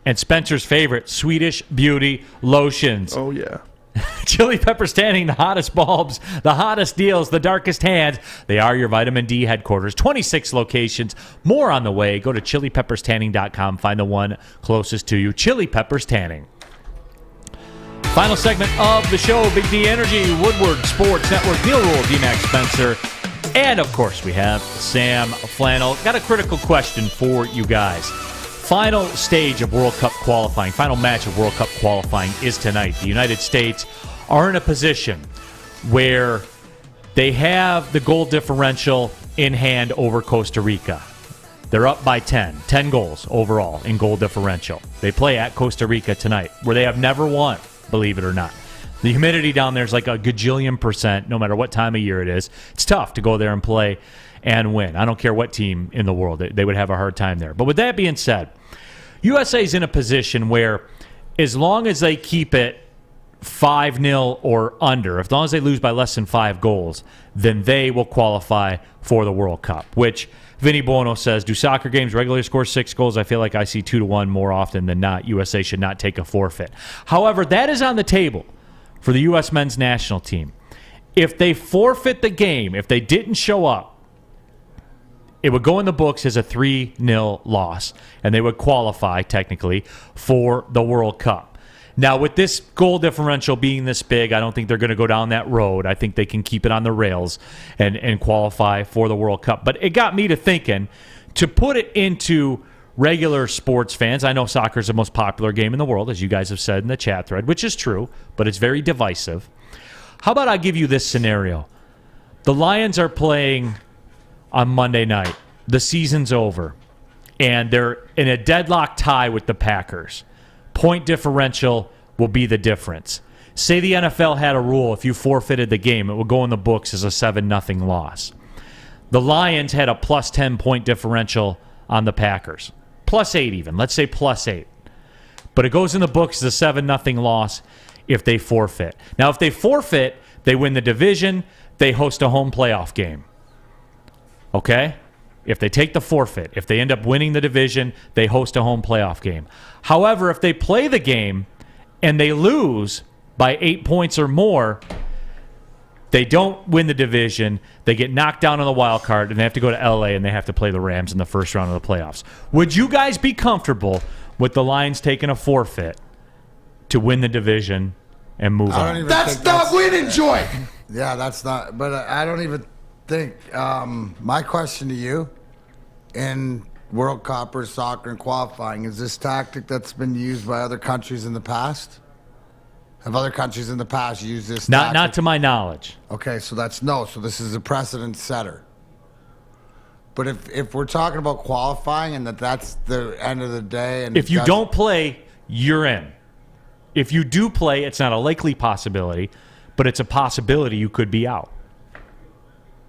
and Spencer's favorite, Swedish Beauty lotions. Oh, yeah. Chili Peppers Tanning, the hottest bulbs, the hottest deals, the darkest hands. They are your vitamin D headquarters. 26 locations. More on the way. Go to chilipepperstanning.com. Find the one closest to you. Chili Peppers Tanning. Final segment of the show. Big D Energy, Woodward Sports Network, Neal Rule, DMac Spencer. And, of course, we have Sam Flannel. Got a critical question for you guys. Final stage of World Cup qualifying, final match of World Cup qualifying is tonight. The United States are in a position where they have the goal differential in hand over Costa Rica. They're up by 10 goals overall in goal differential. They play at Costa Rica tonight, where they have never won, believe it or not. The humidity down there is like a gajillion percent, no matter what time of year it is. It's tough to go there and play and win. I don't care what team in the world. They would have a hard time there. But with that being said, USA's in a position where as long as they keep it 5-0 or under, as long as they lose by less than 5 goals, then they will qualify for the World Cup, which Vinny Buono says, do soccer games regularly score 6 goals? I feel like I see 2-1 more often than not. USA should not take a forfeit. However, that is on the table for the U.S. men's national team. If they forfeit the game, if they didn't show up, it would go in the books as a 3-0 loss, and they would qualify, technically, for the World Cup. Now, with this goal differential being this big, I don't think they're going to go down that road. I think they can keep it on the rails and qualify for the World Cup. But it got me to thinking, to put it into regular sports fans, I know soccer is the most popular game in the world, as you guys have said in the chat thread, which is true, but it's very divisive. How about I give you this scenario? The Lions are playing on Monday night. The season's over, and they're in a deadlock tie with the Packers. Point differential will be the difference. Say the NFL had a rule, if you forfeited the game, it would go in the books as a 7-0 loss. The Lions had a plus 10 point differential on the Packers. Plus 8 even. Let's say plus 8. But it goes in the books as a 7-0 loss if they forfeit. Now, if they forfeit, they win the division, they host a home playoff game. Okay? If they take the forfeit, if they end up winning the division, they host a home playoff game. However, if they play the game and they lose by 8 points or more, they don't win the division, they get knocked down on the wild card, and they have to go to L.A. and they have to play the Rams in the first round of the playoffs. Would you guys be comfortable with the Lions taking a forfeit to win the division and move on? That's not winning, Joy! Yeah, that's not. But I don't even think. My question to you, in World Cup or soccer and qualifying, is this tactic that's been used by other countries in the past? Have other countries in the past used this tactic? Not to my knowledge. Okay, so so this is a precedent setter. But if we're talking about qualifying and that's the end of the day, and if you don't play, you're in. If you do play, it's not a likely possibility, but it's a possibility you could be out.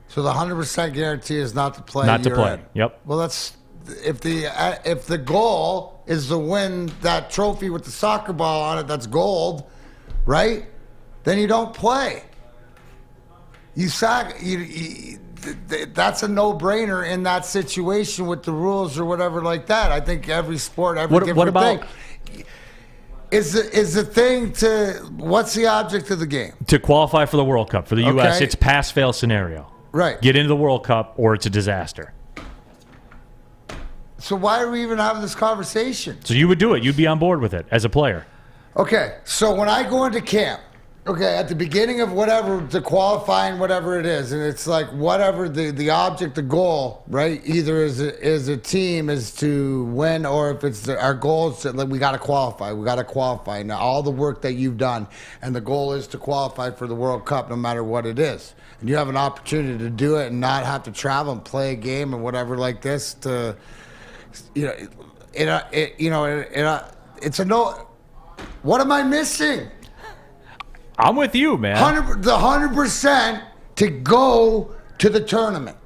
So the 100% guarantee is not to play. Not to you're play. in. Yep. Well, that's if the goal is to win that trophy with the soccer ball on it, that's gold, right? Then you don't play. That's a no-brainer in that situation with the rules or whatever like that. I think every sport, different thing. Is the thing to what's the object of the game? To qualify for the World Cup for the U.S., it's pass-fail scenario. Right. Get into the World Cup or it's a disaster. So why are we even having this conversation? So you would do it. You'd be on board with it as a player. Okay, so when I go into camp, at the beginning of whatever, the qualifying, whatever it is, and it's like whatever the object, the goal, right? Either is a team is to win, or if it's our goal is that we got to qualify. We got to qualify. Now, all the work that you've done, and the goal is to qualify for the World Cup no matter what it is. And you have an opportunity to do it and not have to travel and play a game or whatever like this it's a no. What am I missing? I'm with you, man. 100% to go to the tournament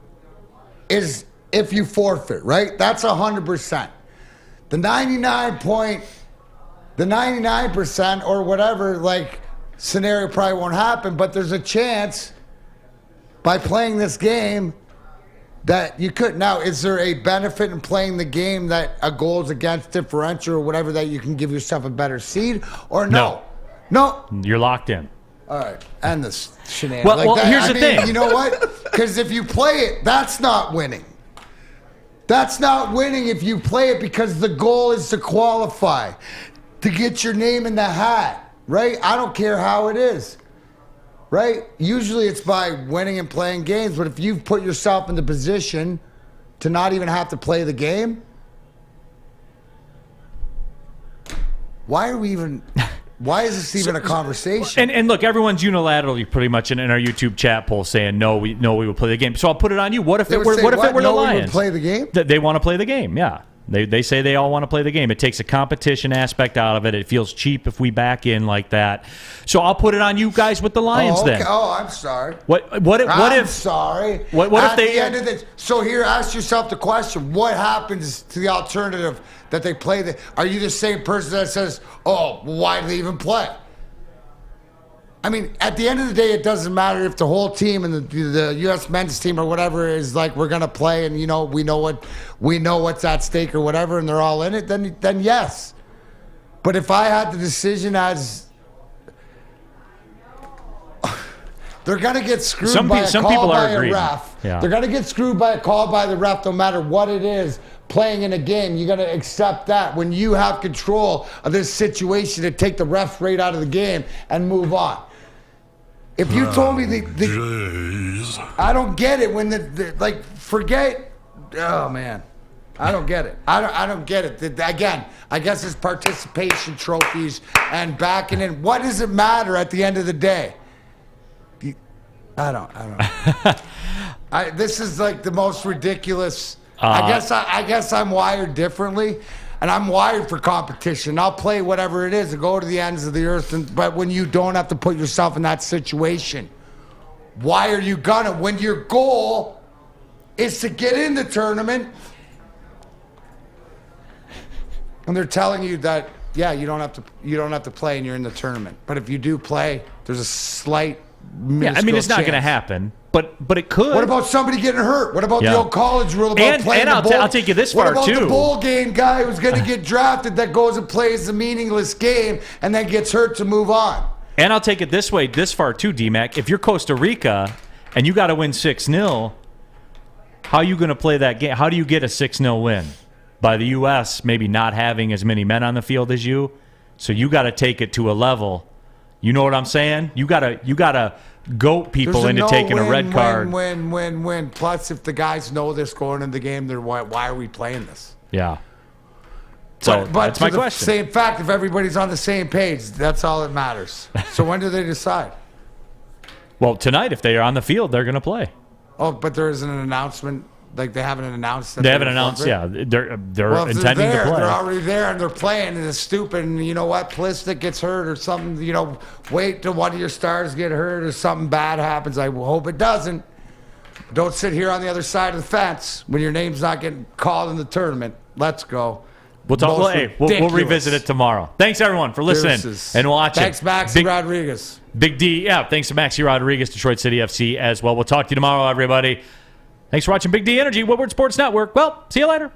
is if you forfeit, right? That's 100%. The 99% or whatever, scenario probably won't happen, but there's a chance by playing this game that you could. Now, is there a benefit in playing the game that a goal is against differential or whatever, that you can give yourself a better seed, or no? No. You're locked in. All right. And this shenanigans. Well, here's the thing. You know what? Because if you play it, that's not winning. That's not winning if you play it, because the goal is to qualify, to get your name in the hat, right? I don't care how it is, right? Usually it's by winning and playing games, but if you've put yourself in the position to not even have to play the game, why is this even a conversation? And look, everyone's unilaterally pretty much in our YouTube chat poll saying no, we will play the game. So I'll put it on you. What if it were the Lions? We would play the game? They want to play the game. Yeah, they say they all want to play the game. It takes a competition aspect out of it. It feels cheap if we back in like that. So I'll put it on you guys with the Lions then. Oh, I'm sorry. I'm sorry. What if they? At the end of this, so here, ask yourself the question: what happens to the alternative that they play? Are you the same person that says, "Oh, why do they even play"? I mean, at the end of the day, it doesn't matter if the whole team and the U.S. men's team or whatever is like, we're going to play and, we know what's at stake or whatever, and they're all in it, then yes. But if I had the decision as they're going to get screwed by a call by a ref. Yeah. They're going to get screwed by a call by the ref no matter what it is. Playing in a game, you're going to accept that when you have control of this situation to take the ref right out of the game and move on. If you told me I don't get it when forget. Oh man, I don't get it. I don't get it. Again, I guess it's participation trophies and backing in. What does it matter at the end of the day? I don't. This is like the most ridiculous. I guess I'm wired differently, and I'm wired for competition. I'll play whatever it is and go to the ends of the earth. But when you don't have to put yourself in that situation, why are you gonna? When your goal is to get in the tournament, and they're telling you that you don't have to play and you're in the tournament. But if you do play, there's a slight it's not going to happen. But it could. What about somebody getting hurt? What about the old college rule about playing the bowl? I'll take you this far, too. What about the bowl game guy who's going to get drafted that goes and plays a meaningless game and then gets hurt to move on? And I'll take it this far, too, DMac. If you're Costa Rica and you got to win 6-0, how are you going to play that game? How do you get a 6-0 win? By the U.S. maybe not having as many men on the field as you. So you got to take it to a level. You know what I'm saying? You gotta goat people into taking a red card. Win. Plus, if the guys know this going into the game, they're why are we playing this? Yeah. So but that's my question. Same fact, if everybody's on the same page, that's all that matters. So when do they decide? Well, tonight, if they are on the field, they're going to play. Oh, but there isn't an announcement. Like they haven't announced that they haven't announced. Yeah, they're intending to play. They're already there and they're playing, and it's stupid. And you know what? Plistic gets hurt or something. Wait till one of your stars get hurt or something bad happens. I hope it doesn't. Don't sit here on the other side of the fence when your name's not getting called in the tournament. Let's go. We'll talk. We'll revisit it tomorrow. Thanks everyone for listening and watching. Thanks, Maxi Rodriguez. Big D. Yeah, thanks to Maxi Rodriguez, Detroit City FC as well. We'll talk to you tomorrow, everybody. Thanks for watching Big D Energy, Woodward Sports Network. Well, see you later.